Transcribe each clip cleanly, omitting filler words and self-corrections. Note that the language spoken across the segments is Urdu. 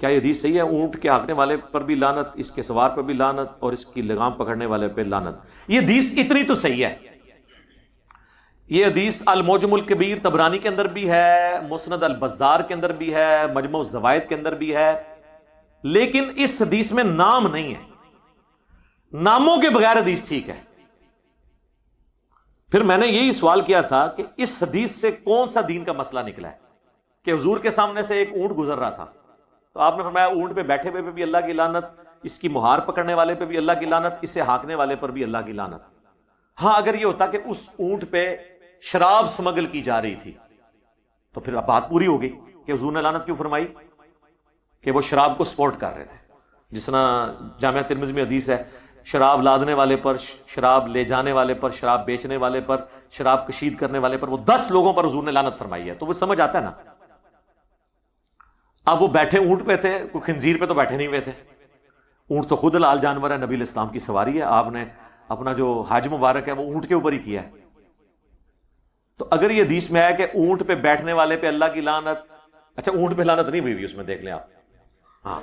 کیا یہ حدیث صحیح ہے؟ اونٹ کے ہانکنے والے پر بھی لعنت، اس کے سوار پر بھی لعنت، اور اس کی لگام پکڑنے والے پہ لعنت۔ یہ حدیث اتنی تو صحیح ہے۔ یہ حدیث المعجم الکبیر طبرانی کے اندر بھی ہے، مسند البزار کے اندر بھی ہے، مجموع الزوائد کے اندر بھی ہے، لیکن اس حدیث میں نام نہیں ہے۔ ناموں کے بغیر حدیث ٹھیک ہے۔ پھر میں نے یہی سوال کیا تھا کہ اس حدیث سے کون سا دین کا مسئلہ نکلا ہے کہ حضور کے سامنے سے ایک اونٹ گزر رہا تھا تو آپ نے فرمایا اونٹ پہ بیٹھے ہوئے پہ بھی اللہ کی لعنت، اس کی مہار پکڑنے والے پہ بھی اللہ کی لعنت، اسے ہانکنے والے پر بھی اللہ کی لعنت۔ ہاں اگر یہ ہوتا کہ اس اونٹ پہ شراب سمگل کی جا رہی تھی تو پھر اب بات پوری ہو گئی کہ حضور نے لعنت کیوں فرمائی کہ وہ شراب کو سپورٹ کر رہے تھے۔ جس طرح جامعہ ترمذی میں حدیث ہے، شراب لادنے والے پر، شراب لے جانے والے پر، شراب بیچنے والے پر، شراب کشید کرنے والے پر، وہ 10 لوگوں پر حضور نے لعنت فرمائی ہے۔ تو وہ سمجھ آتا ہے نا۔ اب وہ بیٹھے اونٹ پہ تھے، کوئی خنزیر پہ تو بیٹھے نہیں ہوئے تھے۔ اونٹ تو خود حلال جانور ہے، نبی الاسلام کی سواری ہے، آپ نے اپنا جو حج مبارک ہے وہ اونٹ کے اوپر ہی کیا ہے۔ تو اگر یہ حدیث میں ہے کہ اونٹ پہ بیٹھنے والے پہ اللہ کی لعنت، اچھا اونٹ پہ لعنت نہیں ہوئی اس میں، دیکھ لیں آپ، ہاں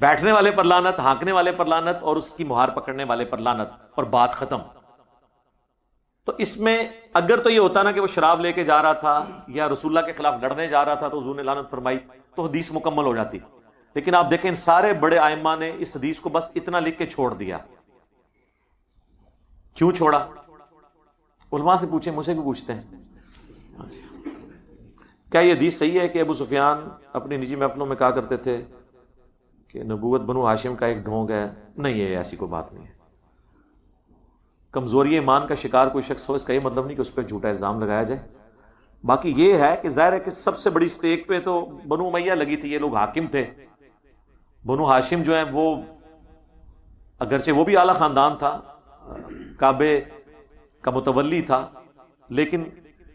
بیٹھنے والے پر لعنت، ہانکنے والے پر لعنت، اور اس کی مہار پکڑنے والے پر لعنت، اور بات ختم۔ تو اس میں اگر تو یہ ہوتا نا کہ وہ شراب لے کے جا رہا تھا یا رسول اللہ کے خلاف لڑنے جا رہا تھا تو حضور نے لعنت فرمائی تو حدیث مکمل ہو جاتی، لیکن آپ دیکھیں ان سارے بڑے ائمہ نے اس حدیث کو بس اتنا لکھ کے چھوڑ دیا۔ کیوں چھوڑا؟ علماء سے پوچھیں، مجھ سے کیوں پوچھتے ہیں؟ کیا یہ حدیث صحیح ہے کہ ابو سفیان اپنی نجی محفلوں میں کہا کرتے تھے کہ نبوت بنو ہاشم کا ایک ڈھونگ ہے؟ نہیں ہے، ایسی کوئی بات نہیں ہے۔ کمزوری ایمان کا شکار کوئی شخص ہو، اس کا یہ مطلب نہیں کہ اس پہ جھوٹا الزام لگایا جائے۔ باقی یہ ہے کہ ظاہر ہے کہ سب سے بڑی سٹیک پہ تو بنو امیہ لگی تھی، یہ لوگ حاکم تھے۔ بنو ہاشم جو ہیں وہ اگرچہ وہ بھی اعلیٰ خاندان تھا، کعبے کا متولی تھا، لیکن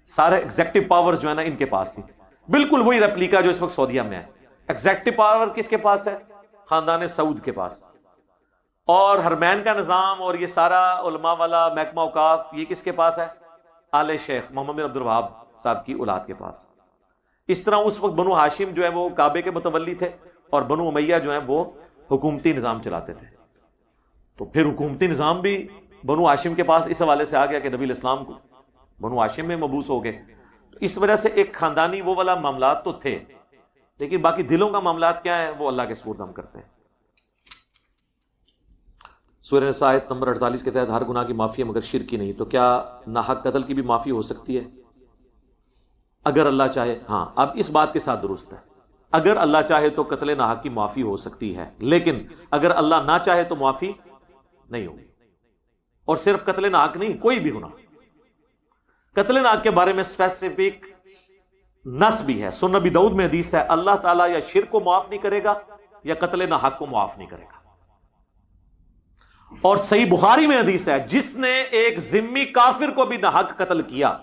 سارے ایگزیکٹو پاور جو ہے نا ان کے پاس ہی، بالکل وہی ریپلیکا جو اس وقت سعودیہ میں ہے۔ ایگزیکٹو پاور کس کے پاس ہے؟ خاندان سعود کے پاس۔ اور حرمین کا نظام اور یہ سارا علماء والا محکمہ اوقاف یہ کس کے پاس ہے؟ آل شیخ محمد بن عبد الوہاب صاحب کی اولاد کے پاس۔ اس طرح اس وقت بنو ہاشم جو ہے وہ کعبے کے متولی تھے، اور بنو امیہ جو ہیں وہ حکومتی نظام چلاتے تھے۔ تو پھر حکومتی نظام بھی بنو ہاشم کے پاس اس حوالے سے آ گیا کہ نبی الاسلام کو بنو ہاشم میں مبعوث ہو گئے۔ تو اس وجہ سے ایک خاندانی وہ والا معاملات تو تھے، لیکن باقی دلوں کا معاملات کیا ہے وہ اللہ کے سپرد ہم کرتے ہیں۔ سورہ نساء آیت نمبر 48 کے تحت ہر گناہ کی معافی ہے مگر شرک کی نہیں، تو کیا ناحق قتل کی بھی معافی ہو سکتی ہے اگر اللہ چاہے؟ ہاں، اب اس بات کے ساتھ درست ہے، اگر اللہ چاہے تو قتل ناحق کی معافی ہو سکتی ہے، لیکن اگر اللہ نہ چاہے تو معافی نہیں ہوگی۔ اور صرف قتل ناحق نہیں، کوئی بھی گناہ۔ قتل ناحق کے بارے میں اسپیسیفک نص بھی ہے، سنن ابی داؤد میں حدیث ہے، اللہ تعالیٰ یا شرک کو معاف نہیں کرے گا یا قتل ناحق کو معاف نہیں کرے گا۔ اور صحیح بخاری میں حدیث ہے، جس نے ایک ذمی کافر کو بھی ناحق قتل کیا،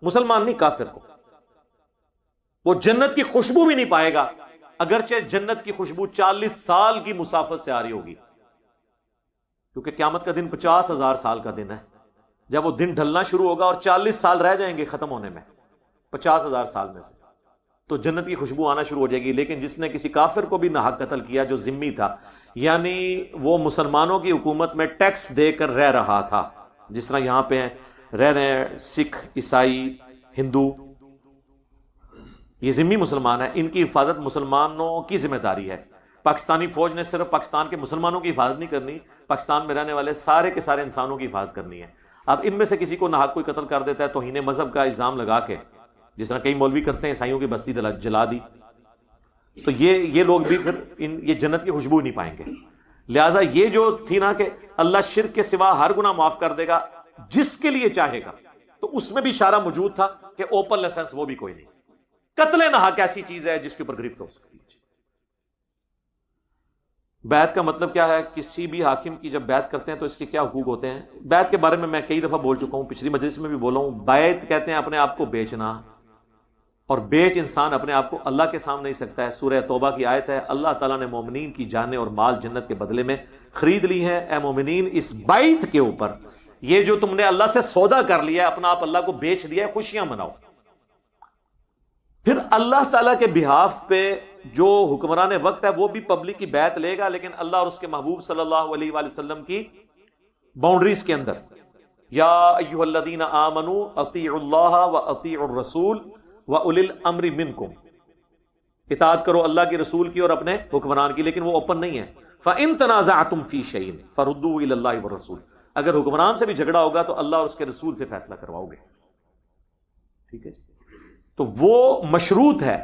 مسلمان نہیں کافر کو، وہ جنت کی خوشبو بھی نہیں پائے گا، اگرچہ جنت کی خوشبو 40 سال کی مسافت سے آ رہی ہوگی، کیونکہ قیامت کا دن 50,000 سال کا دن ہے۔ جب وہ دن ڈھلنا شروع ہوگا اور 40 سال رہ جائیں گے ختم ہونے میں 50,000 سال میں سے، تو جنت کی خوشبو آنا شروع ہو جائے گی۔ لیکن جس نے کسی کافر کو بھی ناحق قتل کیا جو ذمی تھا، یعنی وہ مسلمانوں کی حکومت میں ٹیکس دے کر رہ رہا تھا، جس طرح یہاں پہ رہ رہے ہیں سکھ، عیسائی، ہندو، یہ ذمی مسلمان ہیں، ان کی حفاظت مسلمانوں کی ذمہ داری ہے۔ پاکستانی فوج نے صرف پاکستان کے مسلمانوں کی حفاظت نہیں کرنی، پاکستان میں رہنے والے سارے کے سارے انسانوں کی حفاظت کرنی ہے۔ اب ان میں سے کسی کو ناحق کوئی قتل کر دیتا ہے توہین مذہب کا الزام لگا کے، جس طرح کئی مولوی کرتے ہیں، عیسائیوں کی بستی جلا دی، تو یہ لوگ بھی پھر یہ جنت کی خوشبو نہیں پائیں گے۔ لہٰذا یہ جو تھی نا کہ اللہ شرک کے سوا ہر گناہ معاف کر دے گا جس کے لیے چاہے گا، تو اس میں بھی اشارہ موجود تھا کہ اوپن لائسنس وہ بھی کوئی نہیں۔ قتل ناحق ایسی چیز ہے جس کے اوپر گرفت ہو سکتی ہے۔ بیعت کا مطلب کیا ہے؟ کسی بھی حاکم کی جب بیعت کرتے ہیں تو اس کے کیا حقوق ہوتے ہیں؟ بیعت کے بارے میں کئی دفعہ بول چکا ہوں، پچھلی مجلس میں بھی بولا ہوں۔ بیعت کہتے ہیں اپنے آپ کو بیچنا، اور بیچ انسان اپنے آپ کو اللہ کے سامنے نہیں سکتا ہے۔ سورہ توبہ کی آیت ہے، اللہ تعالیٰ نے مومنین کی جانیں اور مال جنت کے بدلے میں خرید لی ہیں۔ اے مومنین، اس بیعت کے اوپر، یہ جو تم نے اللہ سے سودا کر لیا ہے، اپنا آپ اللہ کو بیچ دیا ہے، خوشیاں مناؤ۔ پھر اللہ تعالیٰ کے بہاف پہ جو حکمران وقت ہے وہ بھی پبلک کی بیعت لے گا، لیکن اللہ اور اس کے محبوب صلی اللہ علیہ وآلہ وسلم کی باؤنڈریز کے اندر. یا ایھا الذین آمنوا اطیعوا اللہ واطیعوا الرسول واولی الامر منکم، اطاعت کرو اللہ کے رسول کی اور اپنے حکمران کی، لیکن وہ اوپن نہیں ہے. فَإِن تَنَازَعْتُمْ فِي شَيْءٍ فَرُدُّوهُ إِلَى اللَّهِ وَالرَّسُولِ، اگر حکمران سے بھی جھگڑا ہوگا تو اللہ اور اس کے رسول سے فیصلہ کرواؤ گے. ٹھیک ہے جی. تو وہ مشروط ہے،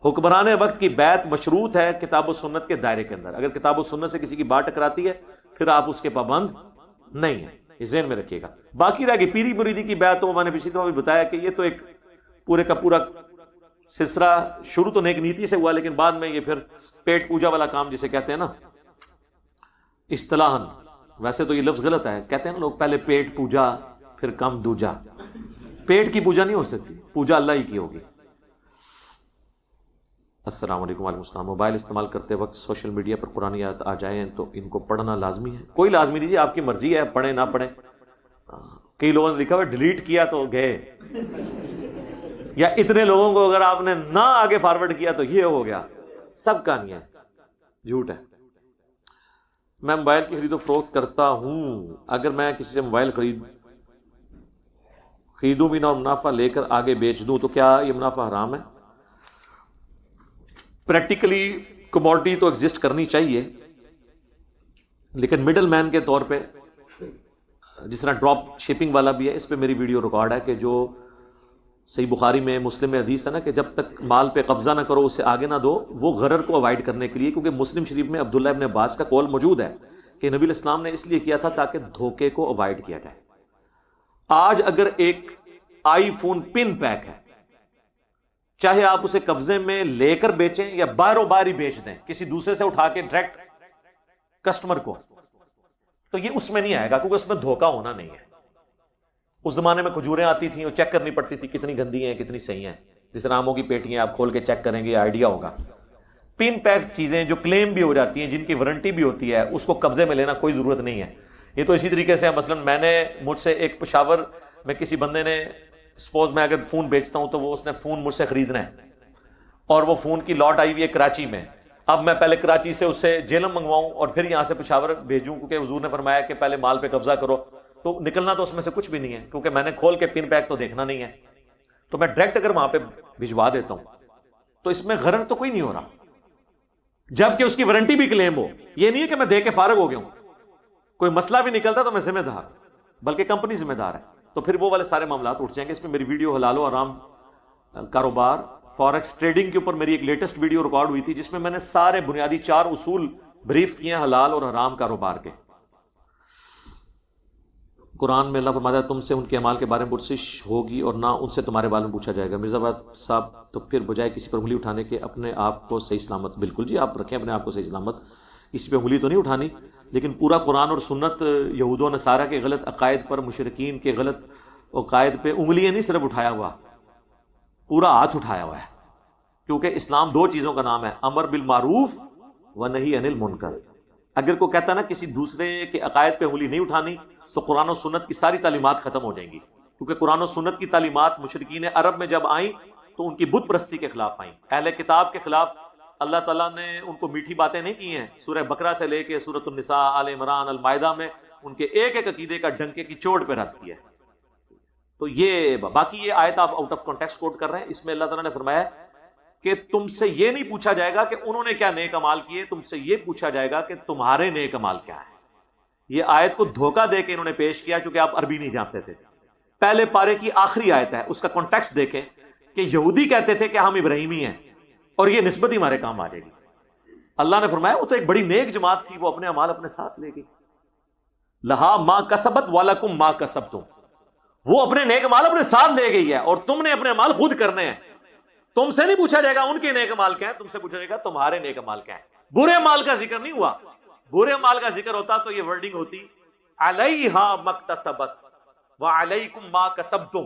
حکمران وقت کی بیعت مشروط ہے کتاب و سنت کے دائرے کے اندر. اگر کتاب و سنت سے کسی کی بات ٹکراتی ہے پھر آپ اس کے پابند نہیں ہیں، یہ ذہن میں رکھیے گا. باقی رہ گئی پیری مریدی کی بیعت، تو میں نے پچھلی دفعہ بھی بتایا کہ یہ تو ایک پورے کا پورا سلسلہ شروع تو نیک نیتی سے ہوا، لیکن بعد میں یہ پھر پیٹ پوجا والا کام جسے کہتے ہیں نا اصطلاحاً، ویسے تو یہ لفظ غلط ہے، کہتے ہیں نا لوگ پہلے پیٹ پوجا پھر کم دوجا. پیٹ کی پوجا نہیں ہو سکتی، پوجا اللہ ہی کی ہوگی. السلام علیکم. وعلیکم السلام. موبائل استعمال کرتے وقت سوشل میڈیا پر قرآن آیات آ جائیں تو ان کو پڑھنا لازمی ہے؟ کوئی لازمی نہیں جی، آپ کی مرضی ہے، پڑھیں نہ پڑھیں. کئی لوگوں نے لکھا ہوا ڈیلیٹ کیا تو گئے، یا اتنے لوگوں کو اگر آپ نے نہ آگے فارورڈ کیا تو یہ ہو گیا. سب کہانیاں جھوٹ ہے. میں موبائل کی خرید و فروخت کرتا ہوں، اگر میں کسی سے موبائل خریدوں بھی نہ اور منافع لے کر آگے بیچ دوں تو کیا یہ منافع حرام ہے؟ پریکٹیکلی کموڈٹی تو ایگزسٹ کرنی چاہیے، لیکن مڈل مین کے طور پہ جس طرح ڈراپ شپنگ والا بھی ہے، اس پہ میری ویڈیو ریکارڈ ہے کہ جو صحیح بخاری میں مسلم میں حدیث ہے نا کہ جب تک مال پہ قبضہ نہ کرو اس سے آگے نہ دو، وہ غرر کو اوائڈ کرنے کے لیے. کیونکہ مسلم شریف میں عبداللہ ابن عباس کا قول موجود ہے کہ نبی علیہ السلام نے اس لیے کیا تھا تاکہ دھوکے کو اوائڈ کیا جائے. آج اگر ایک آئی فون پن پیک ہے، چاہے آپ اسے قبضے میں لے کر بیچیں یا باہروں باہر ہی بیچ دیں کسی دوسرے سے اٹھا کے ڈائریکٹ کسٹمر کو، تو یہ اس میں نہیں آئے گا، کیونکہ اس میں دھوکہ ہونا نہیں ہے. اس زمانے میں کھجوریں آتی تھیں، وہ چیک کرنی پڑتی تھی کتنی گندی ہیں کتنی صحیح ہیں. جس طرح آموں کی پیٹیاں آپ کھول کے چیک کریں گے آئیڈیا ہوگا. پن پیک چیزیں جو کلیم بھی ہو جاتی ہیں، جن کی وارنٹی بھی ہوتی ہے، اس کو قبضے میں لینا کوئی ضرورت نہیں ہے. یہ تو اسی طریقے سے مثلا میں نے مجھ سے ایک پشاور میں کسی بندے نے، سپوز میں اگر فون بیچتا ہوں تو وہ اس نے فون مجھ سے خریدنا ہے اور وہ فون کی لاٹ آئی ہوئی ہے کراچی میں. اب میں پہلے کراچی سے اس سے جیلم منگواؤں اور پھر یہاں سے پشاور بھیجوں، کیونکہ حضور نے فرمایا کہ پہلے مال پہ قبضہ کرو، تو نکلنا تو اس میں سے کچھ بھی نہیں ہے، کیونکہ میں نے کھول کے پن پیک تو دیکھنا نہیں ہے. تو میں ڈائریکٹ اگر وہاں پہ بھجوا دیتا ہوں تو اس میں غرر تو کوئی نہیں ہو رہا، جبکہ اس کی وارنٹی بھی کلیم ہو. یہ نہیں ہے کہ میں دے کے فارغ ہو گیا ہوں، کوئی مسئلہ بھی نکلتا تو میں ذمہ دار، بلکہ کمپنی ذمہ دار ہے. تو پھر وہ والے سارے معاملات اٹھ جائیں گے. اس میں میری ویڈیو حلال و حرام کاروبار فارکس ٹریڈنگ کے اوپر میری ایک لیٹسٹ ویڈیو ریکارڈ ہوئی تھی، جس میں میں نے سارے بنیادی 4 اصول بریف کیے ہیں حلال اور حرام کاروبار کے. قرآن میں اللہ فرماتا ہے تم سے ان کے اعمال کے بارے میں پرسش ہوگی اور نہ ان سے تمہارے بارے میں پوچھا جائے گا. مرزا آباد صاحب، تو پھر بجائے کسی پر انگلی اٹھانے کے اپنے آپ کو صحیح سلامت. بالکل جی، آپ رکھیں اپنے آپ کو صحیح سلامت، کسی پہ انگلی تو نہیں اٹھانی، لیکن پورا قرآن اور سنت یہود و نصارہ کے غلط عقائد پر، مشرکین کے غلط عقائد پہ انگلیاں نہیں صرف اٹھایا ہوا، پورا ہاتھ اٹھایا ہوا ہے. کیونکہ اسلام 2 چیزوں کا نام ہے، امر بالمعروف و نہی عن المنکر. اگر کوئی کہتا ہے نا کسی دوسرے کے عقائد پہ انگلی نہیں اٹھانی، تو قرآن و سنت کی ساری تعلیمات ختم ہو جائیں گی. کیونکہ قرآن و سنت کی تعلیمات مشرکین عرب میں جب آئیں تو ان کی بت پرستی کے خلاف آئیں، اہل کتاب کے خلاف. اللہ تعالیٰ نے ان کو میٹھی باتیں نہیں کی ہیں. سورہ بقرہ سے لے کے سورۃ النساء، آل عمران، المائدہ میں ان کے ایک ایک عقیدے کا ڈنکے کی چوٹ پہ رد کیا ہے. تو یہ باقی یہ آیت آپ آؤٹ آف کانٹیکسٹ کوٹ کر رہے ہیں. اس میں اللہ تعالیٰ نے فرمایا کہ تم سے یہ نہیں پوچھا جائے گا کہ انہوں نے کیا نیک امال کیے، تم سے یہ پوچھا جائے گا کہ تمہارے نیک امال کیا ہیں. یہ آیت کو دھوکہ دے کے انہوں نے پیش کیا، چونکہ آپ عربی نہیں جانتے تھے. پہلے پارے کی آخری آیت ہے، اس کا کانٹیکسٹ دیکھیں کہ یہودی کہتے تھے کہ ہم ابراہیمی ہیں اور یہ نسبت ہی ہمارے کام آ جائے گی. اللہ نے فرمایا وہ تو ایک بڑی نیک جماعت تھی، وہ اپنے امال اپنے ساتھ لے گئی. لہا ما کسبت ولکم ما کسبتم، وہ اپنے نیک امال اپنے ساتھ لے گئی ہے اور تم نے اپنے امال خود کرنے ہیں. تم سے نہیں پوچھا جائے گا ان کے نیک امال کیا ہیں، تم سے پوچھا جائے گا تمہارے نیک امال کیا ہیں. برے امال کا ذکر نہیں ہوا. برے امال کا ذکر ہوتا تو یہ ورڈنگ ہوتی علیہا مکتسبت وعلیکم ما کسبتم.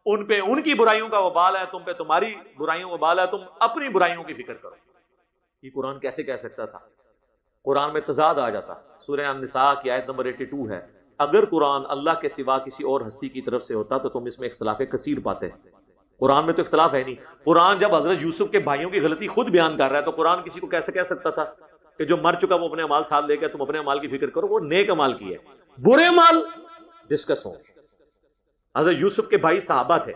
ان پہ ان کی برائیوں کا وبال ہے، تم پہ تمہاری برائیوں کا وبال ہے، تم اپنی برائیوں کی فکر کرو. یہ قرآن کیسے کہہ سکتا تھا؟ قرآن میں تضاد آ جاتا. سورہ النساء کی آیت نمبر 82 ہے، اگر قرآن اللہ کے سوا کسی اور ہستی کی طرف سے ہوتا تو تم اس میں اختلاف کثیر پاتے. قرآن میں تو اختلاف ہے نہیں. قرآن جب حضرت یوسف کے بھائیوں کی غلطی خود بیان کر رہا ہے تو قرآن کسی کو کیسے کہہ سکتا تھا کہ جو مر چکا وہ اپنے اعمال ساتھ لے کے تم اپنے اعمال کی فکر کرو؟ وہ نیک اعمال کی ہے، برے اعمال ڈسکس ہوں گے. حضرت یوسف کے بھائی صحابہ تھے،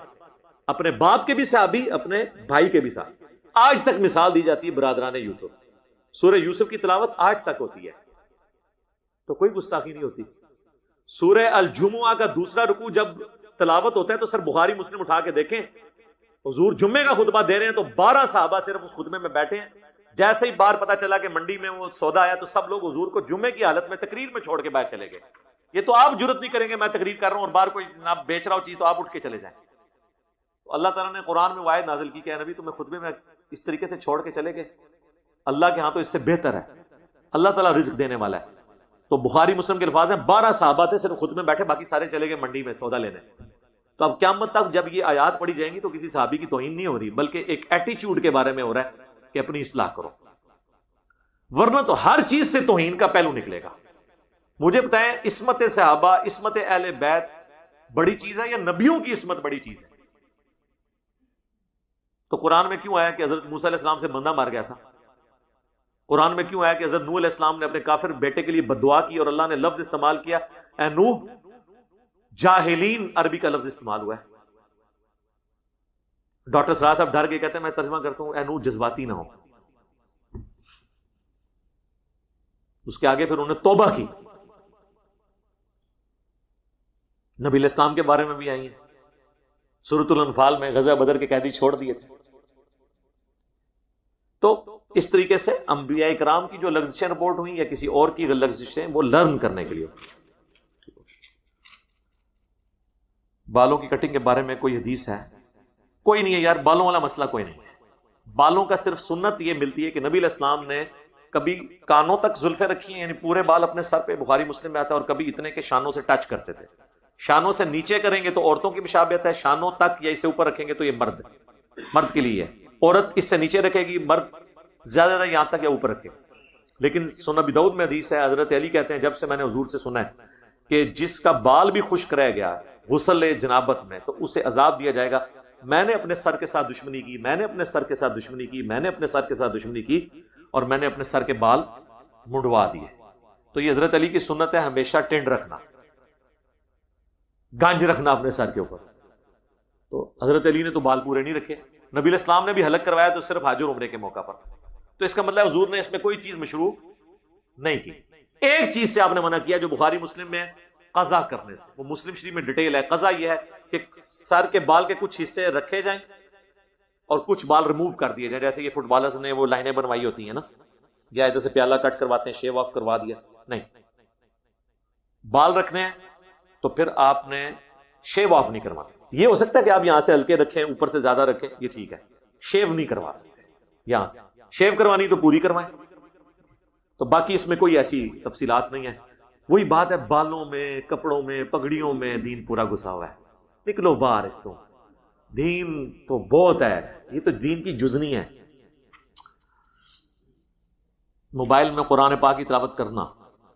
اپنے باپ کے بھی صحابی، اپنے بھائی کے بھی صحابی. آج تک مثال دی جاتی ہے برادران یوسف. سورہ یوسف کی تلاوت آج تک ہوتی ہے تو کوئی گستاخی نہیں ہوتی. سورہ الجمعہ کا دوسرا رکوع جب تلاوت ہوتا ہے تو سر بخاری مسلم اٹھا کے دیکھیں، حضور جمعے کا خطبہ دے رہے ہیں تو 12 صحابہ صرف اس خطبے میں بیٹھے ہیں. جیسے ہی بار پتا چلا کہ منڈی میں وہ سودا آیا تو سب لوگ حضور کو جمعے کی حالت میں تقریر میں چھوڑ کے باہر چلے گئے. یہ تو آپ جرت نہیں کریں گے میں تقریر کر رہا ہوں اور باہر کوئی نہ بیچ رہا ہو چیز تو آپ اٹھ کے چلے جائیں. تو اللہ تعالیٰ نے قرآن میں وعید نازل کی کہ اے نبی تمہیں خطبے میں اس طریقے سے چھوڑ کے چلے گئے، اللہ کے ہاں تو اس سے بہتر ہے، اللہ تعالیٰ رزق دینے والا ہے. تو بخاری مسلم کے الفاظ ہیں 12 صحابہ تھے صرف خطبے میں بیٹھے، باقی سارے چلے گئے منڈی میں سودا لینے. تو اب قیامت تک جب یہ آیات پڑھی جائیں گی تو کسی صحابی کی توہین نہیں ہو رہی بلکہ ایک ایٹیچیوڈ کے بارے میں ہو رہا ہے کہ اپنی اصلاح کرو، ورنہ تو ہر چیز سے توہین کا پہلو نکلے گا. مجھے بتائیں عصمت صحابہ، عصمت اہل بیت بڑی چیز ہے یا نبیوں کی عصمت بڑی چیز ہے؟ تو قرآن میں کیوں آیا کہ حضرت موسیٰ علیہ السلام سے بندہ مار گیا تھا؟ قرآن میں کیوں آیا کہ حضرت نوح علیہ السلام نے اپنے کافر بیٹے کے لیے بددعا کی اور اللہ نے لفظ استعمال کیا اے نوح؟ جاہلین عربی کا لفظ استعمال ہوا ہے. ڈاکٹر سراج صاحب ڈر کے کہتے ہیں میں ترجمہ کرتا ہوں اے نوح جذباتی نہ ہو. اس کے آگے پھر انہوں نے توبہ کی. نبی علیہ السلام کے بارے میں بھی آئی ہیں سورۃ الانفال میں، غزوہ بدر کے قیدی چھوڑ دیے تھے. تو اس طریقے سے انبیاء کرام کی جو لغزشیں رپورٹ ہوئی یا کسی اور کی لغزشیں وہ لرن کرنے کے لیے. بالوں کی کٹنگ کے بارے میں کوئی حدیث ہے؟ کوئی نہیں ہے یار، بالوں والا مسئلہ کوئی نہیں ہے. بالوں کا صرف سنت یہ ملتی ہے کہ نبی علیہ السلام نے کبھی کانوں تک زلفیں رکھی ہیں، یعنی پورے بال اپنے سر پہ، بخاری مسلم میں آتا ہے، اور کبھی اتنے کہ شانوں سے ٹچ کرتے تھے. شانوں سے نیچے کریں گے تو عورتوں کی مشابہت ہے، شانوں تک یا اس سے اوپر رکھیں گے تو یہ مرد کے لیے ہے. عورت اس سے نیچے رکھے گی، مرد زیادہ یہاں تک یا اوپر رکھے. لیکن سنن ابی داؤد میں حدیث ہے، حضرت علی کہتے ہیں جب سے میں نے حضور سے سنا ہے کہ جس کا بال بھی خشک رہ گیا غسل جنابت میں تو اسے عذاب دیا جائے گا. میں نے اپنے سر کے ساتھ دشمنی کی، میں نے اپنے سر کے ساتھ دشمنی کی، میں نے اپنے سر کے ساتھ دشمنی کی، اور میں نے اپنے سر کے بال منڈوا دیے. تو یہ حضرت علی کی سنت ہے، ہمیشہ ٹینڈ رکھنا، گانج رکھنا اپنے سر کے اوپر. تو حضرت علی نے تو بال پورے نہیں رکھے. نبی علیہ السلام نے بھی حلق کروایا تو صرف حج اور عمرے کے موقع پر. تو اس کا مطلب حضور نے اس میں کوئی چیز مشروع نہیں کی. ایک چیز سے آپ نے منع کیا جو بخاری مسلم میں ہے، قضا کرنے سے. وہ مسلم شریف میں ڈیٹیل ہے. قضا یہ ہے کہ سر کے بال کے کچھ حصے رکھے جائیں اور کچھ بال ریموو کر دیے جائیں. جیسے یہ فٹ بالرز نے وہ لائنیں بنوائی ہوتی ہیں نا، یا ادھر سے پیالہ کٹ کرواتے ہیں، شیو آف کروا دیا. نہیں، بال رکھنے ہیں تو پھر آپ نے شیو آف نہیں کروانا. یہ ہو سکتا ہے کہ آپ یہاں سے ہلکے رکھیں، اوپر سے زیادہ رکھیں، یہ ٹھیک ہے. شیو نہیں کروا سکتے. یہاں سے شیو کروانی تو پوری کروائیں. تو باقی اس میں کوئی ایسی تفصیلات نہیں ہے. وہی بات ہے، بالوں میں، کپڑوں میں، پگڑیوں میں دین پورا گھسا ہوا ہے. نکلو باہر اس تو، دین تو بہت ہے، یہ تو دین کی جزنی ہے. موبائل میں قرآن پاک کی تلاوت کرنا،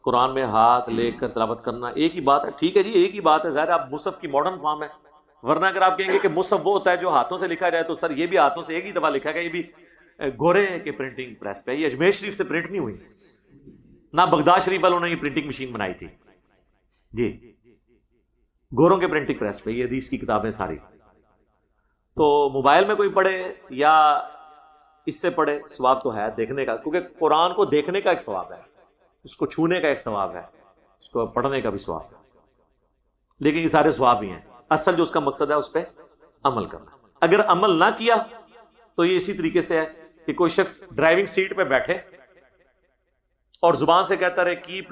قرآن میں ہاتھ لے کر تلاوت کرنا ایک ہی بات ہے. ٹھیک ہے جی، ایک ہی بات ہے. ظاہر آپ مصحف کی ماڈرن فارم ہے، ورنہ اگر آپ کہیں گے کہ مصحف وہ ہوتا ہے جو ہاتھوں سے لکھا جائے تو سر یہ بھی ہاتھوں سے ایک ہی دفعہ لکھا گیا. یہ بھی گورے کے پرنٹنگ پریس پہ، یہ اجمیر شریف سے پرنٹ نہیں ہوئی، نہ بغداد شریف والوں نے یہ پرنٹنگ مشین بنائی تھی جی، گوروں کے پرنٹنگ پریس پہ یہ حدیث کی کتابیں ساری. تو موبائل میں کوئی پڑھے یا اس سے پڑھے، ثواب تو ہے دیکھنے کا، کیونکہ قرآن کو دیکھنے کا ایک ثواب ہے، اس کو چھونے کا ایک ثواب ہے، اس کو پڑھنے کا بھی ثواب ہے. لیکن یہ سارے ثواب ہی ہیں. اصل جو اس کا مقصد ہے اس پہ عمل کرنا. اگر عمل نہ کیا تو یہ اسی طریقے سے ہے کہ کوئی شخص ڈرائیونگ سیٹ پہ بیٹھے اور زبان سے کہتا رہے کیپ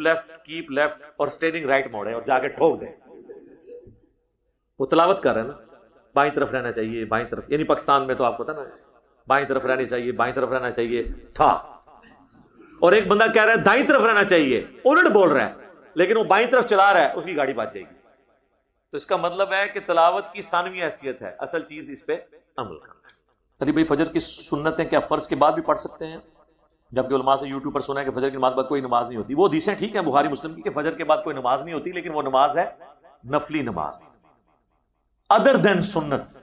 لیفٹ اور اسٹیئرنگ رائٹ موڑے اور جا کے ٹھوک دے. وہ تلاوت کر رہے ہیں نا، بائیں طرف رہنا چاہیے، بائیں طرف، یعنی پاکستان میں تو آپ کو پتا نا بائیں طرف رہنی چاہیے، بائیں طرف رہنا چاہیے تھا. اور ایک بندہ کہہ رہا ہے دائیں طرف رہنا چاہیے، الٹ بول رہا ہے، لیکن وہ بائیں طرف چلا رہا ہے، اس کی گاڑی بچ جائے گی. تو اس کا مطلب ہے کہ تلاوت کی ثانوی حیثیت ہے، اصل چیز اس پہ عمل کرنا ہے. علی بھائی فجر کی سنتیں کیا فرض کے بعد بھی پڑھ سکتے ہیں؟ جبکہ علماء سے یوٹیوب پر سنا ہے کہ فجر کی نماز بعد کوئی نماز نہیں ہوتی. وہ حدیثیں ٹھیک ہیں بخاری مسلم کی کہ فجر کے بعد کوئی نماز نہیں ہوتی، لیکن وہ نماز ہے نفلی نماز ادر دین سنت.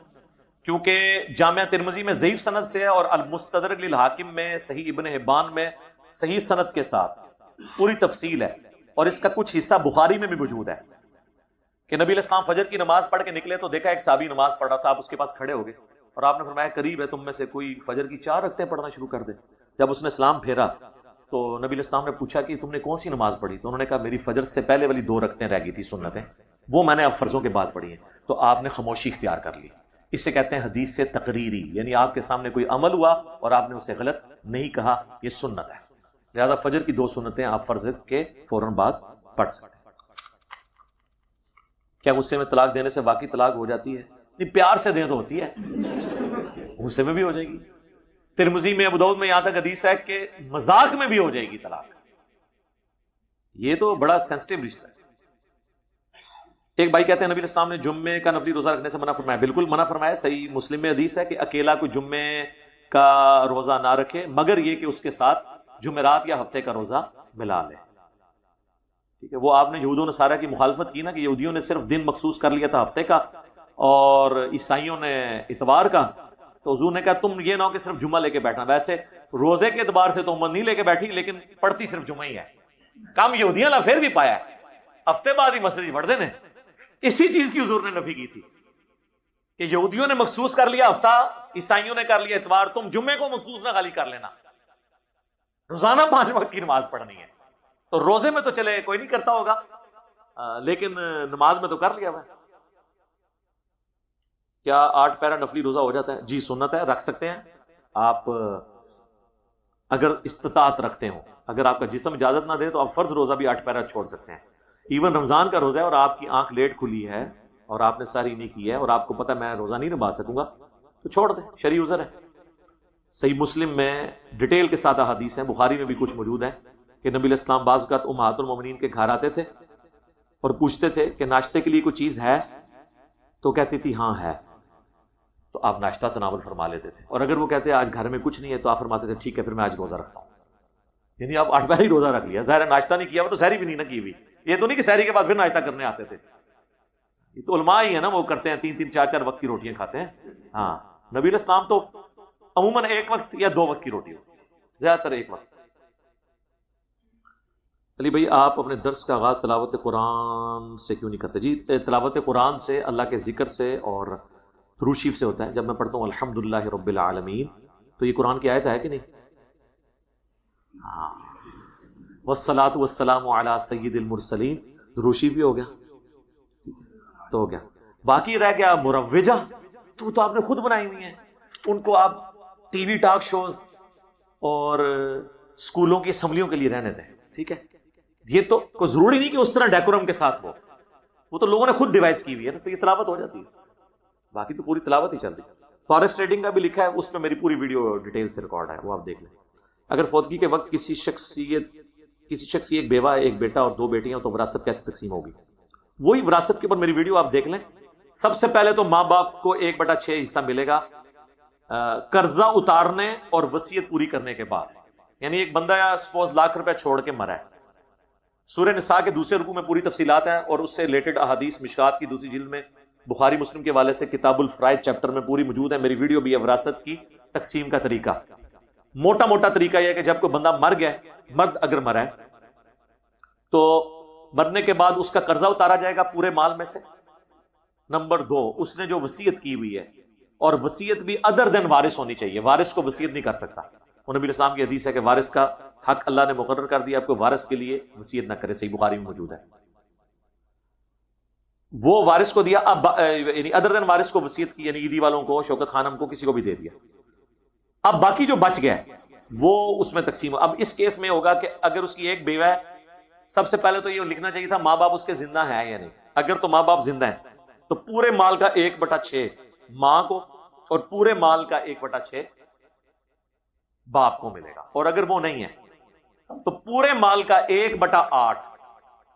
کیونکہ جامعہ ترمذی میں ضعیف سند سے ہے اور المستدرک للحاکم میں صحیح ابن حبان میں صحیح سند کے ساتھ پوری تفصیل ہے، اور اس کا کچھ حصہ بخاری میں بھی موجود ہے کہ نبی علیہ السلام فجر کی نماز پڑھ کے نکلے تو دیکھا ایک صحابی نماز پڑھ رہا تھا، آپ اس کے پاس کھڑے ہو گئے اور آپ نے فرمایا قریب ہے تم میں سے کوئی فجر کی 4 رکعتیں پڑھنا شروع کر دے۔ جب اس نے سلام پھیرا تو نبی علیہ السلام نے پوچھا کہ تم نے کون سی نماز پڑھی؟ تو انہوں نے کہا میری فجر سے پہلے والی 2 رکعتیں رہ گئی تھی سنتیں، وہ میں نے اب فرضوں کے بعد پڑھی ہیں۔ تو آپ نے خاموشی اختیار کر لی۔ اسے کہتے ہیں حدیث سے تقریری، یعنی آپ کے سامنے کوئی عمل ہوا اور آپ نے اسے غلط نہیں کہا، یہ سنت ہے۔ لہذا فجر کی 2 سنتیں آپ فرض کے فوراً بعد پڑھ سکتے ہیں۔ کیا غصے میں طلاق دینے سے واقعی طلاق ہو جاتی ہے؟ نہیں، پیار سے دیں تو ہوتی ہے، غصے میں بھی ہو جائے گی۔ ترمذی میں، ابو داؤد میں یہاں تک حدیث ہے کہ مذاق میں بھی ہو جائے گی طلاق۔ یہ تو بڑا سینسٹیو رشتہ ہے۔ ایک بھائی کہتے ہیں نبی علیہ السلام نے جمعے کا نفلی روزہ رکھنے سے منع فرمایا۔ بالکل منع فرمایا، صحیح مسلم میں حدیث ہے کہ اکیلا کوئی جمعے کا روزہ نہ رکھے مگر یہ کہ اس کے ساتھ جمعرات یا ہفتے کا روزہ ملا لے۔ ٹھیک ہے، وہ آپ نے یہود و نصارہ کی مخالفت کی نا کہ یہودیوں نے صرف دن مخصوص کر لیا تھا ہفتے کا اور عیسائیوں نے اتوار کا، تو حضور نے کہا تم یہ نہ ہو کہ صرف جمعہ لے کے بیٹھنا۔ ویسے روزے کے اعتبار سے تو امت نہیں لے کے بیٹھی، لیکن پڑھتی صرف جمعہ ہی ہے۔ کام یہودیاں لا پھر بھی پایا ہے، ہفتے بعد ہی مسجد پڑھ دینے۔ اسی چیز کی حضور نے نفی کی تھی کہ یہودیوں نے مخصوص کر لیا ہفتہ، عیسائیوں نے کر لیا اتوار، تم جمعے کو مخصوص نہ خالی کر لینا، روزانہ 5 وقت کی نماز پڑھنی ہے۔ تو روزے میں تو چلے کوئی نہیں کرتا ہوگا، لیکن نماز میں تو کر لیا ہوا ہے۔ کیا 8 پیرا نفلی روزہ ہو جاتا ہے؟ جی سنت ہے، رکھ سکتے ہیں آپ اگر استطاعت رکھتے ہوں۔ اگر آپ کا جسم اجازت نہ دے تو آپ فرض روزہ بھی 8 پیرا چھوڑ سکتے ہیں۔ ایون رمضان کا روزہ ہے اور آپ کی آنکھ لیٹ کھلی ہے اور آپ نے ساری نہیں کی ہے اور آپ کو پتہ میں روزہ نہیں نبھا سکوں گا تو چھوڑ دیں، شرعی عذر ہے۔ صحیح مسلم میں ڈیٹیل کے ساتھ احادیث ہیں، بخاری میں بھی کچھ موجود ہیں کہ نبی علیہ السلام بعض اوقات امہات المومنین کے گھر آتے تھے اور پوچھتے تھے کہ ناشتے کے لیے کوئی چیز ہے؟ تو کہتی تھی ہاں ہے، تو آپ ناشتہ تناول فرما لیتے تھے، اور اگر وہ کہتے آج گھر میں کچھ نہیں ہے تو آپ فرماتے تھے ٹھیک ہے پھر میں آج روزہ رکھتا ہوں۔ یعنی آپ 8 پہر ہی روزہ رکھ لیا، ظاہر ناشتہ نہیں کیا ہوا تو سحری بھی نہیں نہ کی ہوئی۔ یہ تو نہیں کہ سحری کے بعد پھر ناشتہ کرنے آتے تھے، یہ تو علماء ہی ہے نا، وہ کرتے ہیں 3-3 4-4 وقت کی روٹیاں کھاتے ہیں۔ ہاں، نبی علیہ السلام تو عموماً 1 وقت یا 2 وقت کی روٹی ہوتی ہے، زیادہ تر 1 وقت۔ علی بھائی آپ اپنے درس کا آغاز تلاوت قرآن سے کیوں نہیں کرتے؟ جی تلاوت قرآن سے، اللہ کے ذکر سے اور درود شریف سے ہوتا ہے۔ جب میں پڑھتا ہوں الحمدللہ رب العالمین تو یہ قرآن کی آیت ہے کہ نہیں؟ ہاں، والصلاۃ والسلام علی سید المرسلین، درود شریف بھی ہو گیا تو ہو گیا۔ باقی رہ گیا مروجہ، تو آپ نے خود بنائی ہوئی ہیں، ان کو آپ ٹی وی ٹاک شوز اور اسکولوں کی اسمبلیوں کے لیے رہنے دیں، ٹھیک ہے؟ یہ تو کوئی ضروری نہیں کہ اس طرح ڈیکورم کے ساتھ وہ تو لوگوں نے خود ڈیوائس کی ہوئی ہے نا، تو یہ تلاوت ہو جاتی ہے، باقی تو پوری تلاوت ہی چل رہی ہے۔ فارسٹ ٹریڈنگ کا بھی لکھا ہے، اس میں میری پوری ویڈیو ڈیٹیل سے ریکارڈ ہے، وہ آپ دیکھ لیں۔ اگر فوتگی کے وقت کسی شخص کی ایک بیوہ، ایک بیٹا اور 2 بیٹیاں تو وراثت کیسے تقسیم ہوگی؟ وہی وراثت کے اوپر میری ویڈیو آپ دیکھ لیں۔ سب سے پہلے تو ماں باپ کو 1/6 حصہ ملے گا قرضہ اتارنے اور وصیت پوری کرنے کے بعد۔ یعنی ایک بندہ یا سپوز لاکھ روپے چھوڑ کے مرا ہے، سورہ نساء کے 2 رکوع میں پوری تفصیلات ہیں اور اس سے ریلیٹڈ احادیث مشکات کی 2 جلد میں، بخاری مسلم کے حوالے سے کتاب الفرائض چیپٹر میں پوری موجود ہے، میری ویڈیو بھی ہے وراثت کی تقسیم کا طریقہ۔ موٹا طریقہ یہ ہے کہ جب کوئی بندہ مر گیا، مرد اگر مرا ہے تو مرنے کے بعد اس کا قرضہ اتارا جائے گا پورے مال میں سے۔ نمبر 2، اس نے جو وصیت کی ہوئی ہے، اور وصیت بھی ادر دین وارث ہونی چاہیے، وارث کو وصیت نہیں کر سکتا۔ وہ نبی علیہ السلام کی حدیث ہے کہ وارث کا حق اللہ نے مقرر کر دیا، آپ کو وارث کے لیے وصیت نہ کرے، صحیح بخاری میں موجود ہے۔ وہ وارث کو دیا، اب یعنی ادر دین وارث کو وصیت کی، یعنی عیدی والوں کو، شوکت خانم کو، کسی کو بھی دے دیا۔ اب باقی جو بچ گیا وہ اس میں تقسیم ہو۔ اب اس کیس میں ہوگا کہ اگر اس کی ایک بیوہ ہے، سب سے پہلے تو یہ لکھنا چاہیے تھا ماں باپ اس کے زندہ ہیں یا نہیں۔ اگر تو ماں باپ زندہ ہیں تو پورے مال کا 1/6 ماں کو اور پورے مال کا 1/6 باپ کو ملے گا، اور اگر وہ نہیں ہے تو پورے مال کا 1/8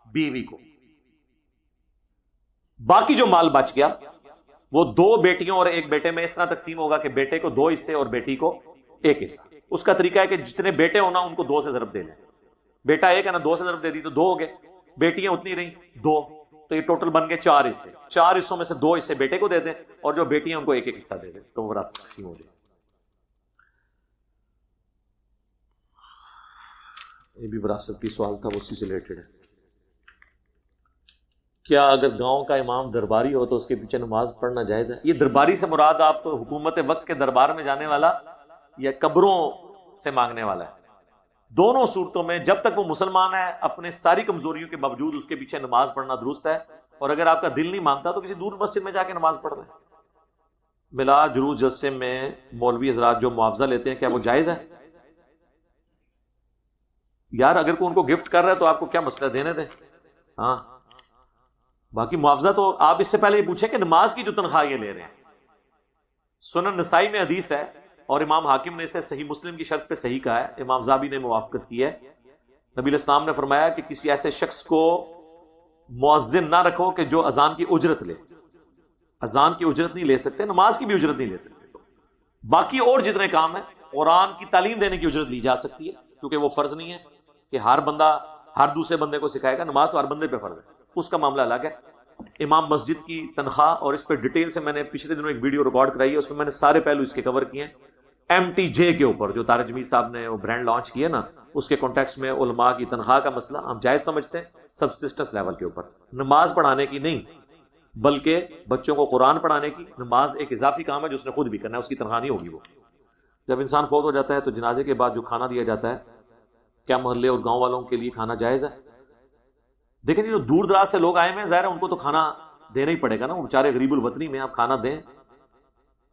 بیوی کو۔ باقی جو مال بچ گیا وہ 2 بیٹیوں اور 1 بیٹے میں اس طرح تقسیم ہوگا کہ بیٹے کو 2 حصے اور بیٹی کو 1 حصہ۔ اس کا طریقہ ہے کہ جتنے بیٹے ہونا ان کو 2 سے ضرب دے لیں۔ بیٹا 1 ہے نا، 2 سے ضرب دے دی تو 2 ہو گئے، بیٹیاں اتنی رہیں 2، تو یہ ٹوٹل بن گئے 4 حصے. 4 حصوں میں سے 2 حصے بیٹے کو دے دیں اور جو بیٹی ہیں ان کو ایک ایک حصہ دے دیں, تو وراثت تقسیم ہو جائے. یہ بھی وراثت کی سوال تھا, اسی سے ریلیٹڈ ہے. کیا اگر گاؤں کا امام درباری ہو تو اس کے پیچھے نماز پڑھنا جائز ہے؟ یہ درباری سے مراد آپ حکومت وقت کے دربار میں جانے والا یا قبروں سے مانگنے والا ہے؟ دونوں صورتوں میں جب تک وہ مسلمان ہے اپنے ساری کمزوریوں کے باوجود اس کے پیچھے نماز پڑھنا درست ہے, اور اگر آپ کا دل نہیں مانتا تو کسی دور مسجد میں جا کے نماز پڑھ لیں. میلاد جلوس جلسے میں مولوی حضرات جو معاوضہ لیتے ہیں کیا وہ جائز ہے؟ یار اگر کوئی ان کو گفٹ کر رہا ہے تو آپ کو کیا مسئلہ, دینے دیں. ہاں باقی معاوضہ تو آپ اس سے پہلے یہ پوچھیں کہ نماز کی جو تنخواہ یہ لے رہے ہیں. سنن نسائی میں حدیث ہے اور امام حاکم نے اسے صحیح مسلم کی شرط پہ صحیح کہا ہے, امام زابی نے موافقت کی ہے. نبی علیہ السلام نے فرمایا کہ کسی ایسے شخص کو مؤذن نہ رکھو کہ جو اذان کی اجرت لے. اذان کی اجرت نہیں لے سکتے, نماز کی بھی اجرت نہیں لے سکتے. باقی اور جتنے کام ہیں, قرآن کی تعلیم دینے کی اجرت لی جا سکتی ہے کیونکہ وہ فرض نہیں ہے کہ ہر بندہ ہر دوسرے بندے کو سکھائے گا. نماز تو ہر بندے پہ فرض ہے, اس کا معاملہ الگ ہے. امام مسجد کی تنخواہ, اور اس پہ ڈیٹیل سے میں نے پچھلے دنوں ایک ویڈیو ریکارڈ کرائی ہے, اس میں نے سارے پہلو اس کے کور کیے ہیں. MTJ کے اوپر جو طارق جمیل صاحب نے وہ برانڈ لانچ کیا نا, اس کے کانٹیکسٹ میں علماء کی تنخواہ کا مسئلہ ہم جائز سمجھتے ہیں سبسسٹنس لیول کے اوپر, نماز پڑھانے کی نہیں بلکہ بچوں کو قرآن پڑھانے کی. نماز ایک اضافی کام ہے جو اس نے خود بھی کرنا ہے, اس کی تنخواہ نہیں ہوگی. وہ جب انسان فوت ہو جاتا ہے تو جنازے کے بعد جو کھانا دیا جاتا ہے, کیا محلے اور گاؤں والوں کے لیے کھانا جائز ہے؟ دیکھیں جو دور دراز سے لوگ آئے ہیں ظاہر ہے ان کو تو کھانا دینا ہی پڑے گا نا, وہ بیچارے غریب الوطنی میں آپ کھانا دیں.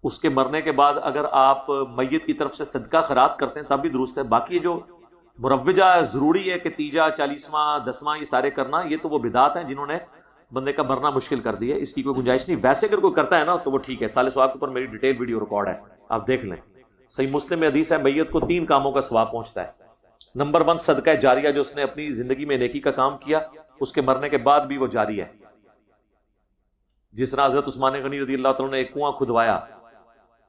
اس کے مرنے کے بعد اگر آپ میت کی طرف سے صدقہ خیرات کرتے ہیں تب بھی درست ہے. باقی جو مروجہ ضروری ہے کہ تیجا 40واں 10واں یہ سارے کرنا, یہ تو وہ بدعات ہیں جنہوں نے بندے کا مرنا مشکل کر دیا ہے, اس کی کوئی گنجائش نہیں. ویسے اگر کوئی کرتا ہے نا تو وہ ٹھیک ہے. سال ثواب کے اوپر میری ڈیٹیل ویڈیو ریکارڈ ہے, آپ دیکھ لیں. صحیح مسلم میں حدیث ہے میت کو 3 کاموں کا ثواب پہنچتا ہے. نمبر 1 صدقہ جاریہ, جو اس نے اپنی زندگی میں نیکی کا کام کیا اس کے مرنے کے بعد بھی وہ جاری ہے. جس طرح حضرت عثمان غنی رضی اللہ تعالیٰ نے ایک کنواں کھدوایا,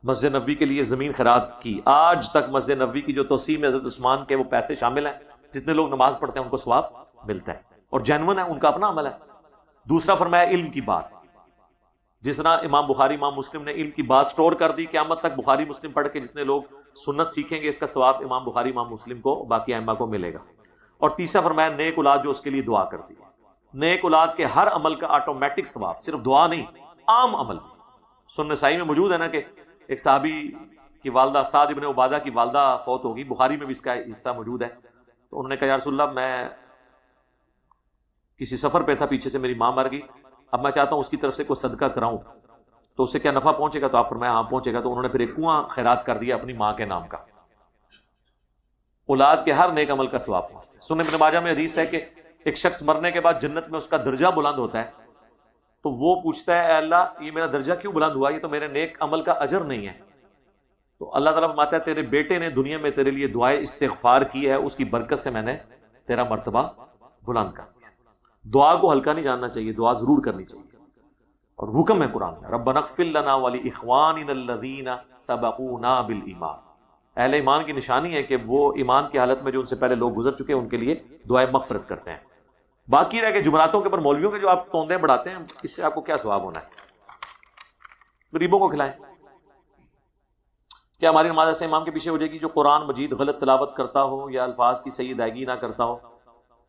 مسجد نبوی کے لیے زمین خیرات کی, آج تک مسجد نبوی کی جو توسیع میں حضرت عثمان کے وہ پیسے شامل ہیں. جتنے لوگ نماز پڑھتے ہیں ان کو ثواب ملتا ہے اور جینون ہے, ان کا اپنا عمل ہے. دوسرا فرمایا علم کی بات, جس طرح امام بخاری امام مسلم نے علم کی بات سٹور کر دی, قیامت تک بخاری مسلم پڑھ کے جتنے لوگ سنت سیکھیں گے اس کا ثواب امام بخاری امام مسلم کو باقی ائمہ کو ملے گا. اور تیسرا فرمایا نیک اولاد جو اس کے لیے دعا کرتی ہے. نیک اولاد کے ہر عمل کا آٹومیٹک ثواب, صرف دعا نہیں عام عمل. سنن نسائی میں موجود ہے نا کہ ایک صحابی کی والدہ سعد ابن عبادہ کی والدہ فوت ہوگی, بخاری میں بھی اس کا حصہ موجود ہے. تو انہوں نے کہا یا رسول اللہ میں کسی سفر پہ تھا, پیچھے سے میری ماں مر گئی, اب میں چاہتا ہوں اس کی طرف سے کوئی صدقہ کراؤں تو اس سے کیا نفع پہنچے گا؟ تو آپ فرمایا ہاں پہنچے گا. تو انہوں نے پھر ایک کنواں خیرات کر دیا اپنی ماں کے نام کا. اولاد کے ہر نیک عمل کا ثواب پہنچتا ہے. سنن ابن ماجہ میں حدیث ہے کہ ایک شخص مرنے کے بعد جنت میں اس کا درجہ بلند ہوتا ہے, تو وہ پوچھتا ہے اے اللہ یہ میرا درجہ کیوں بلند ہوا, یہ تو میرے نیک عمل کا اجر نہیں ہے. تو اللہ تعالیٰ فرماتا ہے تیرے بیٹے نے دنیا میں تیرے لیے دعائے استغفار کی ہے, اس کی برکت سے میں نے تیرا مرتبہ بلند کر دیا. دعا کو ہلکا نہیں جاننا چاہیے, دعا ضرور کرنی چاہیے. اور حکم ہے قرآن میں ربنا اغفر لنا ولاخواننا الذین سبقونا بالایمان. اہل ایمان کی نشانی ہے کہ وہ ایمان کی حالت میں جو ان سے پہلے لوگ گزر چکے ہیں ان کے لیے دعائے مغفرت کرتے ہیں. باقی رہ کے جمعراتوں کے اوپر مولویوں کے جو آپ توندے بڑھاتے ہیں, اس سے آپ کو کیا ثواب ہونا ہے؟ غریبوں کو کھلائیں. کیا ہماری نماز ایسے امام کے پیچھے ہو جائے گی جو قرآن مجید غلط تلاوت کرتا ہو یا الفاظ کی صحیح ادائیگی نہ کرتا ہو؟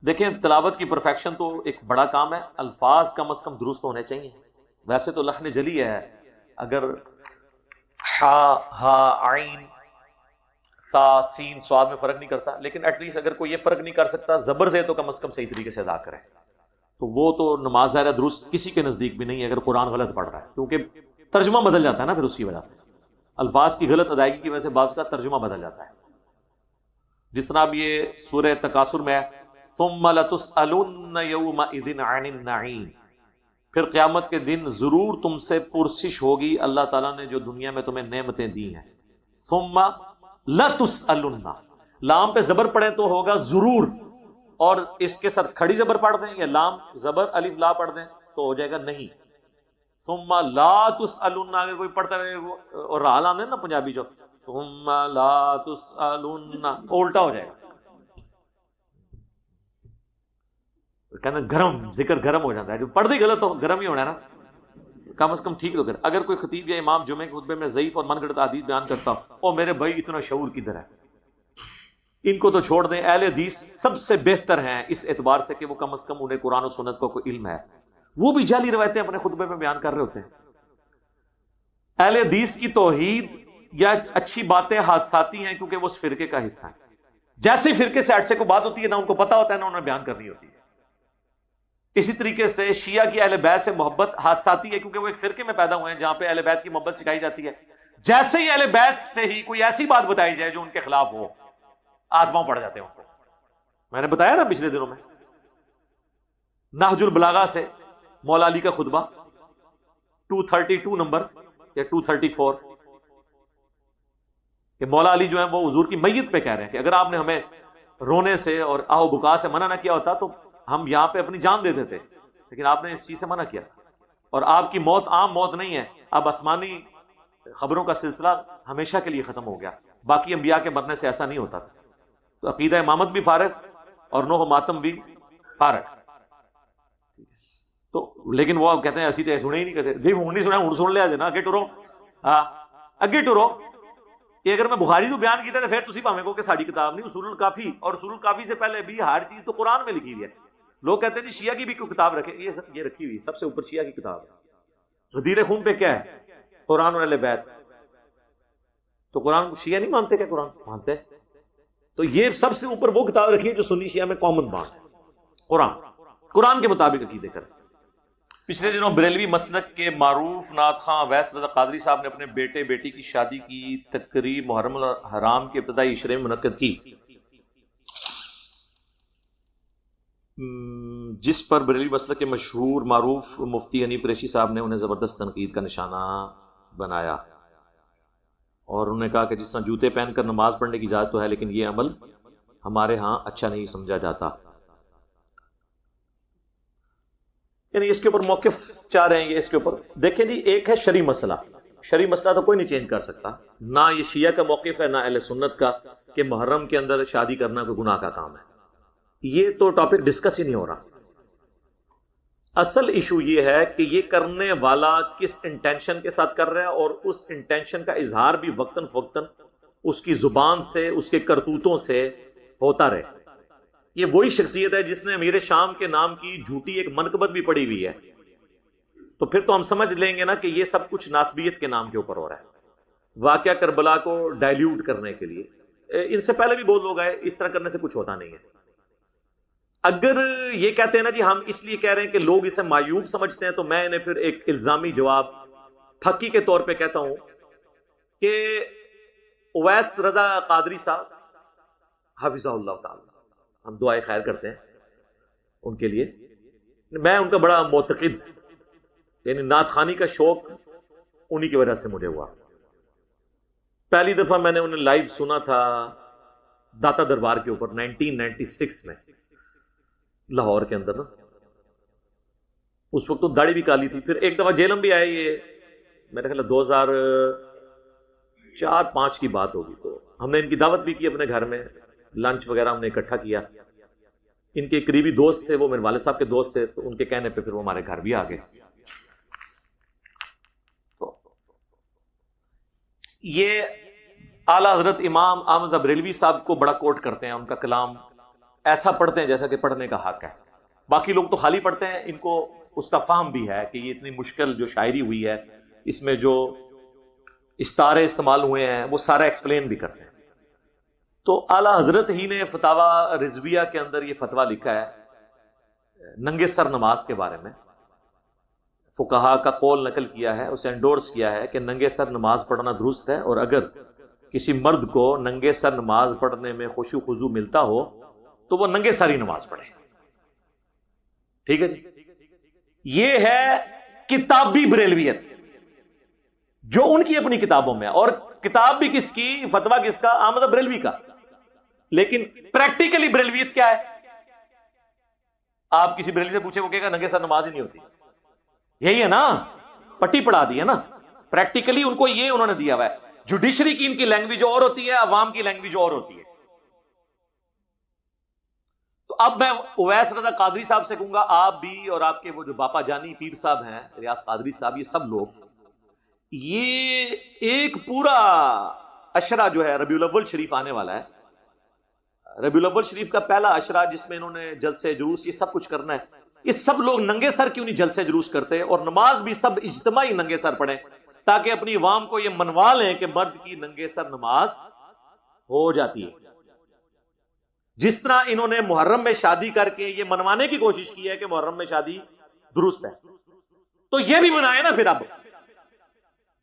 دیکھیں تلاوت کی پرفیکشن تو ایک بڑا کام ہے, الفاظ کم از کم درست ہونے چاہیے. ویسے تو لحن جلی ہے, اگر ہا ہا عین تا سین صاد میں فرق نہیں کرتا, لیکن ایٹ لیسٹ اگر کوئی یہ فرق نہیں کر سکتا زبر سے تو کم از کم صحیح طریقے سے ادا کرے. تو وہ تو نماز ظاہر درست کسی کے نزدیک بھی نہیں ہے اگر قرآن غلط پڑھ رہا ہے, کیونکہ ترجمہ بدل جاتا ہے نا پھر اس کی وجہ سے, الفاظ کی غلط ادائیگی کی وجہ سے بعض کا ترجمہ بدل جاتا ہے. جس طرح اب یہ سورہ تکاثر میں ہے ثم لتسألن یومئذ عن النعیم, پھر قیامت کے دن ضرور تم سے پرسش ہوگی اللہ تعالیٰ نے جو دنیا میں تمہیں نعمتیں دی ہیں. ثم لتسألن, لام پہ زبر پڑھیں تو ہوگا ضرور, اور اس کے ساتھ کھڑی زبر پڑھ دیں یا لام زبر الف لا پڑھ دیں تو ہو جائے گا نہیں. ثم لا تسألن اگر کوئی پڑھتا ہے اور رال آندے نا پنجابی جو ثم لا تسألن الٹا ہو جائے گا. کہنا گرم ذکر گرم ہو جاتا ہے، جو پڑھ دی غلط ہو گرم ہی ہونا ہے نا، کم از کم ٹھیک تو کر۔ اگر کوئی خطیب یا امام جمعے کے خطبے میں ضعیف اور من گھڑت حدیث بیان کرتا ہو، او میرے بھائی اتنا شعور کدھر ہے؟ ان کو تو چھوڑ دیں۔ اہل حدیث سب سے بہتر ہیں اس اعتبار سے کہ وہ کم از کم انہیں قرآن و سنت کا کوئی علم ہے، وہ بھی جعلی روایتیں اپنے خطبے میں بیان کر رہے ہوتے ہیں۔ اہل حدیث کی توحید یا اچھی باتیں حادثاتی ہیں کیونکہ وہ اس فرقے کا حصہ ہیں۔ جیسے فرقے سے ہٹ سے کوئی بات ہوتی ہے، نہ ان کو پتا ہوتا ہے نہ انہیں بیان کرنی ہوتی ہے۔ اسی طریقے سے شیعہ کی اہل بیت سے محبت حادثاتی ہے کیونکہ وہ ایک فرقے میں پیدا ہوئے ہیں جہاں پہ اہل بیت کی محبت سکھائی جاتی ہے۔ جیسے ہی اہل بیت سے ہی کوئی ایسی بات بتائی جائے جو ان کے خلاف ہو، آتماؤں پڑ جاتے ہیں ان کو۔ میں نے بتایا نا پچھلے دنوں میں نہج البلاغہ سے مولا علی کا خطبہ 232 نمبر یا 234 کہ مولا علی جو ہیں وہ حضور کی میت پہ کہہ رہے ہیں کہ اگر آپ نے ہمیں رونے سے اور آہ و بکا سے منع نہ کیا ہوتا تو ہم یہاں پہ اپنی جان دیتے تھے، لیکن آپ نے اس چیز سے منع کیا تھا، اور آپ کی موت عام موت نہیں ہے، اب آسمانی خبروں کا سلسلہ ہمیشہ کے لیے ختم ہو گیا، باقی انبیاء کے مرنے سے ایسا نہیں ہوتا تھا۔ تو عقیدہ امامت بھی فارغ اور نوح و ماتم بھی فارغ۔ تو لیکن وہ کہتے ہیں اسی تو سنے ہی نہیں، کہتے جی ہوں نہیں سنا، ہوں سن لیا جنا، اگے ٹرو، ہاں اگے ٹرو۔ یہ اگر میں بخاری تو بیان کیتا تو پھر تسی پاویں کو کہ ساڈی کتاب نہیں، اصول الکافی، اور اصول الکافی سے پہلے بھی ہر چیز تو قرآن میں لکھی ہوئی ہے۔ لوگ کہتے ہیں جی شیعہ کی بھی کوئی کتاب رکھے، یہ رکھی ہوئی سب سے اوپر شیعہ کی کتاب ہے۔ غدیر خون پہ کیا ہے؟ قرآن اور اہل بیت۔ تو قرآن شیعہ نہیں مانتے کیا؟ قرآن مانتے ہیں۔ تو یہ سب سے اوپر وہ کتاب رکھی ہے جو سنی شیعہ میں کامن بات ہے، قرآن کے مطابق عقیدے کریں۔ پچھلے دنوں بریلوی مسلک کے معروف نعت خواں اویس رضا قادری صاحب نے اپنے بیٹے بیٹی کی شادی کی تقریب محرم الحرام کے ابتدائی عشرے میں منعقد کی، جس پر بریلوی مسلک کے مشہور معروف مفتی حنیف قریشی صاحب نے انہیں زبردست تنقید کا نشانہ بنایا، اور انہوں نے کہا کہ جس طرح جوتے پہن کر نماز پڑھنے کی اجازت تو ہے لیکن یہ عمل ہمارے ہاں اچھا نہیں سمجھا جاتا۔ یعنی اس کے اوپر موقف چاہ رہے ہیں یہ، اس کے اوپر دیکھیں جی، ایک ہے شرعی مسئلہ، شرعی مسئلہ تو کوئی نہیں چینج کر سکتا، نہ یہ شیعہ کا موقف ہے نہ اہل سنت کا کہ محرم کے اندر شادی کرنا کوئی گناہ کا کام ہے، یہ تو ٹاپک ڈسکس ہی نہیں ہو رہا۔ اصل ایشو یہ ہے کہ یہ کرنے والا کس انٹینشن کے ساتھ کر رہا ہے، اور اس انٹینشن کا اظہار بھی وقتاً فوقتاً اس کی زبان سے، اس کے کرتوتوں سے ہوتا رہے۔ یہ وہی شخصیت ہے جس نے امیر شام کے نام کی جھوٹی ایک منقبت بھی پڑی ہوئی ہے، تو پھر تو ہم سمجھ لیں گے نا کہ یہ سب کچھ ناسبیت کے نام کے اوپر ہو رہا ہے، واقعہ کربلا کو ڈائلیوٹ کرنے کے لیے۔ ان سے پہلے بھی بہت لوگ آئے، اس طرح کرنے سے کچھ ہوتا نہیں ہے۔ اگر یہ کہتے ہیں نا جی ہم اس لیے کہہ رہے ہیں کہ لوگ اسے معیوب سمجھتے ہیں، تو میں انہیں پھر ایک الزامی جواب پھکی کے طور پہ کہتا ہوں کہ اویس رضا قادری صاحب حفظہ اللہ تعالی، ہم دعائے خیر کرتے ہیں ان کے لیے، میں ان کا بڑا معتقد، یعنی نعت خوانی کا شوق انہی کی وجہ سے مجھے ہوا۔ پہلی دفعہ میں نے انہیں لائیو سنا تھا داتا دربار کے اوپر 1996 میں لاہور کے اندر نا، اس وقت تو داڑھی بھی کالی تھی۔ پھر ایک دفعہ جیلم بھی آئے، یہ میرے خیال 2004-05 کی بات ہوگی، تو ہم نے ان کی دعوت بھی کی اپنے گھر میں، لنچ وغیرہ ہم نے اکٹھا کیا۔ ان کے قریبی دوست تھے، وہ میرے والد صاحب کے دوست تھے، تو ان کے کہنے پہ پھر وہ ہمارے گھر بھی آ گئے۔ تو یہ اعلیٰ حضرت امام احمد رضا بریلوی صاحب کو بڑا کوٹ کرتے ہیں، ان کا کلام ایسا پڑھتے ہیں جیسا کہ پڑھنے کا حق ہے۔ باقی لوگ تو خالی پڑھتے ہیں، ان کو اس کا فہم بھی ہے کہ یہ اتنی مشکل جو شاعری ہوئی ہے، اس میں جو استعارے استعمال ہوئے ہیں وہ سارا ایکسپلین بھی کرتے ہیں۔ تو اعلیٰ حضرت ہی نے فتاوی رضویہ کے اندر یہ فتویٰ لکھا ہے ننگے سر نماز کے بارے میں، فقہا کا قول نقل کیا ہے، اسے انڈورس کیا ہے کہ ننگے سر نماز پڑھنا درست ہے، اور اگر کسی مرد کو ننگے سر نماز پڑھنے میں خشوع و خضوع ملتا ہو تو وہ ننگے سر ہی نماز پڑھے۔ ٹھیک ہے جی، یہ ہے کتابی بریلویت جو ان کی اپنی کتابوں میں، اور کتاب بھی کس کی، فتویٰ کس کا، احمد بریلوی کا۔ لیکن پریکٹیکلی بریلویت کیا ہے؟ آپ کسی بریلوی سے پوچھے وہ کہے گا ننگے سر نماز ہی نہیں ہوتی۔ یہی ہے نا، پٹی پڑھا دی ہے نا۔ پریکٹیکلی ان کو یہ انہوں نے دیا ہوا ہے۔ جوڈیشری کی ان کی لینگویج اور ہوتی ہے، عوام کی لینگویج اور ہوتی ہے۔ تو تو اب میں اویس رضا قادری صاحب سے کہوں گا، آپ بھی اور آپ کے وہ جو باپا جانی پیر صاحب ہیں ریاض قادری صاحب، یہ سب لوگ یہ ایک پورا عشرہ جو ہے ربیع الاول شریف آنے والا ہے، ربیع الاول شریف کا پہلا عشرہ جس میں انہوں نے جلسے جلوس یہ سب کچھ کرنا ہے، یہ سب لوگ ننگے سر کیوں نہیں جلسے جلوس کرتے اور نماز بھی سب اجتماعی ننگے سر پڑھیں تاکہ اپنی عوام کو یہ منوا لیں کہ مرد کی ننگے سر نماز ہو جاتی ہے۔ جس طرح انہوں نے محرم میں شادی کر کے یہ منوانے کی کوشش کی ہے کہ محرم میں شادی درست ہے، تو یہ بھی منائے نا پھر اب،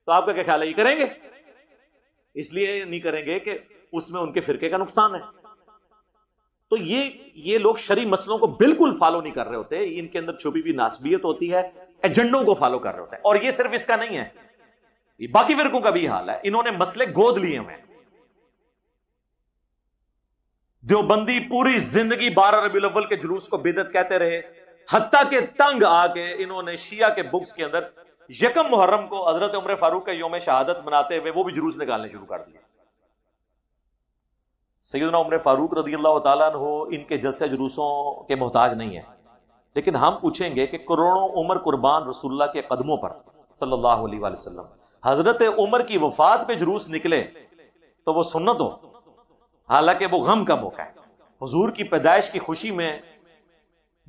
تو آپ کا کیا خیال ہے یہ کریں گے؟ اس لیے نہیں کریں گے کہ اس میں ان کے فرقے کا نقصان ہے۔ تو یہ لوگ شرعی مسئلوں کو بالکل فالو نہیں کر رہے ہوتے، ان کے اندر چھپی ہوئی ناسبیت ہوتی ہے، ایجنڈوں کو فالو کر رہے ہوتے ہیں۔ اور یہ صرف اس کا نہیں ہے، یہ باقی فرقوں کا بھی حال ہے، انہوں نے مسئلے گود لیے ہوئے ہیں۔ دیوبندی پوری زندگی 12 ربیع الاول کے جلوس کو بدعت کہتے رہے، حتیٰ کہ تنگ آ کے انہوں نے شیعہ کے بکس کے اندر یکم محرم کو حضرت عمر فاروق کا یوم شہادت مناتے ہوئے وہ بھی جلوس نکالنے شروع کر دیے۔ سیدنا عمر فاروق رضی اللہ تعالیٰ عنہ ان کے جلسے جلوسوں کے محتاج نہیں ہیں، لیکن ہم پوچھیں گے کہ کروڑوں عمر قربان رسول اللہ کے قدموں پر صلی اللہ علیہ وآلہ وسلم، حضرت عمر کی وفات پہ جلوس نکلے تو وہ سنت ہو، حالانکہ وہ غم کا موقع ہے۔ حضور کی پیدائش کی خوشی میں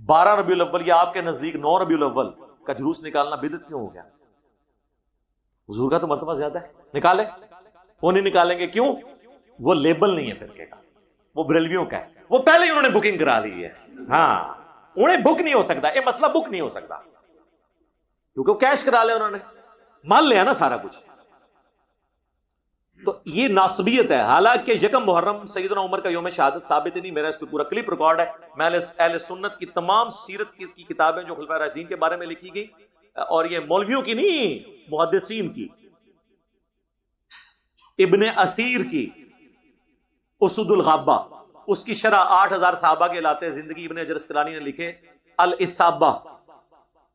12 ربیع الاول یا آپ کے نزدیک 9 ربیع الاول کا جلوس نکالنا بدعت کیوں ہو گیا؟ حضور کا تو مرتبہ زیادہ ہے، نکالے، وہ نہیں نکالیں گے کیوں؟ وہ لیبل نہیں ہے فرقے کا، وہ بریلویوں کا ہے، وہ پہلے ہی انہوں نے بکنگ کرا لی ہے، ہاں انہیں بک نہیں ہو سکتا، یہ مسئلہ بک نہیں ہو سکتا کیونکہ وہ کیش کرا لے، انہوں نے مان لیا نا سارا کچھ۔ تو یہ ناسبیت ہے، حالانکہ یکم محرم سیدنا عمر کا یوم شہادت ثابت نہیں، میرا اس پہ پورا کلپ ریکارڈ ہے، میں اہل سنت کی تمام سیرت کی کتابیں جو خلفائے راشدین کے بارے میں لکھی گئی، اور یہ مولویوں کی نہیں، محدثین کی، ابن اثیر کی اسد الغابہ، اس کی شرح 8000 صحابہ کے لاتے زندگی ابن حجر اسقلانی نے لکھے الاصابہ،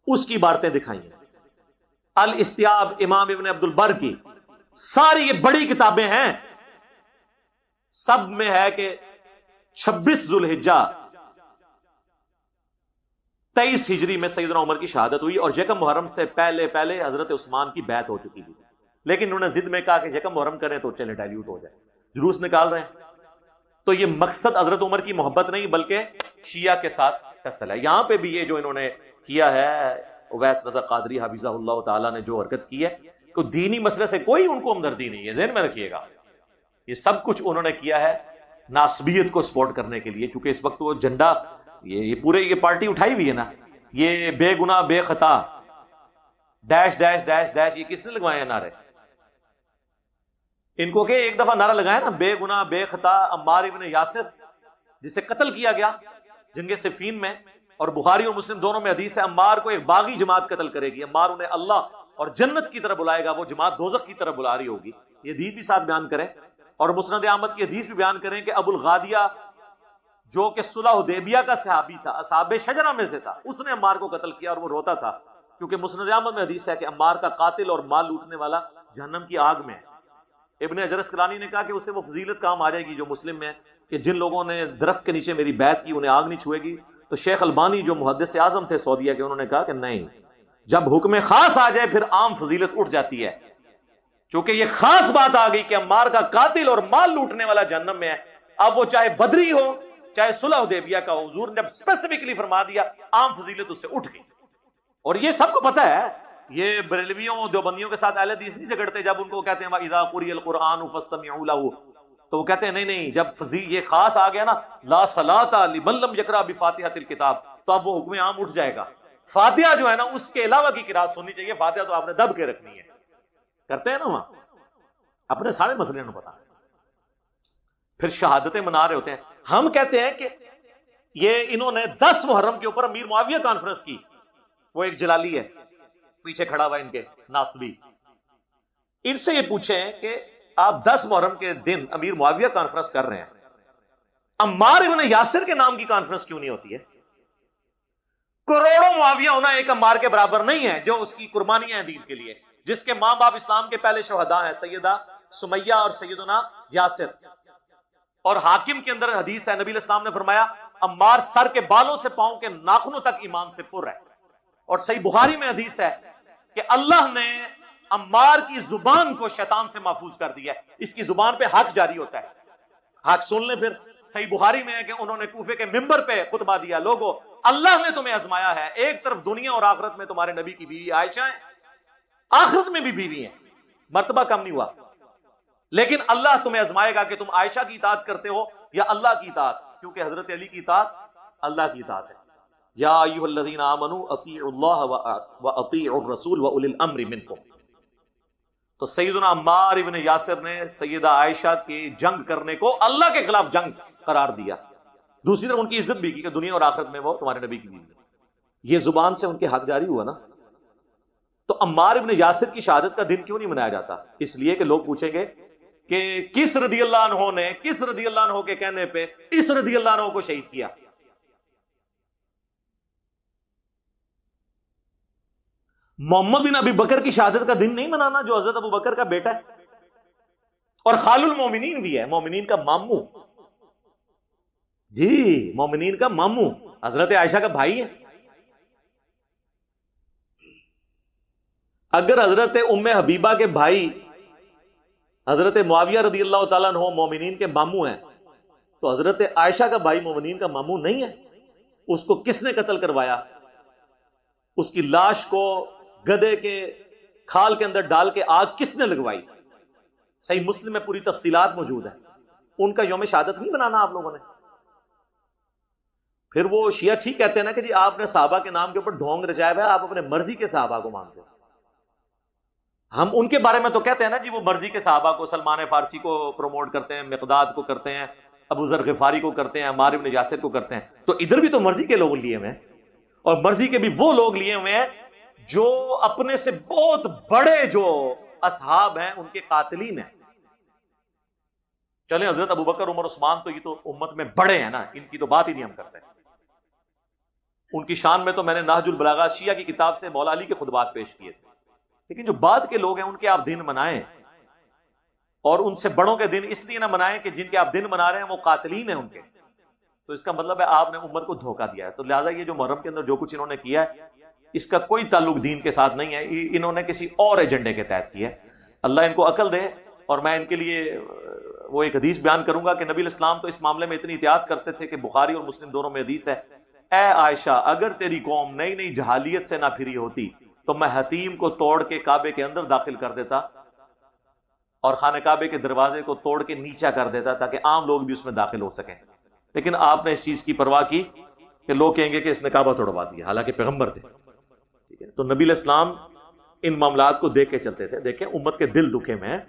اس کی عبارتیں دکھائی ہیں، الاستیاب امام ابن عبد البر کی، ساری یہ بڑی کتابیں ہیں، سب میں ہے کہ 26 ذوالحجہ 23 ہجری میں سیدنا عمر کی شہادت ہوئی، اور یکم محرم سے پہلے حضرت عثمان کی بیعت ہو چکی تھی، لیکن انہوں نے ضد میں کہا کہ یکم محرم کریں تو چلے ڈائلیوٹ ہو جائے، جلوس نکال رہے ہیں۔ تو یہ مقصد حضرت عمر کی محبت نہیں بلکہ شیعہ کے ساتھ فیصل ہے۔ یہاں پہ بھی یہ جو انہوں نے کیا ہے، اویس رضا قادری حفظہ اللہ تعالیٰ نے جو حرکت کی ہے، کوئی دینی مسئلے سے کوئی ان کو ہمدردی نہیں ہے، ذہن میں رکھیے گا، یہ سب کچھ انہوں نے کیا ہے ناسبیت کو سپورٹ کرنے کے لیے، چونکہ اس وقت وہ جھنڈا یہ پورے یہ پارٹی اٹھائی ہوئی ہے نا، یہ بے گناہ بے خطا ڈیش ڈیش ڈیش ڈیش، یہ کس نے لگوائے ہیں نعرے؟ ان کو کہ ایک دفعہ نعرہ لگایا نا، بے گناہ بے خطا عمار ابن یاسر جسے قتل کیا گیا جنگ صفین میں، اور بخاری اور مسلم دونوں میں حدیث ہے عمار کو ایک باغی جماعت قتل کرے گی، عمار انہیں اللہ اور جنت کی طرف بلائے گا، وہ جماعت دوزخ کی طرف بلا رہی ہوگی، یہ حدیث بھی ساتھ بیان کریں، اور مسند احمد کی حدیث بھی بیان کریں کہ ابو الغادیہ جو کہ صلح حدیبیہ کا صحابی تھا، اصحاب شجرہ میں سے تھا، اس نے عمار کو قتل کیا اور وہ روتا تھا، کیونکہ مسند احمد میں حدیث ہے کہ عمار کا قاتل اور مال لوٹنے والا جہنم کی آگ میں ہے۔ ابن حجر اسقلانی نے کہا کہ اسے وہ فضیلت کام آ جائے گی جو مسلم میں کہ جن لوگوں نے درخت کے نیچے میری بیعت کی انہیں آگ نہیں چھوئے گی، تو شیخ البانی جو محدث اعظم تھے سعودیہ کے، انہوں نے کہا کہ نہیں، جب حکم خاص آ جائے پھر عام فضیلت اٹھ جاتی ہے، چونکہ یہ خاص بات آ گئی کہ عمار کا قاتل اور مال لوٹنے والا جہنم میں ہے، اب وہ چاہے بدری ہو چاہے صلح حدیبیہ کا، حضور نے جب اسپیسیفکلی فرما دیا عام فضیلت اس سے اٹھ گئی۔ اور یہ سب کو پتہ ہے، یہ بریلویوں دیوبندیوں کے ساتھ اہل حدیث نہیں جھگڑتے، جب ان کو کہتے ہیں وَإِذَا قُرِئَ الْقُرْآنُ فَاسْتَمِعُوا لَهُ، تو وہ کہتے ہیں نہیں، جب یہ خاص آ گیا نا لا صلاۃ لمن لم یقرأ بفاتحۃ الکتاب، تو اب وہ حکم عام اٹھ جائے گا، فاتحہ جو ہے نا اس کے علاوہ کی قرات سننی چاہیے، فاتحہ تو آپ نے دب کے رکھنی ہے، کرتے ہیں نا وہاں اپنے سارے مسئلے انہوں پتا، پھر شہادتیں منا رہے ہوتے ہیں۔ ہم کہتے ہیں کہ یہ انہوں نے 10 محرم کے اوپر امیر معاویہ کانفرنس کی، وہ ایک جلالی ہے پیچھے کھڑا ہوا ان کے ناسبی، ان سے یہ پوچھیں کہ آپ 10 محرم کے دن امیر معاویہ کانفرنس کر رہے ہیں، عمار ابن یاسر کے نام کی کانفرنس کیوں نہیں ہوتی ہے؟ کروڑوں معاویہ ہونا ایک عمار کے برابر نہیں ہے جو اس کی قربانیاں ہیں دین کے لیے، جس کے ماں باپ اسلام کے پہلے شہداء ہیں، سیدہ سمیہ اور سیدنا یاسر، اور حاکم کے اندر حدیث ہے نبی علیہ السلام نے فرمایا عمار سر کے بالوں سے پاؤں کے ناخنوں تک ایمان سے پر ہے. اور صحیح بخاری میں حدیث ہے کہ اللہ نے عمار کی زبان کو شیطان سے محفوظ کر دیا ہے. اس کی زبان پہ حق جاری ہوتا ہے. حق سن لیں. پھر صحیح بخاری میں ہے کہ انہوں نے کوفے کے ممبر پہ خطبہ دیا, لوگوں اللہ نے تمہیں آزمایا ہے, ایک طرف دنیا اور آخرت میں تمہارے نبی کی بیوی عائشہ ہے, آخرت میں بھی بیوی ہیں, مرتبہ کم نہیں ہوا, لیکن اللہ تمہیں آزمائے گا کہ تم عائشہ کی اطاعت کرتے ہو یا اللہ کی اطاعت, کیونکہ حضرت علی کی اطاعت اللہ کی اطاعت ہے. یا ایھا الذین آمنوا اطیعوا اللہ واطیعوا الرسول واولی الامر منکم. تو سیدنا عمار ابن یاسر نے سیدہ عائشہ کی جنگ کرنے کو اللہ کے خلاف جنگ قرار دیا. دوسری طرف ان کی عزت بھی کی کہ دنیا اور آخرت میں وہ تمہارے نبی کی بیوی ہے. یہ زبان سے ان کے حق جاری ہوا نا. تو عمار ابن یاسر کی شہادت کا دن کیوں نہیں منایا جاتا؟ اس لیے کہ لوگ پوچھیں گے کہ کس رضی اللہ عنہ نے کس رضی اللہ عنہ کے کہنے پہ اس رضی اللہ عنہ کو شہید کیا. محمد بن ابی بکر کی شہادت کا دن نہیں منانا جو حضرت ابو بکر کا بیٹا ہے اور خال المومنین بھی ہے, مومنین کا ماموں. جی, مومنین کا ماموں حضرت عائشہ کا بھائی ہے. اگر حضرت ام حبیبہ کے بھائی حضرت معاویہ رضی اللہ تعالیٰ عنہ مومنین کے ماموں ہیں تو حضرت عائشہ کا بھائی مومنین کا ماموں نہیں ہے؟ اس کو کس نے قتل کروایا؟ اس کی لاش کو گدھے کے کھال کے اندر ڈال کے آگ کس نے لگوائی؟ صحیح مسلم میں پوری تفصیلات موجود ہیں. ان کا یوم شہادت نہیں بنانا آپ لوگوں نے. پھر وہ شیعہ ٹھیک کہتے ہیں نا کہ جی آپ نے صحابہ کے نام کے اوپر ڈھونگ رچایا ہوا ہے, آپ اپنے مرضی کے صحابہ کو مانتے ہیں. ہم ان کے بارے میں تو کہتے ہیں نا جی وہ مرضی کے صحابہ کو, سلمان فارسی کو پروموٹ کرتے ہیں, مقداد کو کرتے ہیں, ابو ذر غفاری کو کرتے ہیں, عمار بن یاسر کو کرتے ہیں. تو ادھر بھی تو مرضی کے لوگ لیے ہوئے ہیں, اور مرضی کے بھی وہ لوگ لیے ہوئے ہیں جو اپنے سے بہت بڑے جو اصحاب ہیں ان کے قاتلین ہیں. چلیں حضرت ابوبکر عمر عثمان تو یہ تو امت میں بڑے ہیں نا, ان کی تو بات ہی نہیں ہم کرتے. ان کی شان میں تو میں نے نہج البلاغہ شیعہ کی کتاب سے مولا علی کے خطبات پیش کیے تھے. لیکن جو بعد کے لوگ ہیں ان کے آپ دن منائیں, اور ان سے بڑوں کے دن اس لیے نہ منائیں کہ جن کے آپ دن منا رہے ہیں وہ قاتلین ہیں ان کے, تو اس کا مطلب ہے آپ نے امت کو دھوکہ دیا ہے. تو لہٰذا یہ جو محرم کے اندر جو کچھ انہوں نے کیا ہے اس کا کوئی تعلق دین کے ساتھ نہیں ہے, انہوں نے کسی اور ایجنڈے کے تحت کیا ہے. اللہ ان کو عقل دے. اور میں ان کے لیے وہ ایک حدیث بیان کروں گا کہ نبی الاسلام تو اس معاملے میں اتنی احتیاط کرتے تھے کہ بخاری اور مسلم دونوں میں حدیث ہے, اے عائشہ اگر تیری قوم نئی نئی جہالیت سے نہ پھری ہوتی تو میں حتیم کو توڑ کے کعبے کے اندر داخل کر دیتا اور خانہ کعبے کے دروازے کو توڑ کے نیچا کر دیتا تاکہ عام لوگ بھی اس میں داخل ہو سکیں. لیکن آپ نے اس چیز کی پرواہ کی کہ لوگ کہیں گے کہ اس نے کعبہ توڑوا دیا, حالانکہ پیغمبر تھے. ٹھیک ہے, تو نبی الاسلام ان معاملات کو دیکھ کے چلتے تھے. دیکھیں امت کے دل دکھے میں ہیں.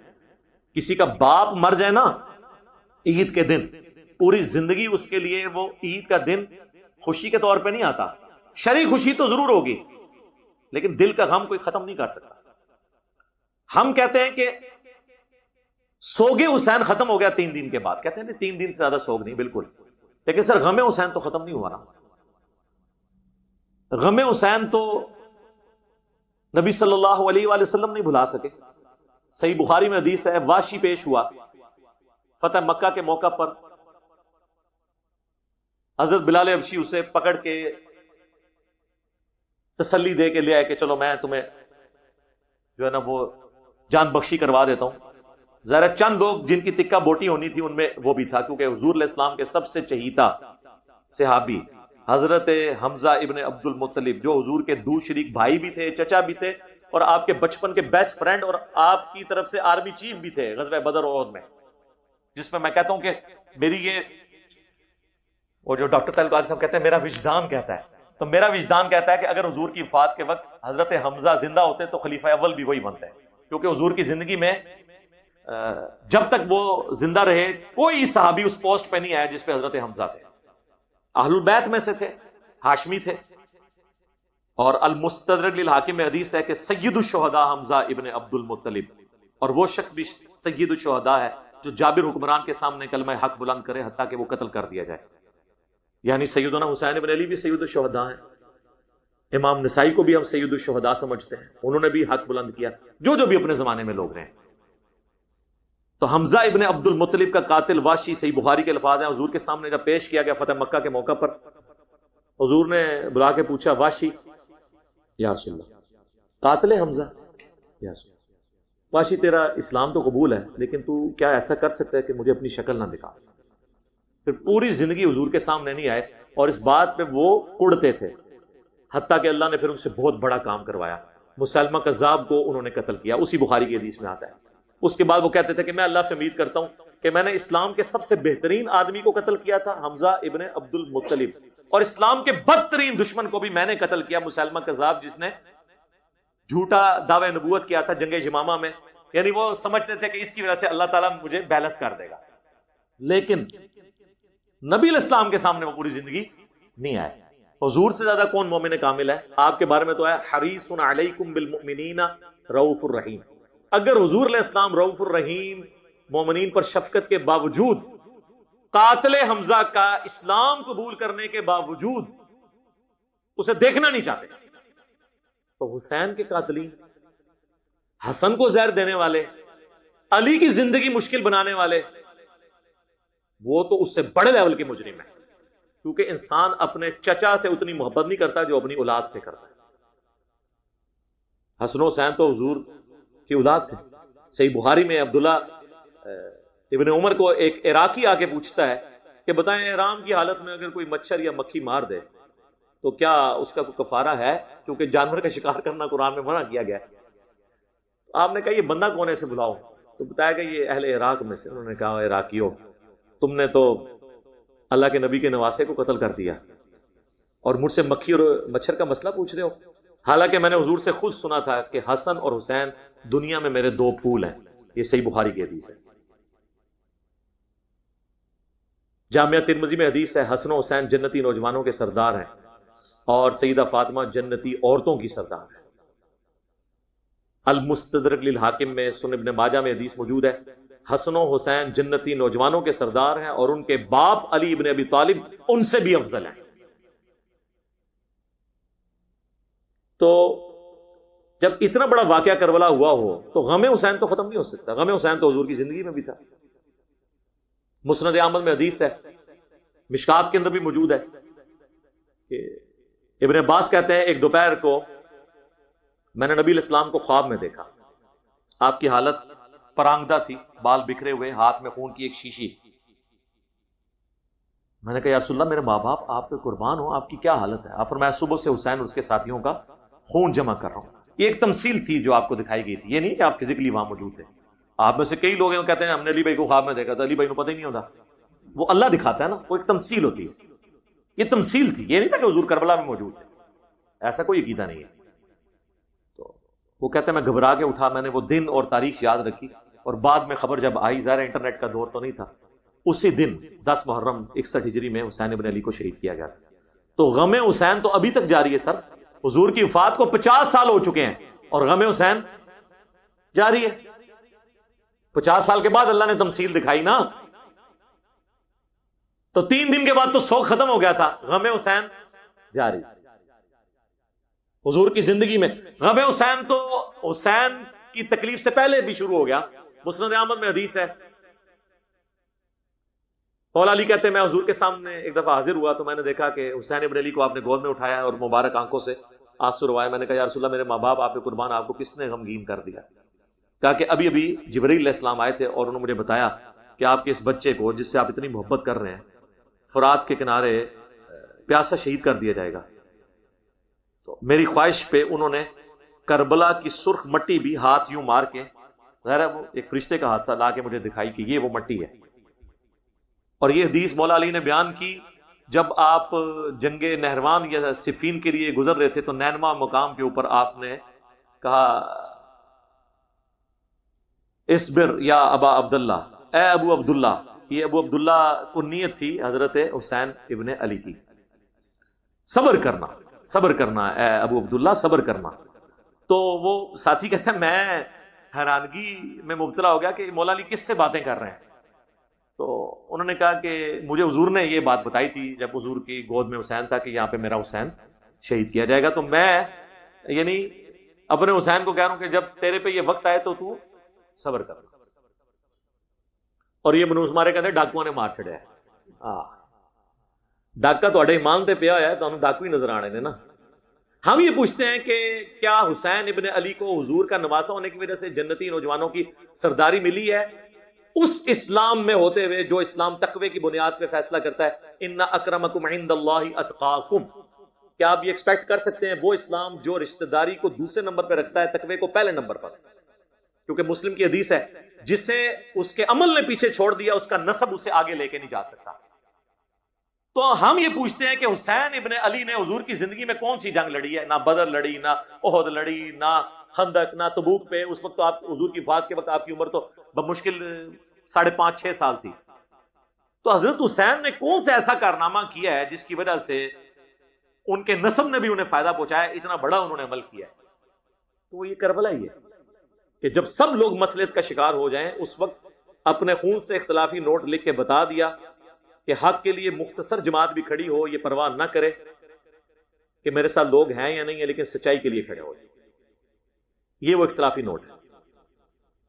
کسی کا باپ مر جائے نا عید کے دن, پوری زندگی اس کے لیے وہ عید کا دن خوشی کے طور پہ نہیں آتا. شرعی خوشی تو ضرور ہوگی لیکن دل کا غم کوئی ختم نہیں کر سکتا. ہم کہتے ہیں کہ سوگ حسین ختم ہو گیا 3 دن کے بعد, کہتے ہیں 3 دن سے زیادہ سوگ نہیں, بالکل, لیکن سر غم حسین تو ختم نہیں ہوا نا. غم حسین تو نبی صلی اللہ علیہ وآلہ وسلم نہیں بھلا سکے. صحیح بخاری میں حدیث ہے, واشی پیش ہوا فتح مکہ کے موقع پر, حضرت بلال حبشی اسے پکڑ کے تسلی دے کے لے آئے کہ چلو میں تمہیں جو ہے نا وہ جان بخشی کروا دیتا ہوں. ظاہر چند لوگ جن کی تکہ بوٹی ہونی تھی ان میں وہ بھی تھا, کیونکہ حضور علیہ السلام کے سب سے چہیتا صحابی حضرت حمزہ ابن عبد المطلب جو حضور کے دو شریک بھائی بھی تھے, چچا بھی تھے, اور آپ کے بچپن کے بیسٹ فرینڈ اور آپ کی طرف سے آرمی چیف بھی تھے غزوہ بدر اور احد میں, جس میں میں کہتا ہوں کہ میری یہ وہ جو ڈاکٹر طارق قادری صاحب کہتے ہیں میرا وجدان کہتا ہے, تو میرا وجدان کہتا ہے کہ اگر حضور کی وفات کے وقت حضرت حمزہ زندہ ہوتے تو خلیفہ اول بھی وہی بنتے ہیں, کیونکہ حضور کی زندگی میں جب تک وہ زندہ رہے کوئی صحابی اس پوسٹ پہ نہیں آیا جس پہ حضرت حمزہ تھے. اہل البیت میں سے تھے, ہاشمی تھے. اور المستدرک للحاکم میں حدیث ہے کہ سید الشہداء حمزہ ابن عبد المطلب, اور وہ شخص بھی سید الشہداء ہے جو جابر حکمران کے سامنے کلمہ حق بلند کرے حتیٰ کہ وہ قتل کر دیا جائے. یعنی سیدنا حسین ابن علی بھی سید الشہداء ہیں. امام نسائی کو بھی ہم سید الشہداء سمجھتے ہیں, انہوں نے بھی حق بلند کیا, جو بھی اپنے زمانے میں لوگ رہے ہیں. تو حمزہ ابن عبد المطلب کا قاتل واشی، صحیح بخاری کے الفاظ ہیں، حضور کے سامنے جب پیش کیا گیا فتح مکہ کے موقع پر، حضور نے بلا کے پوچھا واشی یا رسول اللہ قاتل حمزہ، یا رسول اللہ واشی تیرا اسلام تو قبول ہے لیکن تو کیا ایسا کر سکتا ہے کہ مجھے اپنی شکل نہ دکھا؟ پھر پوری زندگی حضور کے سامنے نہیں آئے اور اس بات پہ وہ کڑتے تھے، حتیٰ کہ اللہ نے پھر ان سے بہت بڑا کام کروایا، مسلمہ کذاب کو انہوں نے قتل کیا، اسی بخاری کی حدیث میں آتا ہے۔ اس کے بعد وہ کہتے تھے کہ میں اللہ سے امید کرتا ہوں کہ میں نے اسلام کے سب سے بہترین آدمی کو قتل کیا تھا، حمزہ ابن عبد المطلب، اور اسلام کے بدترین دشمن کو بھی میں نے قتل کیا، مسلمہ کذاب، جس نے جھوٹا دعوی نبوت کیا تھا جنگ یمامہ میں، یعنی وہ سمجھتے تھے کہ اس کی وجہ سے اللہ تعالیٰ مجھے بیلنس کر دے گا، لیکن نبی الاسلام کے سامنے وہ پوری زندگی نہیں آئے۔ حضور سے زیادہ کون مومن کامل ہے؟ آپ کے بارے میں تو ہے حریص علیکم بالمؤمنین رؤوف الرحیم۔ اگر حضور علیہ السلام رؤوف الرحیم، مومنین پر شفقت کے باوجود، قاتل حمزہ کا اسلام قبول کرنے کے باوجود اسے دیکھنا نہیں چاہتے، تو حسین کے قاتلین، حسن کو زہر دینے والے، علی کی زندگی مشکل بنانے والے، وہ تو اس سے بڑے لیول کے مجرم ہیں، کیونکہ انسان اپنے چچا سے اتنی محبت نہیں کرتا جو اپنی اولاد سے کرتا ہے۔ حسن و حسین تو حضور کی اولاد تھے۔ صحیح بخاری میں عبداللہ ابن عمر کو ایک عراقی آ کے پوچھتا ہے کہ بتائیں احرام کی حالت میں اگر کوئی مچھر یا مکھی مار دے تو کیا اس کا کوئی کفارہ ہے، کیونکہ جانور کا شکار کرنا قرآن میں منع کیا گیا ہے۔ تو آپ نے کہا یہ بندہ کون ہے، اسے بلاؤ، تو بتایا کہ یہ اہل عراق میں سے۔ انہوں نے کہا عراقیوں، تم نے تو اللہ کے نبی کے نواسے کو قتل کر دیا اور مجھ سے مکھی اور مچھر کا مسئلہ پوچھ رہے ہو، حالانکہ میں نے حضور سے خود سنا تھا کہ حسن اور حسین دنیا میں میرے دو پھول ہیں۔ یہ صحیح بخاری کی حدیث ہے۔ جامعہ ترمذی میں حدیث ہے حسن و حسین جنتی نوجوانوں کے سردار ہیں اور سیدہ فاطمہ جنتی عورتوں کی سردار ہے۔ المستدرک للحاکم میں، سنن ابن ماجہ میں حدیث موجود ہے حسن و حسین جنتی نوجوانوں کے سردار ہیں اور ان کے باپ علی ابن ابی طالب ان سے بھی افضل ہیں۔ تو جب اتنا بڑا واقعہ کربلا ہوا ہو تو غم حسین تو ختم نہیں ہو سکتا۔ غم حسین تو حضور کی زندگی میں بھی تھا۔ مسند احمد میں حدیث ہے، مشکات کے اندر بھی موجود ہے کہ ابن عباس کہتے ہیں ایک دوپہر کو میں نے نبی علیہ السلام کو خواب میں دیکھا، آپ کی حالت پرانگدہ تھی، بال بکھرے ہوئے، ہاتھ میں خون کی ایک شیشی۔ میں نے کہا یا رسول اللہ میرے ماں باپ آپ پہ قربان ہو، آپ کی کیا حالت ہے؟ آپ فرمایا صبح سے حسین اور اس کے ساتھیوں کا خون جمع کر رہا ہوں۔ یہ ایک تمثیل تھی جو آپ کو دکھائی گئی تھی، یہ نہیں کہ آپ فزیکلی وہاں موجود تھے۔ آپ میں سے کئی لوگ ہیں کہتے ہیں ہم نے علی بھائی کو خواب میں دیکھا تھا، علی بھائی کو پتہ ہی نہیں ہوتا، وہ اللہ دکھاتا ہے نا، وہ ایک تمثیل ہوتی ہے۔ یہ تمثیل تھی، یہ نہیں تھا کہ حضور کربلا میں موجود تھے، ایسا کوئی عقیدہ نہیں ہے۔ تو وہ کہتے ہیں میں گھبرا کے اٹھا، میں نے وہ دن اور تاریخ یاد رکھی اور بعد میں خبر جب آئی، ظاہر انٹرنیٹ کا دور تو نہیں تھا، اسی دن 10 محرم 61 ہجری میں حسین ابن علی کو شہید کیا گیا تھا۔ تو غم حسین تو ابھی تک جاری ہے سر، حضور کی وفات کو 50 سال ہو چکے ہیں اور غم حسین جاری ہے۔ 50 سال کے بعد اللہ نے تمثیل دکھائی نا، تو 3 دن کے بعد تو سوگ ختم ہو گیا تھا، غم حسین جاری۔ حضور کی زندگی میں غم حسین تو حسین کی تکلیف سے پہلے بھی شروع ہو گیا۔ مسند احمد میں حدیث ہے، مولا علی کہتے ہیں میں حضور کے سامنے ایک دفعہ حاضر ہوا تو میں نے دیکھا کہ حسین ابن علی کو آپ نے گود میں اٹھایا اور مبارک آنکھوں سے آنسو روائے۔ میں نے کہا یا رسول اللہ میرے ماں باپ آپ کے قربان، آپ کو کس نے غمگین کر دیا؟ کہا کہ ابھی ابھی جبرائیل علیہ السلام آئے تھے اور انہوں نے مجھے بتایا کہ آپ کے اس بچے کو جس سے آپ اتنی محبت کر رہے ہیں فرات کے کنارے پیاسا شہید کر دیا جائے گا۔ تو میری خواہش پہ انہوں نے کربلا کی سرخ مٹی بھی ہاتھ یوں مار کے، ظاہر ہے وہ ایک فرشتے کا ہاتھ تھا، لا کے مجھے دکھائی کہ یہ وہ مٹی ہے۔ اور یہ حدیث مولا علی نے بیان کی جب آپ جنگ نہروان یا صفین کے لیے گزر رہے تھے تو نینوا مقام کے اوپر آپ نے کہا اصبر یا ابا عبداللہ، اے ابو عبداللہ۔ یہ ابو عبداللہ کو نیت تھی حضرت حسین ابن علی کی، صبر کرنا، صبر کرنا اے ابو عبداللہ، صبر کرنا۔ تو وہ ساتھی کہتے ہیں میں حیرانگی میں مبتلا ہو گیا کہ مولا علی کس سے باتیں کر رہے ہیں۔ تو انہوں نے کہا کہ مجھے حضور نے یہ بات بتائی تھی جب حضور کی گود میں حسین تھا کہ یہاں پہ میرا حسین شہید کیا جائے گا، تو میں یعنی اپنے حسین کو کہہ رہا ہوں کہ جب تیرے پہ یہ وقت آئے تو تو صبر کر۔ اور یہ بنو مارے کہتے ڈاکو نے مار چڑیا. ڈاکا تھوڑے ایمان تے پیا ہوا ہے تو ڈاکو ہی نظر آنے نے نا. ہم یہ پوچھتے ہیں کہ کیا حسین ابن علی کو حضور کا نواسا ہونے کی وجہ سے جنتی نوجوانوں کی سرداری ملی ہے؟ اس اسلام میں ہوتے ہوئے جو اسلام تقوی کی بنیاد پہ فیصلہ کرتا ہے ان اکرمکم عند اللہ اتقاکم، کیا آپ یہ ایکسپیکٹ کر سکتے ہیں وہ اسلام جو رشتہ داری کو دوسرے نمبر پہ رکھتا ہے تقوی کو پہلے نمبر پر؟ کیونکہ مسلم کی حدیث ہے جسے اس کے عمل نے پیچھے چھوڑ دیا اس کا نسب اسے آگے لے کے نہیں جا سکتا. تو ہم یہ پوچھتے ہیں کہ حسین ابن علی نے حضور کی زندگی میں کون سی جنگ لڑی ہے؟ نہ بدر لڑی، نہ احد لڑی، نہ خندق، نہ تبوک پہ. اس وقت تو آپ حضور کی وفات کے وقت آپ کی عمر تو بمشکل 5.5-6 سال تھی. تو حضرت حسین نے کون سا ایسا کارنامہ کیا ہے جس کی وجہ سے ان کے نسب نے بھی انہیں فائدہ پہنچایا، اتنا بڑا انہوں نے عمل کیا ہے؟ تو وہ یہ کربلا ہی ہے کہ جب سب لوگ مصلحت کا شکار ہو جائیں اس وقت اپنے خون سے اختلافی نوٹ لکھ کے بتا دیا کہ حق کے لیے مختصر جماعت بھی کھڑی ہو، یہ پرواہ نہ کرے کہ میرے ساتھ لوگ ہیں یا نہیں ہیں، لیکن سچائی کے لیے کھڑے ہو. یہ وہ اختلافی نوٹ ہے.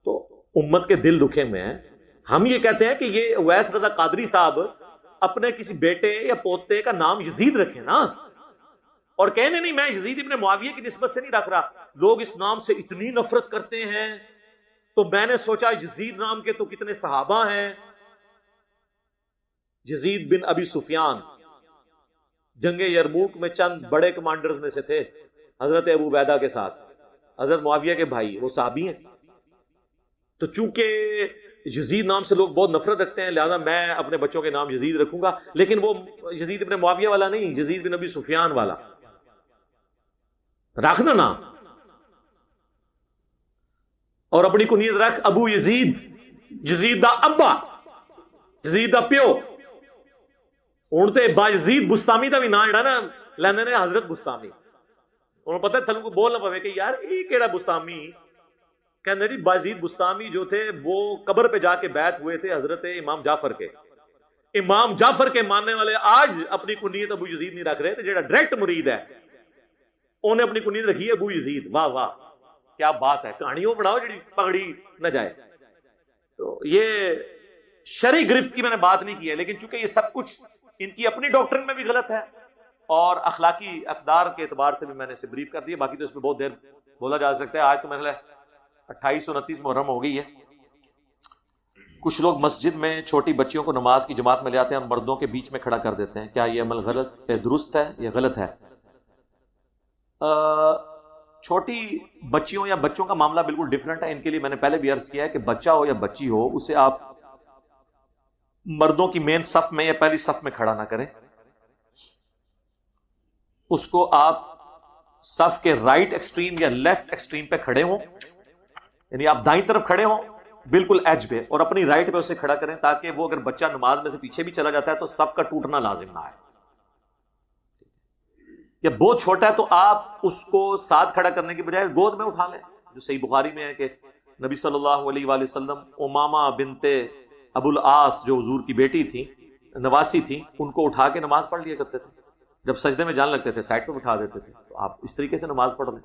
تو امت کے دل دکھے میں ہیں. ہم یہ کہتے ہیں کہ یہ اویس رضا قادری صاحب اپنے کسی بیٹے یا پوتے کا نام یزید رکھیں نا، اور کہنے نہیں میں یزید ابن معاویہ کی نسبت سے نہیں رکھ رہا، لوگ اس نام سے اتنی نفرت کرتے ہیں تو میں نے سوچا یزید نام کے تو کتنے صحابہ ہیں. یزید بن ابی سفیان جنگ یرموک میں چند بڑے کمانڈرز میں سے تھے حضرت ابو عبیدہ کے ساتھ، حضرت معاویہ کے بھائی، وہ صحابی ہیں. تو چونکہ یزید نام سے لوگ بہت نفرت رکھتے ہیں لہذا میں اپنے بچوں کے نام یزید رکھوں گا، لیکن وہ یزید ابن معاویہ والا نہیں، یزید بن ابی سفیان والا رکھنا نام. اور اپنی کنیت رکھ ابو یزید، یزید دا ابا، یزید دا پیو. ہوں تو با یزید بستامی دا بھی نام جڑا نا لیندے نے حضرت بستامی. انہوں پتہ ہے تھلوں کو بولنا پوے کہ یار یہ کیڑا بستامی؟ کہنے جی باجید بستامی جو تھے وہ قبر پہ جا کے بیعت ہوئے تھے حضرت امام جعفر کے. امام جعفر کے ماننے والے آج اپنی کنیت ابو یزید نہیں رکھ رہے تھے. جیڑا ڈائریکٹ مرید ہے انہیں اپنی کنیت رکھی ہے ابو یزید. واہ واہ کیا بات ہے، کہانیوں پڑھاؤ جڑی پگڑی نہ جائے. تو یہ شرعی گرفت کی میں نے بات نہیں کی ہے، لیکن چونکہ یہ سب کچھ ان کی اپنی ڈاکٹرن میں بھی غلط ہے اور اخلاقی اقدار کے اعتبار سے بھی میں نے اسے بریف کر دیا. باقی تو اس میں بہت دیر بولا جا سکتا ہے. آج تو میرے 28-29 محرم ہو گئی ہے. کچھ لوگ مسجد میں چھوٹی بچیوں کو نماز کی جماعت میں لے آتے ہیں اور مردوں کے بیچ میں کھڑا کر دیتے ہیں، کیا یہ عمل درست ہے یا غلط ہے؟ چھوٹی بچیوں یا بچوں کا معاملہ بالکل ڈیفرنٹ ہے. ان کے لیے میں نے پہلے بھی عرض کیا ہے کہ بچہ ہو یا بچی ہو اسے آپ مردوں کی مین صف میں یا پہلی صف میں کھڑا نہ کریں. اس کو آپ صف کے رائٹ ایکسٹریم یا لیفٹ ایکسٹریم پہ کھڑے ہوں، یعنی آپ دائیں طرف کھڑے ہوں بالکل ایج پہ، اور اپنی رائٹ پہ اسے کھڑا کریں تاکہ وہ اگر بچہ نماز میں سے پیچھے بھی چلا جاتا ہے تو صف کا ٹوٹنا لازم نہ آئے. یا بہت چھوٹا ہے تو آپ اس کو ساتھ کھڑا کرنے کی بجائے گود میں اٹھا لیں، جو صحیح بخاری میں ہے کہ نبی صلی اللہ علیہ وآلہ وسلم امامہ بنت ابو العاص جو حضور کی بیٹی تھی، نواسی تھی، ان کو اٹھا کے نماز پڑھ لیا کرتے تھے. جب سجدے میں جان لگتے تھے سائڈ پہ اٹھا دیتے تھے. تو آپ اس طریقے سے نماز پڑھ لیں.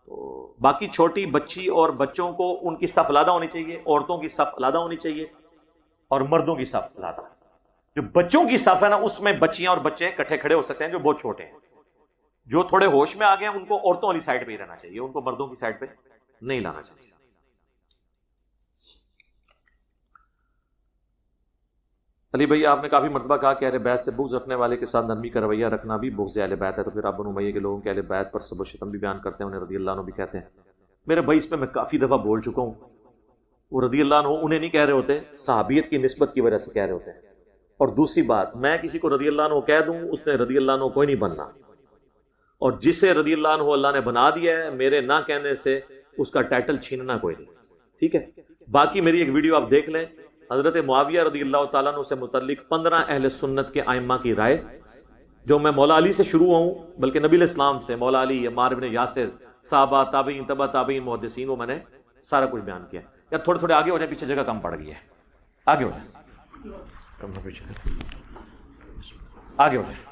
تو باقی چھوٹی بچی اور بچوں کو ان کی صف علیحدہ ہونی چاہیے، عورتوں کی صف علیحدہ ہونی چاہیے اور مردوں کی صف علیحدہ. جو بچوں کی صف ہے نا اس میں بچیاں اور بچے اکٹھے کھڑے ہو سکتے ہیں جو بہت چھوٹے ہیں. جو تھوڑے ہوش میں آ گئے ہیں ان کو عورتوں والی سائڈ پہ ہی رہنا چاہیے، ان کو مردوں کی سائڈ پہ نہیں لانا چاہیے. علی بھائی آپ نے کافی مرتبہ کہا کہ اہل بیت سے بغض رکھنے والے کے ساتھ نرمی کا رویہ رکھنا بھی بغض اہل بیت ہے، تو پھر آپ بنو امیہ کے لوگوں کے اہل بیت پر سب و شتم بھی بیان کرتے ہیں، انہیں رضی اللہ عنہ بھی کہتے ہیں. میرے بھائی اس پہ میں کافی دفعہ بول چکا ہوں. وہ رضی اللہ عنہ انہیں نہیں کہہ رہے ہوتے، صحابیت کی نسبت کی وجہ سے کہہ رہے ہوتے ہیں. اور دوسری بات، میں کسی کو رضی اللہ عنہ کہہ دوں اس نے رضی اللہ عنہ کوئی نہیں بننا، اور جسے رضی اللہ عنہ اللہ نے بنا دیا ہے میرے نہ کہنے سے اس کا ٹائٹل چھیننا کوئی نہیں. ٹھیک ہے. باقی میری ایک ویڈیو آپ دیکھ لیں، حضرت معاویہ رضی اللہ تعالیٰ عنہ سے متعلق 15 اہل سنت کے ائمہ کی رائے، جو میں مولا علی سے شروع ہوں بلکہ نبی الاسلام سے، مولا علی، عمار بن یاسر، صحابہ، تابعین، تبع تابعین، محدثین، وہ میں نے سارا کچھ بیان کیا. یار تھوڑے تھوڑے آگے ہو جائیں، پیچھے جگہ کم پڑ گئی ہے. آگے ہو جائیں، کم نہ پیچھے آگے ہو جائیں.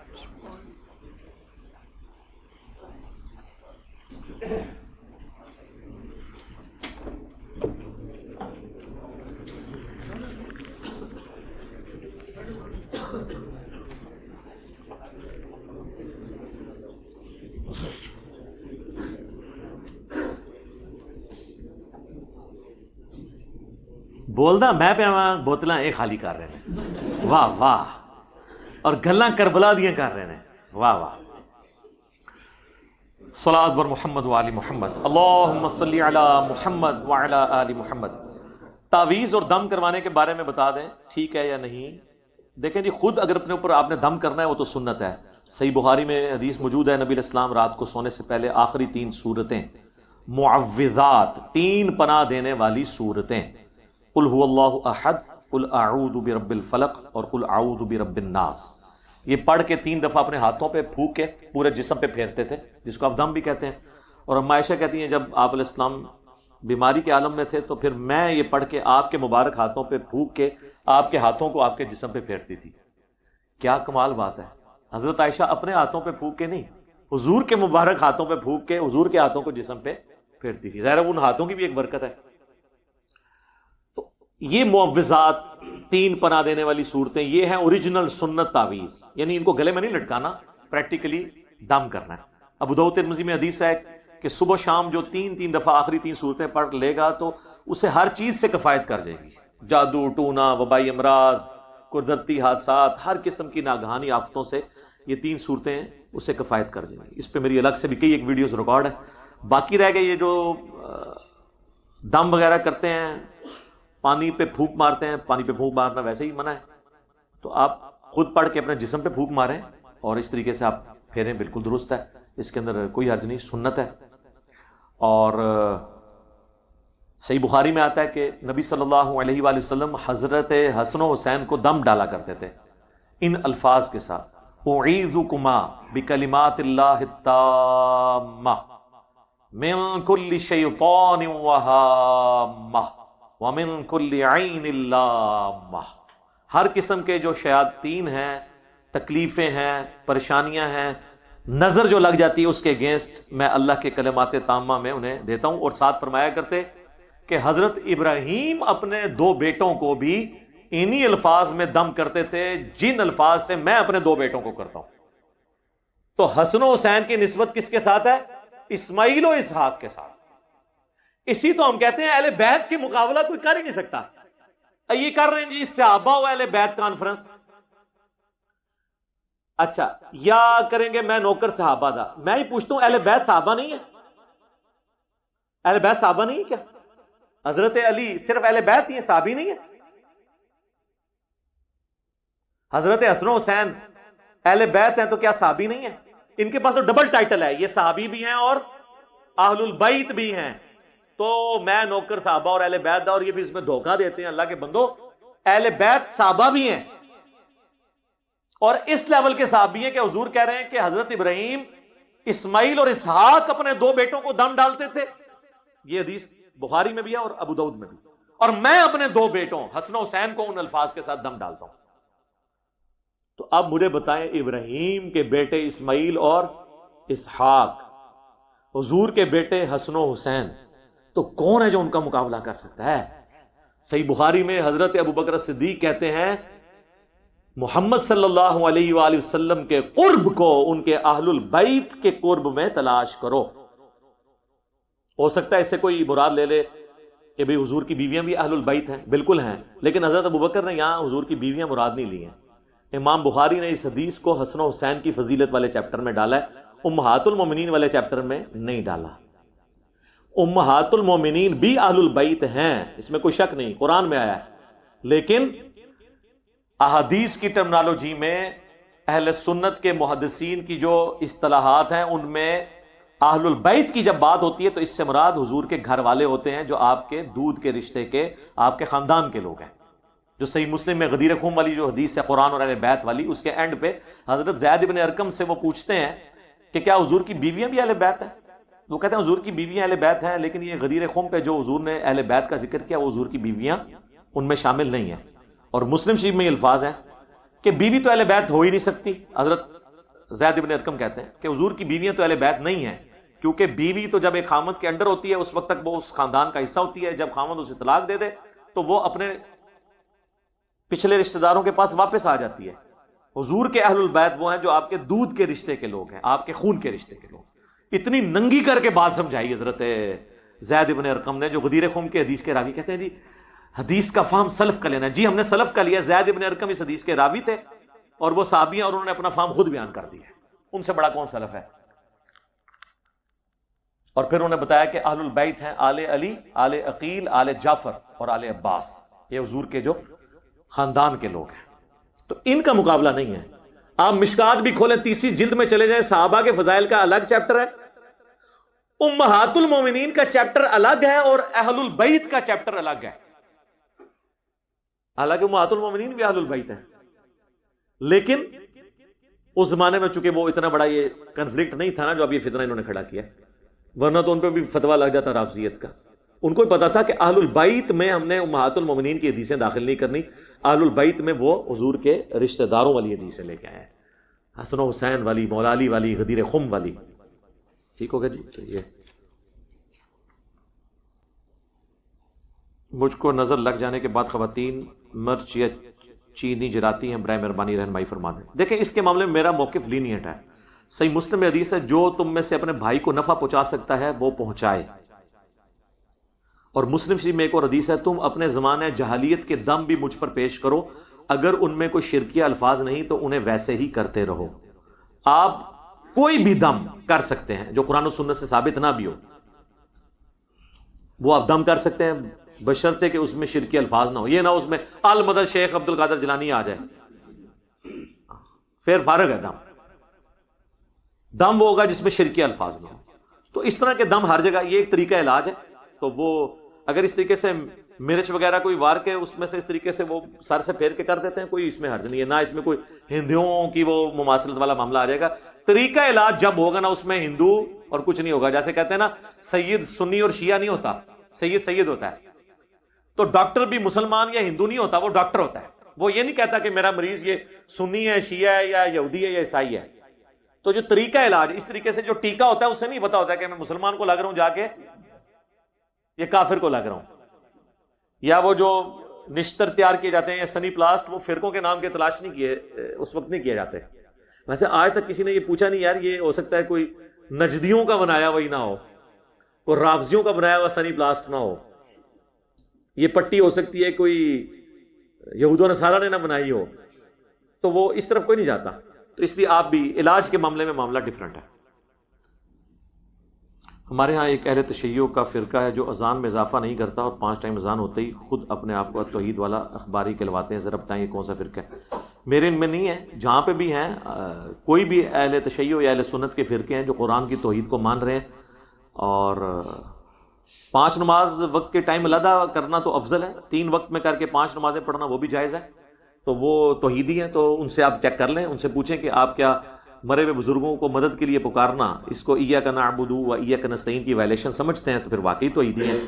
بولدا میں پہ بوتلاں اے خالی کر رہے ہیں، واہ واہ، اور گلاں کربلا دیاں کر رہے ہیں، واہ واہ۔ صلاۃ بر محمد وآل محمد، اللہم صلی علی محمد وعلی آل محمد۔ تعویذ اور دم کروانے کے بارے میں بتا دیں ٹھیک ہے یا نہیں؟ دیکھیں جی، خود اگر اپنے اوپر آپ نے دم کرنا ہے وہ تو سنت ہے، صحیح بخاری میں حدیث موجود ہے، نبی علیہ السلام رات کو سونے سے پہلے آخری 3 سورتیں معوذات، 3 پناہ دینے والی سورتیں، قل هو اللہ احد، قل اعوذ برب الفلق اور قل اعوذ برب الناس، یہ پڑھ کے 3 دفعہ اپنے ہاتھوں پہ پھونک کے پورے جسم پہ پھیرتے تھے، جس کو آپ دم بھی کہتے ہیں۔ اور اما عائشہ کہتی ہیں جب آپ علیہ السلام بیماری کے عالم میں تھے تو پھر میں یہ پڑھ کے آپ کے مبارک ہاتھوں پہ پھونک کے آپ کے ہاتھوں کو آپ کے جسم پہ پھیرتی تھی۔ کیا کمال بات ہے، حضرت عائشہ اپنے ہاتھوں پہ پھونک کے نہیں، حضور کے مبارک ہاتھوں پہ پھونک کے حضور کے ہاتھوں کو جسم پہ پھیرتی تھی، ظاہر ہے ان ہاتھوں کی بھی ایک برکت ہے۔ تو یہ معوذات، 3 پناہ دینے والی صورتیں، یہ ہیں اوریجنل سنت تعویذ، یعنی ان کو گلے میں نہیں لٹکانا، پریکٹیکلی دم کرنا ہے۔ ابو داؤد ترمذی میں حدیث ہے کہ صبح شام جو 3 دفعہ آخری 3 صورتیں پڑھ لے گا تو اسے ہر چیز سے کفایت کر جائے گی، جادو ٹونا، وبائی امراض، قدرتی حادثات، ہر قسم کی ناگہانی آفتوں سے یہ 3 صورتیں اسے کفایت کر جائیں گی۔ اس پہ میری الگ سے بھی کئی ایک ویڈیوز ریکارڈ ہے۔ باقی رہ گئے یہ جو دم وغیرہ کرتے ہیں، پانی پہ پھونک مارتے ہیں، پانی پہ پھونک مارنا ویسے ہی منع ہے، تو آپ خود پڑھ کے اپنے جسم پہ پھونک ماریں اور اس طریقے سے آپ پھیریں، بالکل درست ہے، اس کے اندر کوئی حرج نہیں، سنت ہے۔ اور صحیح بخاری میں آتا ہے کہ نبی صلی اللہ علیہ وآلہ وسلم حضرت حسن و حسین کو دم ڈالا کرتے تھے ان الفاظ کے ساتھ، اعیذکما بکلمات اللہ التامہ من کل شیطان وہامہ ومن کل عین لامہ، ہر قسم کے جو شیاطین ہیں، تکلیفیں ہیں، پریشانیاں ہیں، نظر جو لگ جاتی ہے اس کے اگینسٹ میں اللہ کے کلمات تامہ میں انہیں دیتا ہوں۔ اور ساتھ فرمایا کرتے کہ حضرت ابراہیم اپنے 2 بیٹوں کو بھی انہی الفاظ میں دم کرتے تھے جن الفاظ سے میں اپنے 2 بیٹوں کو کرتا ہوں۔ تو حسن و حسین کی نسبت کس کے ساتھ ہے؟ اسماعیل و اسحاق کے ساتھ۔ اسی تو ہم کہتے ہیں اہل بیت کے مقابلہ کوئی کر ہی نہیں سکتا۔ یہ کر رہے ہیں جی صحابہ و اہل بیت کانفرنس، اچھا یا کریں گے میں نوکر صحابہ دا، میں ہی پوچھتا ہوں اہل بیت صحابہ نہیں ہے؟ اہل بیت صحابہ نہیں ہے کیا؟ حضرت علی صرف اہل بیت ہی ہیں، صحابی نہیں ہے؟ حضرت حسن و حسین اہل بیت ہیں تو کیا صحابی نہیں ہے؟ ان کے پاس تو ڈبل ٹائٹل ہے، یہ صحابی بھی ہیں اور اہل البیت بھی ہیں۔ تو میں نوکر صحابہ اور اہل بیت دا، اور یہ بھی اس میں دھوکہ دیتے ہیں اللہ کے بندو، اہل بیت صحابہ بھی ہیں اور اس لیول کے صحابی ہیں کہ حضور کہہ رہے ہیں کہ حضرت ابراہیم، اسماعیل اور اسحاق اپنے 2 بیٹوں کو دم ڈالتے تھے، یہ حدیث بخاری میں بھی ہے اور ابو داؤد میں بھی، اور میں اپنے 2 بیٹوں حسن و حسین کو ان الفاظ کے ساتھ دم ڈالتا ہوں۔ تو اب مجھے بتائیں ابراہیم کے بیٹے اسماعیل اور اسحاق، حضور کے بیٹے حسن و حسین، تو کون ہے جو ان کا مقابلہ کر سکتا ہے؟ صحیح بخاری میں حضرت ابوبکر صدیق کہتے ہیں محمد صلی اللہ علیہ وآلہ وسلم کے قرب کو ان کے اہل البیت کے قرب میں تلاش کرو۔ ہو سکتا ہے اس سے کوئی مراد لے لے کہ بھئی حضور کی بیویاں بھی اہل البیت ہیں، بالکل ہیں، لیکن حضرت ابوبکر نے یہاں حضور کی بیویاں مراد نہیں لی ہیں۔ امام بخاری نے اس حدیث کو حسن و حسین کی فضیلت والے چیپٹر میں ڈالا ہے، امہات المومنین والے چیپٹر میں نہیں ڈالا۔ امہات المومنین بھی اہل البیت ہیں، اس میں کوئی شک نہیں، قرآن میں آیا ہے، لیکن احادیث کی ٹرمنالوجی میں اہل سنت کے محدثین کی جو اصطلاحات ہیں ان میں اہل البیت کی جب بات ہوتی ہے تو اس سے مراد حضور کے گھر والے ہوتے ہیں، جو آپ کے دودھ کے رشتے کے، آپ کے خاندان کے لوگ ہیں۔ جو صحیح مسلم میں غدیر خون والی جو حدیث ہے قرآن اور اہل بیت والی، اس کے اینڈ پہ حضرت زید بن ارقم سے وہ پوچھتے ہیں کہ کیا حضور کی بیویاں بھی اہل بیت ہیں؟ وہ کہتے ہیں حضور کی بیویاں اہل بیت ہیں، لیکن یہ غدیر خون پہ جو حضور نے اہل بیت کا ذکر کیا وہ حضور کی بیویاں ان میں شامل نہیں ہیں۔ اور مسلم شریف میں یہ الفاظ ہیں کہ بیوی تو اہل بیت ہو ہی نہیں سکتی۔ حضرت زید بن ارقم کہتے ہیں کہ حضور کی بیویاں تو اہل بیت نہیں ہیں، کیونکہ بیوی تو جب ایک خامد کے انڈر ہوتی ہے اس وقت تک وہ اس خاندان کا حصہ ہوتی ہے، جب خامد اسے طلاق دے دے تو وہ اپنے پچھلے رشتہ داروں کے پاس واپس آ جاتی ہے۔ حضور کے اہل البیت وہ ہیں جو آپ کے دودھ کے رشتے کے لوگ ہیں، آپ کے خون کے رشتے کے لوگ۔ اتنی ننگی کر کے بات سمجھائی حضرت زید بن ارقم نے، جو غدیر خم کے حدیث کے راوی، کہتے ہیں جی حدیث کا فہم سلف کا لینا ہے. جی ہم نے سلف کا لیا. زید ابن ارقم اس حدیث کے راوی تھے اور وہ صحابی ہیں اور انہوں نے اپنا فہم خود بیان کر دیا. ان سے بڑا کون سلف ہے؟ اور پھر انہوں نے بتایا کہ اہل البیت ہیں آل علی، آل عقیل، آل جعفر اور آل عباس. یہ حضور کے جو خاندان کے لوگ ہیں. تو ان کا مقابلہ نہیں ہے. آپ مشکات بھی کھولیں 30 جلد میں چلے جائیں، صحابہ کے فضائل کا الگ چیپٹر ہے، امہات المومنین کا چیپٹر الگ ہے اور اہل البیت کا چیپٹر الگ ہے. حالانکہ امہات المومنین بھی اہل البیت ہیں، لیکن اس زمانے میں چونکہ وہ اتنا بڑا یہ کنفلکٹ نہیں تھا نا جو اب یہ فتنہ انہوں نے کھڑا کیا، ورنہ تو ان پہ بھی فتویٰ لگ جاتا رافضیت کا. ان کو پتا تھا کہ اہل البیت میں ہم نے امہات المومنین کی حدیثیں داخل نہیں کرنی. اہل البیت میں وہ حضور کے رشتہ داروں والی حدیثیں لے کے آئے ہیں، حسن و حسین والی، مولا علی والی، غدیر خم والی. ٹھیک ہوگا جی. تو یہ مجھ کو نظر لگ جانے کے بعد خواتین مرچ یا چینی جلاتی ہیں، برائے مہربانی رہنمائی فرما دیں. دیکھیں اس کے معاملے میں میرا موقف لینیٹ ہے. صحیح مسلم میں حدیث ہے جو تم میں سے اپنے بھائی کو نفع پہنچا سکتا ہے وہ پہنچائے. اور مسلم شریف میں ایک اور حدیث ہے تم اپنے زمانہ جہالیت کے دم بھی مجھ پر پیش کرو، اگر ان میں کوئی شرکیہ الفاظ نہیں تو انہیں ویسے ہی کرتے رہو. آپ کوئی بھی دم کر سکتے ہیں جو قرآن و سنت سے ثابت نہ بھی ہو، وہ آپ دم کر سکتے ہیں بشرطے کہ اس میں شرکی الفاظ نہ ہو. یہ نہ اس میں المدد شیخ عبد القادر جیلانی آ جائے، پھر فارغ ہے دم. دم وہ ہوگا جس میں شرکی الفاظ نہ ہو. تو اس طرح کے دم ہر جگہ یہ ایک طریقہ علاج ہے. تو وہ اگر اس طریقے سے مرچ وغیرہ کوئی وار کے اس میں سے اس طریقے سے وہ سر سے پھیر کے کر دیتے ہیں، کوئی اس میں حرج نہیں ہے. نہ اس میں کوئی ہندوؤں کی وہ مماثلت والا معاملہ آ جائے گا. طریقہ علاج جب ہوگا نا اس میں ہندو اور کچھ نہیں ہوگا. جیسے کہتے ہیں نا سید سنی اور شیعہ نہیں ہوتا، سید سید ہوتا ہے. تو ڈاکٹر بھی مسلمان یا ہندو نہیں ہوتا، وہ ڈاکٹر ہوتا ہے. وہ یہ نہیں کہتا کہ میرا مریض یہ سنی ہے، شیعہ ہے یا یہودی ہے یا عیسائی ہے. تو جو طریقہ علاج اس طریقے سے جو ٹیکہ ہوتا ہے اسے نہیں پتا ہوتا ہے کہ میں مسلمان کو لگ رہا ہوں جا کے یہ کافر کو لگ رہا ہوں. یا وہ جو نشتر تیار کیے جاتے ہیں یا سنی پلاسٹ، وہ فرقوں کے نام کے تلاش نہیں کیے، اس وقت نہیں کیے جاتے. ویسے آج تک کسی نے یہ پوچھا نہیں یار یہ ہو سکتا ہے کوئی نجدیوں کا بنایا وہی نہ ہو، کوئی رافضیوں کا بنایا ہوا سنی پلاسٹ نہ ہو. یہ پٹی ہو سکتی ہے کوئی یہود و نصارہ نے نہ بنائی ہو. تو وہ اس طرف کوئی نہیں جاتا. تو اس لیے آپ بھی علاج کے معاملے میں معاملہ ڈیفرنٹ ہے. ہمارے ہاں ایک اہل تشیع کا فرقہ ہے جو اذان میں اضافہ نہیں کرتا اور 5 ٹائم اذان ہوتے ہی خود اپنے آپ کو توحید والا اخباری کہلواتے ہیں. ذرا بتائیں یہ کون سا فرقہ ہے؟ میرے ان میں نہیں ہے. جہاں پہ بھی ہیں کوئی بھی اہل تشیع یا اہل سنت کے فرقے ہیں جو قرآن کی توحید کو مان رہے ہیں اور 5 نماز وقت کے ٹائم علیحدہ کرنا تو افضل ہے. 3 وقت میں کر کے 5 نمازیں پڑھنا وہ بھی جائز ہے. تو وہ توحیدی ہیں، تو ان سے آپ چیک کر لیں، ان سے پوچھیں کہ آپ کیا مرے ہوئے بزرگوں کو مدد کے لیے پکارنا اس کو ایاک نعبد و ایاک نستعین کی وائلیشن سمجھتے ہیں؟ تو پھر واقعی توحیدی ہیں.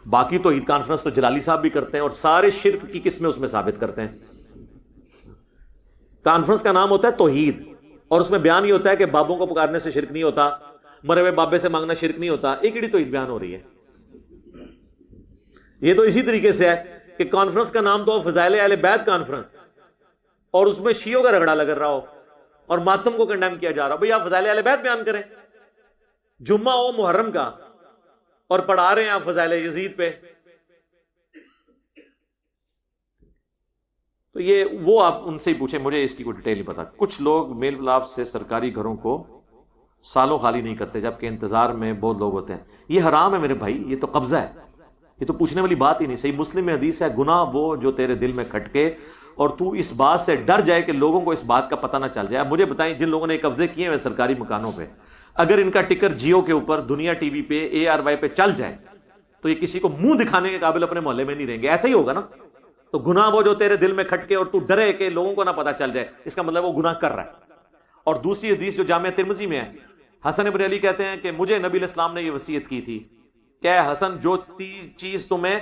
باقی توحید کانفرنس تو جلالی صاحب بھی کرتے ہیں اور سارے شرک کی قسمیں اس میں ثابت کرتے ہیں. کانفرنس کا نام ہوتا ہے توحید اور اس میں بیان یہ ہوتا ہے کہ بابوں کو پکارنے سے شرک نہیں ہوتا، مرے ہوئے بابے سے مانگنا شرک نہیں ہوتا. ایک ہی توحید بیان ہو رہی ہے. یہ تو اسی طریقے سے ہے کہ کانفرنس کا نام تو فضائل اہل بیت کانفرنس اور اس میں شیعوں کا رگڑا لگ رہا ہو اور ماتم کو کنڈیم کیا جا رہا ہو. بھئی آپ فضائل اہل بیت بیان کریں. جمعہ ہو محرم کا اور پڑھا رہے ہیں آپ فضائل یزید پہ. تو یہ وہ آپ ان سے ہی پوچھیں، مجھے اس کی کوئی ڈیٹیل نہیں پتا. کچھ لوگ میل ملاپ سے سرکاری گھروں کو سالوں خالی نہیں کرتے جبکہ انتظار میں بہت لوگ ہوتے ہیں. یہ حرام ہے میرے بھائی، یہ تو قبضہ ہے، یہ تو پوچھنے والی بات ہی نہیں. صحیح مسلم میں حدیث ہے گناہ وہ جو تیرے دل میں کھٹکے اور تو اس بات سے ڈر جائے کہ لوگوں کو اس بات کا پتہ نہ چل جائے. اب مجھے بتائیں جن لوگوں نے قبضے کیے ہیں سرکاری مکانوں پہ، اگر ان کا ٹکر جیو کے اوپر، دنیا ٹی وی پہ، ARY پہ چل جائے تو یہ کسی کو منہ دکھانے کے قابل اپنے محلے میں نہیں رہیں گے. ایسا ہی ہوگا نا. تو گناہ وہ جو تیرے دل میں کھٹکے اور تو ڈرے کہ لوگوں کو نہ پتہ چل جائے، اس کا مطلب وہ گناہ کر رہا ہے. اور دوسری حدیث جو جامعہ ترمذی میں ہے، حسن ابن علی کہتے ہیں کہ مجھے نبی علیہ السلام نے یہ وصیت کی تھی کہ حسن جو چیز تمہیں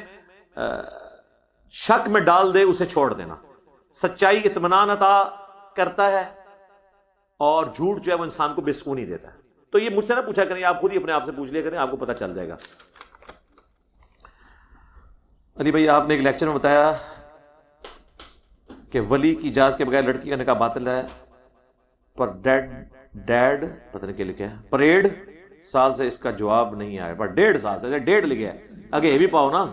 شک میں ڈال دے اسے چھوڑ دینا. سچائی اطمینان عطا کرتا ہے اور جھوٹ جو ہے وہ انسان کو بے سکونی دیتا ہے. تو یہ مجھ سے نہ پوچھا کریں، آپ خود ہی اپنے آپ سے پوچھ لیا کریں، آپ کو پتہ چل جائے گا. علی بھائی آپ نے ایک لیکچر میں بتایا کہ ولی کی اجازت کے بغیر لڑکی کا نکاح باطل ہے، پر ڈیڈ پتہ نہیں کیا لکھا ہے، پریڈ سال سے اس کا جواب نہیں آیا. پر 1.5 سال سے 1.5 لکھا ہے، آگے یہ بھی پاؤ نا.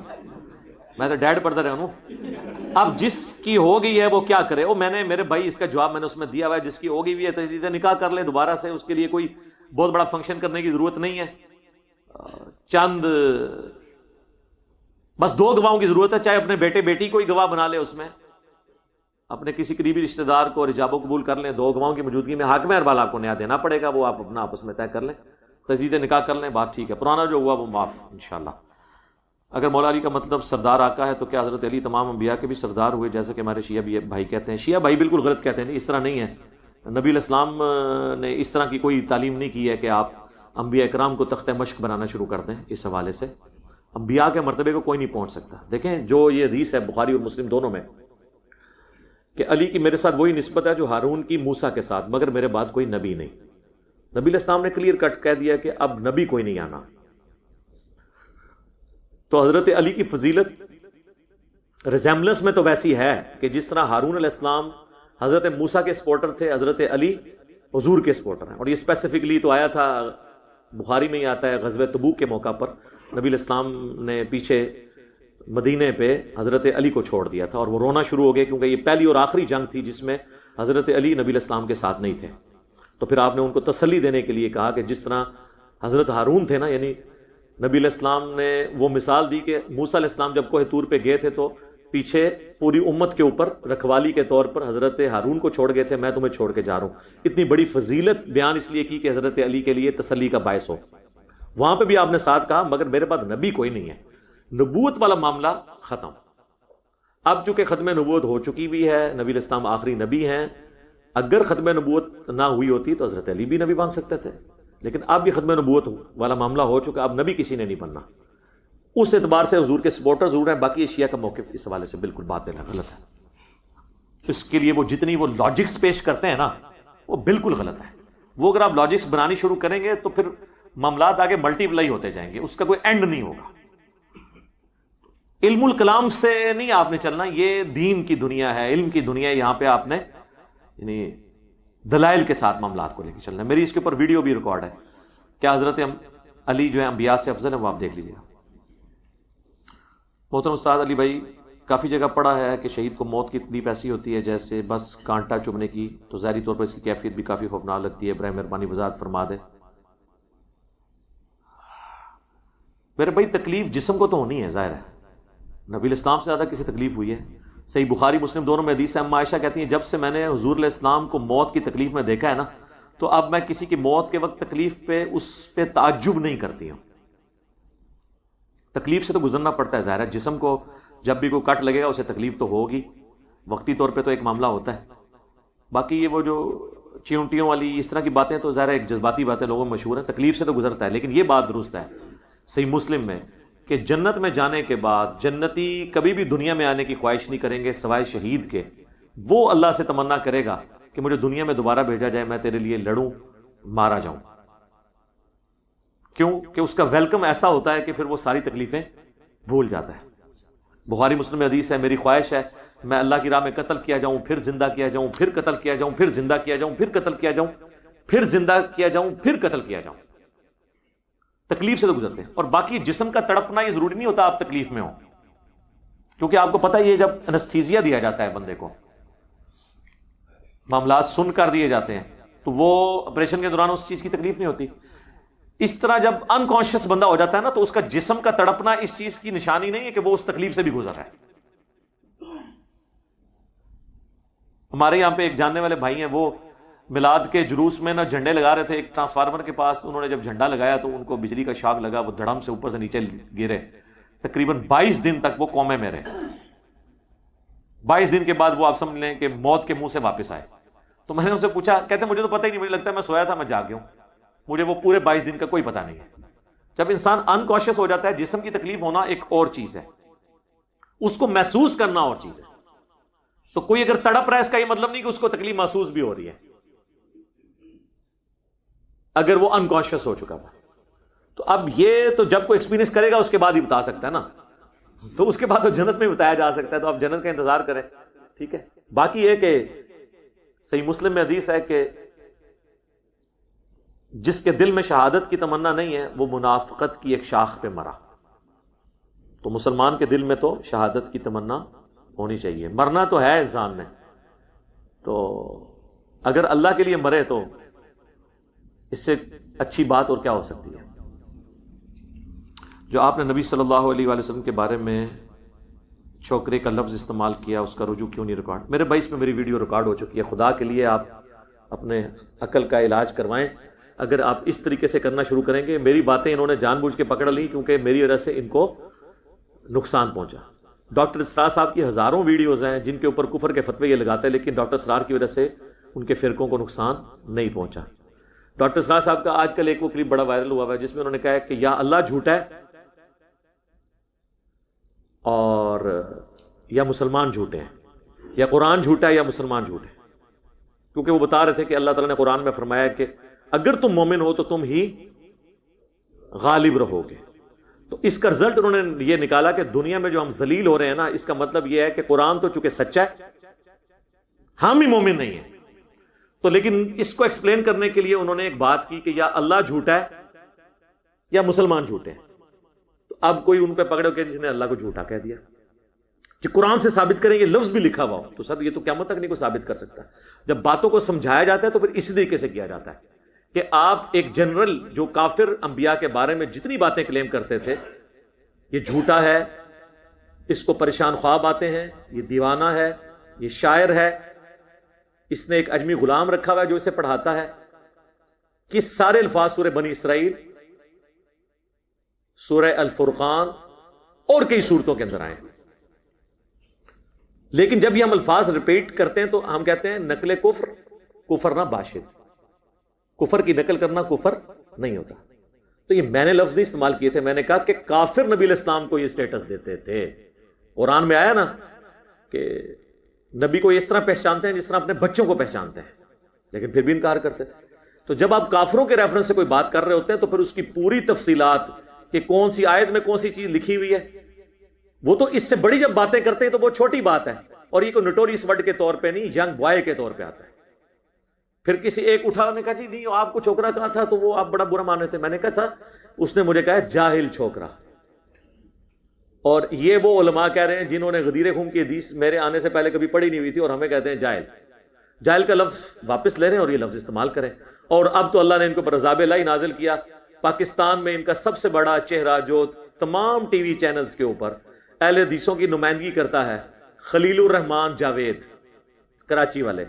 میں تو ڈیڈ پردہ رہا ہوں. اب جس کی ہو گئی ہے وہ کیا کرے؟ میں نے میرے بھائی اس کا جواب میں نے اس میں دیا ہوا ہے, جس کی ہو گئی ہوئی ہے تجدید نکاح کر لے دوبارہ سے, اس کے لیے کوئی بہت بڑا فنکشن کرنے کی ضرورت نہیں ہے, چند بس 2 گواہوں کی ضرورت ہے, چاہے اپنے بیٹے بیٹی کو ہی گواہ بنا لے, اس میں اپنے کسی قریبی رشتہ دار کو ایجاب و قبول کر لیں, 2 گواہوں کی موجودگی میں حاکم اربال آپ کو نیا دینا پڑے گا, وہ آپ اپنا آپس میں طے کر لیں, تجدید نکاح کر لیں, بات ٹھیک ہے, پرانا جو ہوا وہ معاف انشاءاللہ. اگر مولا علی کا مطلب سردار آقا ہے تو کیا حضرت علی تمام انبیاء کے بھی سردار ہوئے جیسے کہ ہمارے شیعہ بھائی کہتے ہیں؟ شیعہ بھائی بالکل غلط کہتے ہیں, اس طرح نہیں ہے. نبی علیہ السلام نے اس طرح کی کوئی تعلیم نہیں کی ہے کہ آپ انبیاء اکرام کو تخت مشق بنانا شروع کر دیں. اس حوالے سے انبیاء کے مرتبے کو کوئی نہیں پہنچ سکتا. دیکھیں جو یہ حدیث ہے بخاری اور مسلم دونوں میں کہ علی کی میرے ساتھ وہی نسبت ہے جو ہارون کی موسیٰ کے ساتھ, مگر میرے بعد کوئی نبی نہیں. نبی علیہ السلام نے کلیئر کٹ کہہ دیا کہ اب نبی کوئی نہیں آنا. تو حضرت علی کی فضیلت ریزیمبلنس میں تو ویسی ہے کہ جس طرح ہارون علیہ السلام حضرت موسیٰ کے سپورٹر تھے, حضرت علی حضور کے سپورٹر ہیں. اور یہ اسپیسیفکلی تو آیا تھا, بخاری میں ہی آتا ہے, غزوہ تبوک کے موقع پر نبی علیہ السلام نے پیچھے مدینے پہ حضرت علی کو چھوڑ دیا تھا, اور وہ رونا شروع ہو گئے کیونکہ یہ پہلی اور آخری جنگ تھی جس میں حضرت علی نبی علیہ السلام کے ساتھ نہیں تھے. تو پھر آپ نے ان کو تسلی دینے کے لیے کہا کہ جس طرح حضرت ہارون تھے نا, یعنی نبی علیہ السلام نے وہ مثال دی کہ موسیٰ علیہ السلام جب کوہ طور پہ گئے تھے تو پیچھے پوری امت کے اوپر رکھوالی کے طور پر حضرت ہارون کو چھوڑ گئے تھے, میں تمہیں چھوڑ کے جا رہا ہوں. اتنی بڑی فضیلت بیان اس لیے کی کہ حضرت علی کے لیے تسلی کا باعث ہو. وہاں پہ بھی آپ نے ساتھ کہا مگر میرے بعد نبی کوئی نہیں ہے. نبوت والا معاملہ ختم. اب چونکہ ختم نبوت ہو چکی بھی ہے, نبی علیہ السلام آخری نبی ہیں, اگر ختم نبوت نہ ہوئی ہوتی تو حضرت علی بھی نبی بن سکتے تھے, لیکن اب یہ ختم نبوت والا معاملہ ہو چکا, اب نبی کسی نے نہیں بننا. اس اعتبار سے حضور کے سپورٹر ضرور ہیں, باقی شیعہ کا موقف اس حوالے سے بالکل باطل ہے, غلط ہے. اس کے لیے وہ جتنی وہ لاجکس پیش کرتے ہیں نا وہ بالکل غلط ہے. وہ اگر آپ لاجکس بنانی شروع کریں گے تو پھر معاملات آگے ملٹی پلائی ہوتے جائیں گے, اس کا کوئی اینڈ نہیں ہوگا. علم الکلام سے نہیں آپ نے چلنا, یہ دین کی دنیا ہے, علم کی دنیا ہے, یہاں پہ آپ نے یعنی دلائل کے ساتھ معاملات کو لے کے چلنا ہے. میری اس کے اوپر ویڈیو بھی ریکارڈ ہے, کیا حضرت علی جو ہے انبیاء سے افضل ہے, وہ آپ دیکھ لیجیے. محترم استاد علی بھائی, کافی جگہ پڑھا ہے کہ شہید کو موت کی تکلیف ایسی ہوتی ہے جیسے بس کانٹا چبھنے کی, تو ظاہری طور پر اس کی کیفیت بھی کافی خوفناک لگتی ہے, برائے مہربانی وضاحت فرما دیں. میرے بھائی تکلیف جسم کو تو ہونی ہے, ظاہر ہے, نبی علیہ السلام سے زیادہ کسی تکلیف ہوئی ہے؟ صحیح بخاری مسلم دونوں میں حدیث ہے, اما عائشہ کہتی ہیں جب سے میں نے حضور علیہ السلام کو موت کی تکلیف میں دیکھا ہے نا, تو اب میں کسی کی موت کے وقت تکلیف پہ اس پہ تعجب نہیں کرتی ہوں. تکلیف سے تو گزرنا پڑتا ہے, ظاہر ہے جسم کو جب بھی کوئی کٹ لگے گا اسے تکلیف تو ہوگی, وقتی طور پہ تو ایک معاملہ ہوتا ہے. باقی یہ وہ جو چیونٹیوں والی اس طرح کی باتیں تو ظاہر ایک جذباتی باتیں لوگوں میں مشہور ہیں, تکلیف سے تو گزرتا ہے. لیکن یہ بات درست ہے صحیح مسلم میں کہ جنت میں جانے کے بعد جنتی کبھی بھی دنیا میں آنے کی خواہش نہیں کریں گے سوائے شہید کے. وہ اللہ سے تمنا کرے گا کہ مجھے دنیا میں دوبارہ بھیجا جائے, میں تیرے لیے لڑوں, مارا جاؤں. کیوں کہ اس کا ویلکم ایسا ہوتا ہے کہ پھر وہ ساری تکلیفیں بھول جاتا ہے. بخاری مسلم میں حدیث ہے, میری خواہش ہے میں اللہ کی راہ میں قتل کیا جاؤں, پھر زندہ کیا جاؤں, پھر قتل کیا جاؤں, پھر زندہ کیا جاؤں, پھر قتل کیا جاؤں, پھر زندہ کیا جاؤں, پھر قتل کیا جاؤں. تکلیف سے تو گزرتے ہیں. اور باقی جسم کا تڑپنا یہ ضروری نہیں ہوتا آپ تکلیف میں ہو, کیونکہ آپ کو پتہ ہی ہے جب انستھیزیا دیا جاتا ہے بندے کو, معاملات سن کر دیے جاتے ہیں, تو وہ آپریشن کے دوران اس چیز کی تکلیف نہیں ہوتی. اس طرح جب انکانشیس بندہ ہو جاتا ہے نا, تو اس کا جسم کا تڑپنا اس چیز کی نشانی نہیں ہے کہ وہ اس تکلیف سے بھی گزر رہا ہے. ہمارے یہاں پہ ایک جاننے والے بھائی ہیں, وہ میلاد کے جلوس میں نا جھنڈے لگا رہے تھے ایک ٹرانسفارمر کے پاس, انہوں نے جب جھنڈا لگایا تو ان کو بجلی کا شاک لگا, وہ دھڑم سے اوپر سے نیچے گرے. تقریباً 22 دن تک وہ کومے میں رہے. 22 دن کے بعد وہ آپ سمجھ لیں کہ موت کے منہ سے واپس آئے. تو میں نے ان سے پوچھا, کہتے مجھے تو پتہ ہی نہیں, مجھے لگتا ہے میں سویا تھا, میں جاگ گیا ہوں, مجھے وہ پورے 22 دن کا کوئی پتہ نہیں ہے. جب انسان انکانشیس ہو جاتا ہے, جسم کی تکلیف ہونا ایک اور چیز ہے, اس کو محسوس کرنا اور چیز ہے. تو کوئی اگر تڑپ رہا ہے اس کا یہ مطلب نہیں کہ اس کو تکلیف محسوس بھی ہو رہی ہے, اگر وہ انکانشیس ہو چکا ہوا. تو اب یہ تو جب کوئی ایکسپیرینس کرے گا اس کے بعد ہی بتا سکتا ہے نا, تو اس کے بعد تو جنت میں بتایا جا سکتا ہے, تو آپ جنت کا انتظار کریں. ٹھیک ہے. باقی یہ کہ صحیح مسلم میں حدیث ہے کہ جس کے دل میں شہادت کی تمنا نہیں ہے وہ منافقت کی ایک شاخ پہ مرا. تو مسلمان کے دل میں تو شہادت کی تمنا ہونی چاہیے. مرنا تو ہے انسان نے, تو اگر اللہ کے لیے مرے تو اس سے اچھی بات اور کیا ہو سکتی ہے. جو آپ نے نبی صلی اللہ علیہ وآلہ وسلم کے بارے میں چھوکرے کا لفظ استعمال کیا, اس کا رجوع کیوں نہیں ریکارڈ؟ میرے بھائی اس میں میری ویڈیو ریکارڈ ہو چکی ہے. خدا کے لیے آپ اپنے عقل کا علاج کروائیں. اگر آپ اس طریقے سے کرنا شروع کریں گے, میری باتیں انہوں نے جان بوجھ کے پکڑ لی کیونکہ میری وجہ سے ان کو نقصان پہنچا. ڈاکٹر اسرار صاحب کی ہزاروں ویڈیوز ہیں جن کے اوپر کفر کے فتوے یہ لگاتے ہیں, لیکن ڈاکٹر اسرار کی وجہ سے ان کے فرقوں کو نقصان نہیں پہنچا. ڈاکٹر اسرار صاحب کا آج کل ایک وہ کلپ بڑا وائرل ہوا ہے جس میں انہوں نے کہا ہے کہ یا اللہ جھوٹا ہے اور یا مسلمان جھوٹے ہیں, یا قرآن جھوٹا ہے یا مسلمان جھوٹے ہیں. کیونکہ وہ بتا رہے تھے کہ اللہ تعالیٰ نے قرآن میں فرمایا کہ اگر تم مومن ہو تو تم ہی غالب رہو گے. تو اس کا رزلٹ انہوں نے یہ نکالا کہ دنیا میں جو ہم ذلیل ہو رہے ہیں نا, اس کا مطلب یہ ہے کہ قرآن تو چونکہ سچا ہے, ہم ہی مومن نہیں ہیں. تو لیکن اس کو ایکسپلین کرنے کے لیے انہوں نے ایک بات کی کہ یا اللہ جھوٹا ہے یا مسلمان جھوٹے ہیں. تو اب کوئی ان پہ پکڑے کہ جس نے اللہ کو جھوٹا کہہ دیا, کہ قرآن سے ثابت کریں یہ لفظ بھی لکھا ہوا ہو, تو سب یہ تو قیامت تک نہیں کو ثابت کر سکتا. جب باتوں کو سمجھایا جاتا ہے تو پھر اسی طریقے سے کیا جاتا ہے کہ آپ ایک جنرل جو کافر انبیاء کے بارے میں جتنی باتیں کلیم کرتے تھے, یہ جھوٹا ہے, اس کو پریشان خواب آتے ہیں, یہ دیوانہ ہے, یہ شاعر ہے, اس نے ایک اجمی غلام رکھا ہوا ہے جو اسے پڑھاتا ہے, کہ سارے الفاظ سورہ بنی اسرائیل, سورہ الفرقان اور کئی صورتوں کے اندر آئے. لیکن جب یہ ہم الفاظ ریپیٹ کرتے ہیں تو ہم کہتے ہیں نقل کفر, کفر نہ باشد. کفر کی نقل کرنا کفر نہیں ہوتا. تو یہ میں نے لفظ نہیں استعمال کیے تھے, میں نے کہا کہ کافر نبی علیہ السلام کو یہ اسٹیٹس دیتے تھے. قرآن میں آیا نا کہ نبی کو اس طرح پہچانتے ہیں جس طرح اپنے بچوں کو پہچانتے ہیں, لیکن پھر بھی انکار کرتے تھے. تو جب آپ کافروں کے ریفرنس سے کوئی بات کر رہے ہوتے ہیں تو پھر اس کی پوری تفصیلات کہ کون سی آیت میں کون سی چیز لکھی ہوئی ہے, وہ تو اس سے بڑی جب باتیں کرتے ہیں تو وہ چھوٹی بات ہے, اور یہ کوئی نوٹوریس ورڈ کے طور پہ نہیں, ینگ بوائے کے طور پہ آتا ہے. پھر کسی ایک اٹھا, نے کہا جی نہیں آپ کو چھوکرا کہا تھا تو وہ آپ بڑا برا مان رہے تھے. میں نے کہا تھا, اس نے مجھے کہا جاہل چھوکرا. اور یہ وہ علماء کہہ رہے ہیں جنہوں نے غدیر خون کی حدیث میرے آنے سے پہلے کبھی پڑھی نہیں ہوئی تھی, اور ہمیں کہتے ہیں جاہل. جاہل کا لفظ واپس لے رہے ہیں اور یہ لفظ استعمال کریں. اور اب تو اللہ نے ان کو پر عذاب الہی نازل کیا. پاکستان میں ان کا سب سے بڑا چہرہ جو تمام ٹی وی چینلز کے اوپر اہل حدیثوں کی نمائندگی کرتا ہے, خلیل الرحمان جاوید, کراچی والے,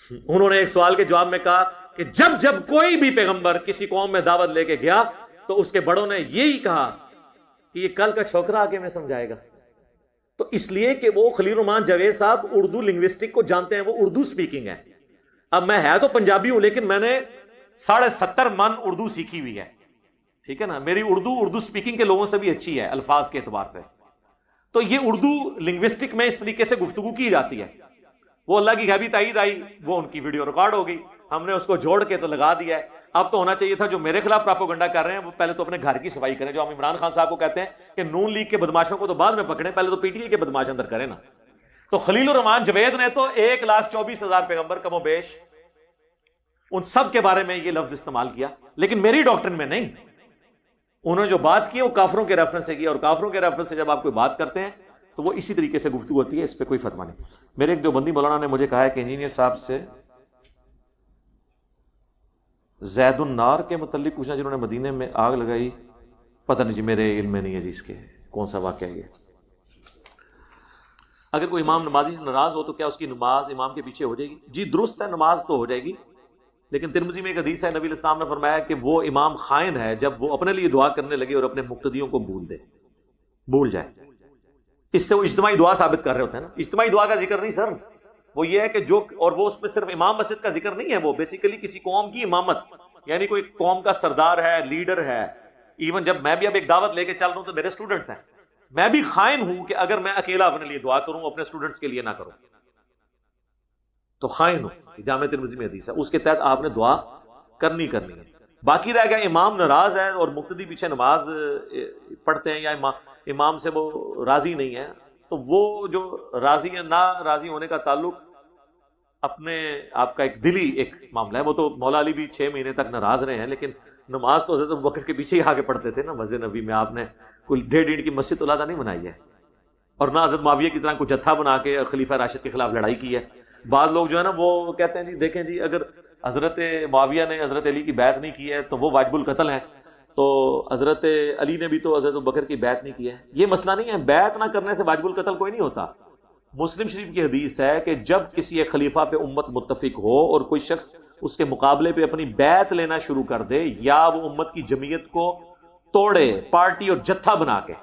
انہوں نے ایک سوال کے جواب میں کہا کہ جب جب کوئی بھی پیغمبر کسی قوم میں دعوت لے کے گیا تو اس کے بڑوں نے یہی کہا کہ یہ کل کا چھوکرا آگے میں سمجھائے گا. تو اس لیے کہ وہ خلیل الرحمان جاوید صاحب اردو لنگوسٹک کو جانتے ہیں, وہ اردو سپیکنگ ہے. اب میں ہے تو پنجابی ہوں لیکن میں نے 70.5 من اردو سیکھی ہوئی ہے, ٹھیک ہے نا. میری اردو سپیکنگ کے لوگوں سے بھی اچھی ہے الفاظ کے اعتبار سے. تو یہ اردو لنگوسٹک میں اس طریقے سے گفتگو کی جاتی ہے. وہ اللہ کی غیبی تائید آئی, وہ ان کی ویڈیو ریکارڈ ہو گئی, ہم نے اس کو جوڑ کے تو لگا دیا ہے. اب تو ہونا چاہیے تھا جو میرے خلاف پراپوگنڈا کر رہے ہیں وہ پہلے تو اپنے گھر کی صفائی کریں. جو ہم عمران خان صاحب کو کہتے ہیں کہ نون لیگ کے بدماشوں کو تو بعد میں پکڑیں, پہلے تو پی ٹی آئی کے بدماش اندر کریں نا. تو خلیل الرحمان جاوید نے تو 1,24,000 پیغمبر کم و بیش ان سب کے بارے میں یہ لفظ استعمال کیا, لیکن میری ڈاکٹرن میں نہیں. انہوں نے جو بات کی وہ کافروں کے ریفرنس سے کی, اور کافروں کے ریفرنس سے جب آپ کوئی بات کرتے ہیں تو وہ اسی طریقے سے گفتگو ہوتی ہے, اس پہ کوئی فتویٰ نہیں. میرے ایک دیوبندی مولانا نے مجھے کہا ہے کہ انجینئر صاحب سے زید النار کے متعلق پوچھنا جنہوں نے مدینے میں آگ لگائی. پتہ نہیں جی, میرے علم میں نہیں ہے جی اس کے کون سا واقعہ ہے یہ. اگر کوئی امام نمازی سے ناراض ہو تو کیا اس کی نماز امام کے پیچھے ہو جائے گی؟ جی درست ہے, نماز تو ہو جائے گی, لیکن ترمذی میں ایک حدیث ہے نبی علیہ السلام نے فرمایا کہ وہ امام خائن ہے جب وہ اپنے لیے دعا کرنے لگے اور اپنے مقتدیوں کو بھول جائے. اس سے وہ اجتماعی دعا ثابت کر رہے ہوتے ہیں نا. اجتماعی دعا کا ذکر نہیں سر, وہ یہ ہے کہ جو, اور وہ اس میں صرف امام مسجد کا ذکر نہیں ہے, وہ بیسیکلی کسی قوم کی امامت, یعنی کوئی قوم کا سردار ہے, لیڈر ہے. ایون جب میں بھی اب ایک دعوت لے کے چل رہا ہوں تو میرے اسٹوڈنٹس ہیں, میں بھی خائن ہوں کہ اگر میں اکیلا اپنے لیے دعا کروں اپنے اسٹوڈنٹس کے لیے نہ کروں تو خائن ہوں. جامع ترمذی میں حدیث ہے, اس کے تحت آپ نے دعا کرنی ہے. باقی رہ گیا امام ناراض ہے اور مقتدی پیچھے نماز پڑھتے ہیں یا امام سے وہ راضی نہیں ہے, تو وہ جو راضی ہے, نہ راضی ہونے کا تعلق اپنے آپ کا ایک دلی ایک معاملہ ہے. وہ تو مولا علی بھی 6 مہینے تک ناراض رہے ہیں، لیکن نماز تو حضرت ابوبکر کے پیچھے ہی آ کے پڑھتے تھے نا. مسجد نبی میں آپ نے کوئی 1.5 اینٹ کی مسجد علیحدہ نہیں بنائی ہے، اور نہ حضرت معاویہ کی طرح کوئی جتھا بنا کے خلیفہ راشد کے خلاف لڑائی کی ہے. بعض لوگ جو ہے نا وہ کہتے ہیں جی دیکھیں جی اگر حضرت معاویہ نے حضرت علی کی بیعت نہیں کی ہے تو وہ واجب القتل ہے، تو حضرت علی نے بھی تو حضرت ابوبکر کی بیعت نہیں کی ہے. یہ مسئلہ نہیں ہے، بیعت نہ کرنے سے واجب القتل کوئی نہیں ہوتا. مسلم شریف کی حدیث ہے کہ جب کسی ایک خلیفہ پہ امت متفق ہو اور کوئی شخص اس کے مقابلے پہ اپنی بیعت لینا شروع کر دے یا وہ امت کی جمعیت کو توڑے پارٹی اور جتھا بنا کے،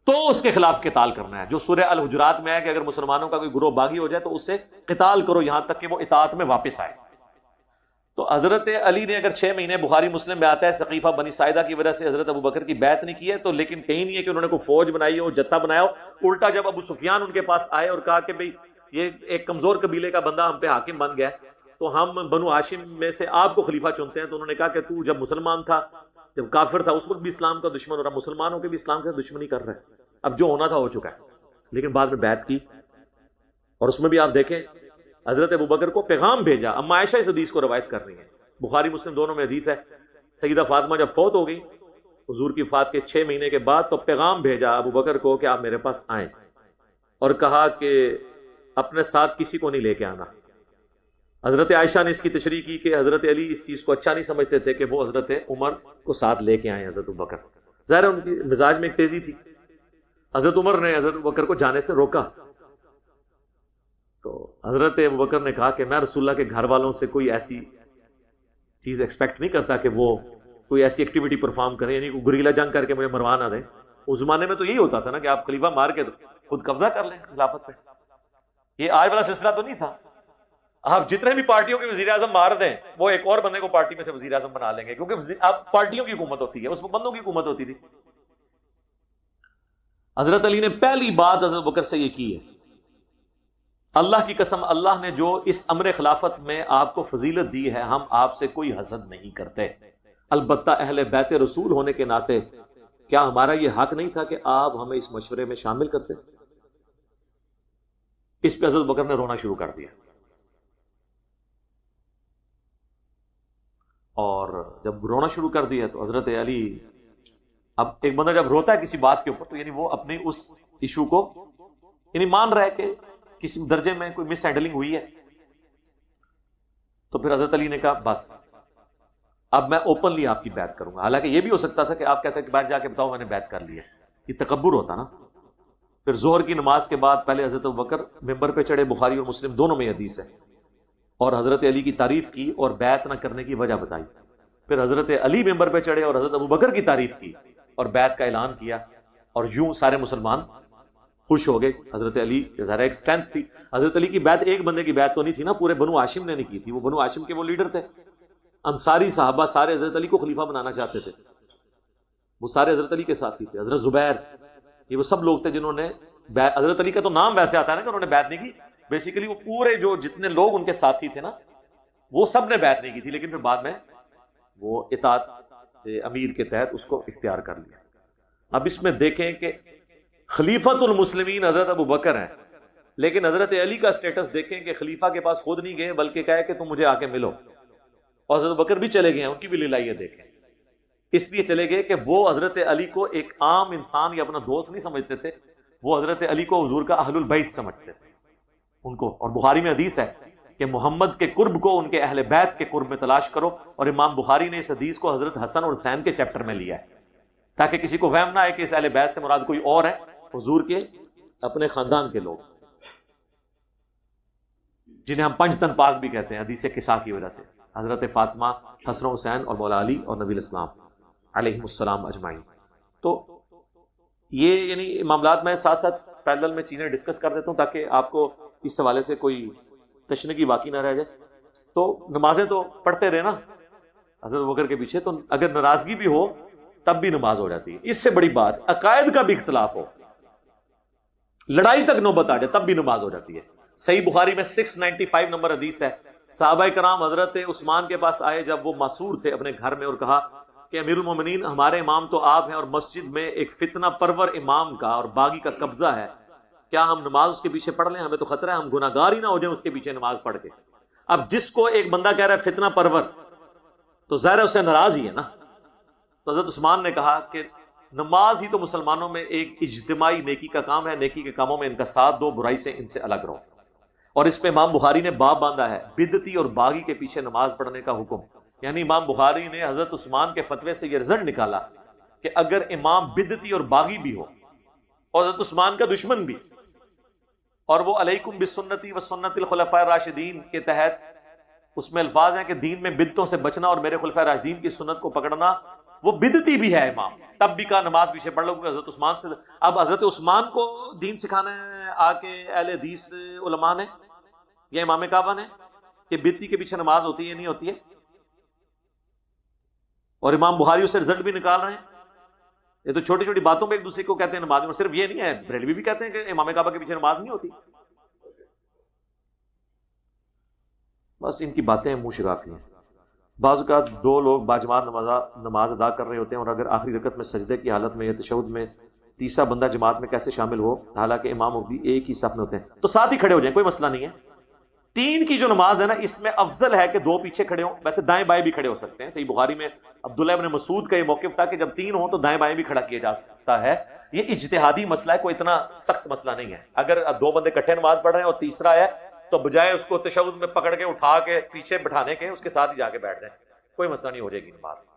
تو اس کے خلاف قتال کرنا ہے. جو سورہ الحجرات میں ہے کہ اگر مسلمانوں کا کوئی گروہ باغی ہو جائے تو اس سے قتال کرو یہاں تک کہ وہ اطاعت میں واپس آئے. تو حضرت علی نے اگر 6 مہینے بخاری مسلم میں آتا ہے سقیفہ بنی ساعدہ کی وجہ سے حضرت ابوبکر کی بیعت نہیں کی ہے، تو لیکن کہیں نہیں ہے کہ انہوں نے کوئی فوج بنائی ہو، جتھا بنایا ہو. الٹا جب ابو سفیان ان کے پاس آئے اور کہا کہ بھئی یہ ایک کمزور قبیلے کا بندہ ہم پہ حاکم بن گیا تو ہم بنو ہاشم میں سے آپ کو خلیفہ چنتے ہیں، تو انہوں نے کہا کہ تو جب مسلمان تھا، جب کافر تھا، اس وقت بھی اسلام کا دشمن ہو رہا، مسلمان ہو کے بھی اسلام سے دشمنی کر رہے. اب جو ہونا تھا ہو چکا ہے. لیکن بعد میں بیعت کی، اور اس میں بھی آپ دیکھیں حضرت ابوبکر کو پیغام بھیجا. اما عائشہ اس حدیث کو روایت کر رہی ہیں، بخاری مسلم دونوں میں حدیث ہے. سیدہ فاطمہ جب فوت ہو گئی حضور کی وفات کے 6 مہینے کے بعد، تو پیغام بھیجا ابوبکر کو کہ آپ میرے پاس آئیں، اور کہا کہ اپنے ساتھ کسی کو نہیں لے کے آنا. حضرت عائشہ نے اس کی تشریح کی کہ حضرت علی اس چیز کو اچھا نہیں سمجھتے تھے کہ وہ حضرت عمر کو ساتھ لے کے آئیں حضرت ابوبکر. ظاہر ہے ان کی مزاج میں ایک تیزی تھی. حضرت عمر نے حضرت ابوبکر کو جانے سے روکا، تو حضرت ابوبکر نے کہا کہ میں رسول اللہ کے گھر والوں سے کوئی ایسی چیز ایکسپیکٹ نہیں کرتا کہ وہ کوئی ایسی ایکٹیویٹی پرفارم کریں، یعنی کوئی گریلا جنگ کر کے مجھے مروا نہ دیں. اس زمانے میں تو یہی ہوتا تھا نا کہ آپ خلیفہ مار کے خود قبضہ کر لیں خلافت پہ. یہ آج والا سلسلہ تو نہیں تھا. آپ جتنے بھی پارٹیوں کے وزیر اعظم مار دیں وہ ایک اور بندے کو پارٹی میں سے وزیر اعظم بنا لیں گے، کیونکہ اب پارٹیوں کی حکومت ہوتی ہے، اس میں بندوں کی حکومت ہوتی تھی. حضرت علی نے پہلی بات حضرت ابوبکر سے یہ کی ہے، اللہ کی قسم اللہ نے جو اس امر خلافت میں آپ کو فضیلت دی ہے، ہم آپ سے کوئی حسد نہیں کرتے. البتہ اہل بیت رسول ہونے کے ناطے کیا ہمارا یہ حق نہیں تھا کہ آپ ہمیں اس مشورے میں شامل کرتے؟ اس پہ حضرت بکر نے رونا شروع کر دیا. اور جب رونا شروع کر دیا تو حضرت علی، اب ایک بندہ جب روتا ہے کسی بات کے اوپر تو یعنی وہ اپنی اس ایشو کو یعنی مان رہا ہے کہ کسی درجے میں کوئی مس ہینڈلنگ ہوئی ہے. تو پھر حضرت علی نے کہا بس اب میں اوپنلی آپ کی بیعت کروں گا. حالانکہ یہ بھی ہو سکتا تھا کہ آپ کہتے ہیں کہ باہر جا کے بتاؤ میں نے بیعت کر لی ہے، یہ تکبر ہوتا نا. پھر ظہر کی نماز کے بعد پہلے حضرت ابوبکر ممبر پہ چڑھے، بخاری اور مسلم دونوں میں حدیث ہے، اور حضرت علی کی تعریف کی اور بیعت نہ کرنے کی وجہ بتائی. پھر حضرت علی ممبر پہ چڑھے اور حضرت ابوبکر کی تعریف کی اور بیعت کا اعلان کیا، اور یوں سارے مسلمان خوش ہو گئے. حضرت علی ظاہر ایک اسٹرینتھ تھی. حضرت علی کی بیعت ایک بندے کی بیعت تو نہیں تھی نا، پورے بنو ہاشم نے نہیں کی تھی. وہ بنو ہاشم کے وہ لیڈر تھے، انصاری صحابہ سارے حضرت علی کو خلیفہ بنانا چاہتے تھے، وہ سارے حضرت علی کے ساتھی تھے. حضرت زبیر، یہ وہ سب لوگ تھے جنہوں نے حضرت علی کا تو نام ویسے آتا ہے نا کہ انہوں نے بیعت نہیں کی، بیسیکلی وہ پورے جو جتنے لوگ ان کے ساتھی تھے نا وہ سب نے بیعت نہیں کی تھی، لیکن پھر بعد میں وہ اطاعت امیر کے تحت اس کو اختیار کر لیا. اب اس میں دیکھیں کہ خلیفۃ المسلمین حضرت ابوبکر ہیں، لیکن حضرت علی کا سٹیٹس دیکھیں کہ خلیفہ کے پاس خود نہیں گئے بلکہ کہے کہ تم مجھے آ کے ملو. اور حضرت ابوبکر بھی چلے گئے ہیں، ان کی بھی لیلائیے دیکھیں. اس لیے چلے گئے کہ وہ حضرت علی کو ایک عام انسان یا اپنا دوست نہیں سمجھتے تھے، وہ حضرت علی کو حضور کا اہل البیت سمجھتے تھے ان کو. اور بخاری میں حدیث ہے کہ محمد کے قرب کو ان کے اہل بیت کے قرب میں تلاش کرو، اور امام بخاری نے اس حدیث کو حضرت حسن اور حسین کے چیپٹر میں لیا ہے تاکہ کسی کو وہم نہ آئے کہ اس اہل بیت سے مراد کوئی اور ہے، حضور کے اپنے خاندان کے لوگ جنہیں ہم پنج تن پاک بھی کہتے ہیں حدیث قصہ کی وجہ سے، حضرت فاطمہ، حسن و حسین اور مولا علی اور نبی الاسلام علیہ السلام اجمعین. تو یہ یعنی معاملات میں ساتھ ساتھ پیرلل میں چیزیں ڈسکس کر دیتا ہوں تاکہ آپ کو اس حوالے سے کوئی تشنگی باقی نہ رہ جائے. تو نمازیں تو پڑھتے رہے نا حضرت ابوبکر کے پیچھے، تو اگر ناراضگی بھی ہو تب بھی نماز ہو جاتی ہے. اس سے بڑی بات عقائد کا بھی اختلاف ہو، لڑائی تک نوبت آ جائے تب بھی نماز ہو جاتی ہے. صحیح بخاری میں 695 نمبر حدیث ہے، صحابہ کرام حضرت عثمان کے پاس آئے جب وہ معصور تھے اپنے گھر میں، اور کہا کہ امیر المومنین ہمارے امام تو آپ ہیں اور مسجد میں ایک فتنہ پرور امام کا اور باغی کا قبضہ ہے، کیا ہم نماز اس کے پیچھے پڑھ لیں؟ ہمیں تو خطرہ ہے ہم گناہگار ہی نہ ہو جائیں اس کے پیچھے نماز پڑھ کے۔ اب جس کو ایک بندہ کہہ رہا ہے فتنہ پرور، تو ظاہر ہے اس سے ناراض ہی ہے نا۔ تو حضرت عثمان نے کہا کہ نماز ہی تو مسلمانوں میں ایک اجتماعی نیکی کا کام ہے، نیکی کے کاموں میں ان کا ساتھ دو، برائی سے ان سے الگ رہو۔ اور اس پہ امام بخاری نے باب باندھا ہے بدعتی اور باغی کے پیچھے نماز پڑھنے کا حکم۔ یعنی امام بخاری نے حضرت عثمان کے فتوے سے یہ رزلٹ نکالا کہ اگر امام بدعتی اور باغی بھی ہو اور حضرت عثمان کا دشمن بھی، اور وہ علیکم بسنتی و سنت الخلفاء الراشدین کے تحت اس میں الفاظ ہیں کہ دین میں بدعتوں سے بچنا اور میرے خلفاء راشدین کی سنت کو پکڑنا، وہ بدعتی بھی ہے امام، تب بھی کہا نماز پیچھے پڑھ لو کہ حضرت عثمان سے۔ اب حضرت عثمان کو دین سکھانا ہے آ کے اہل حدیث علماء نے یا امام کعبہ نے کہ بدعتی کے پیچھے نماز ہوتی ہے نہیں ہوتی ہے؟ اور امام بخاری اس سے رزلٹ بھی نکال رہے ہیں۔ یہ تو چھوٹی چھوٹی باتوں پہ ایک دوسرے کو کہتے ہیں نماز میں، صرف یہ نہیں ہے، بریلوی بھی کہتے ہیں کہ امام کعبہ کے پیچھے نماز نہیں ہوتی۔ بس ان کی باتیں منہ شرافی ہیں۔ بعض اوقات دو لوگ باجماعت نماز ادا کر رہے ہوتے ہیں، اور اگر آخری رکعت میں سجدے کی حالت میں یا تشہد میں تیسرا بندہ جماعت میں کیسے شامل ہو، حالانکہ امام مقتدی ایک ہی صف میں ہوتے ہیں؟ تو ساتھ ہی کھڑے ہو جائیں، کوئی مسئلہ نہیں ہے۔ تین کی جو نماز ہے نا، اس میں افضل ہے کہ دو پیچھے کھڑے ہوں، ویسے دائیں بائیں بھی کھڑے ہو سکتے ہیں۔ صحیح بخاری میں عبداللہ ابن مسعود کا یہ موقف تھا کہ جب تین ہوں تو دائیں بائیں بھی کھڑا کیا جا سکتا ہے۔ یہ اجتہادی مسئلہ ہے، کوئی اتنا سخت مسئلہ نہیں ہے۔ اگر دو بندے اکٹھے نماز پڑھ رہے ہیں اور تیسرا ہے تو بجائے اس کو تشہد میں پکڑ کے اٹھا کے پیچھے بٹھانے کے اس کے ساتھ ہی جا کے بیٹھ جائیں، کوئی مسئلہ نہیں، ہو جائے گی نماز۔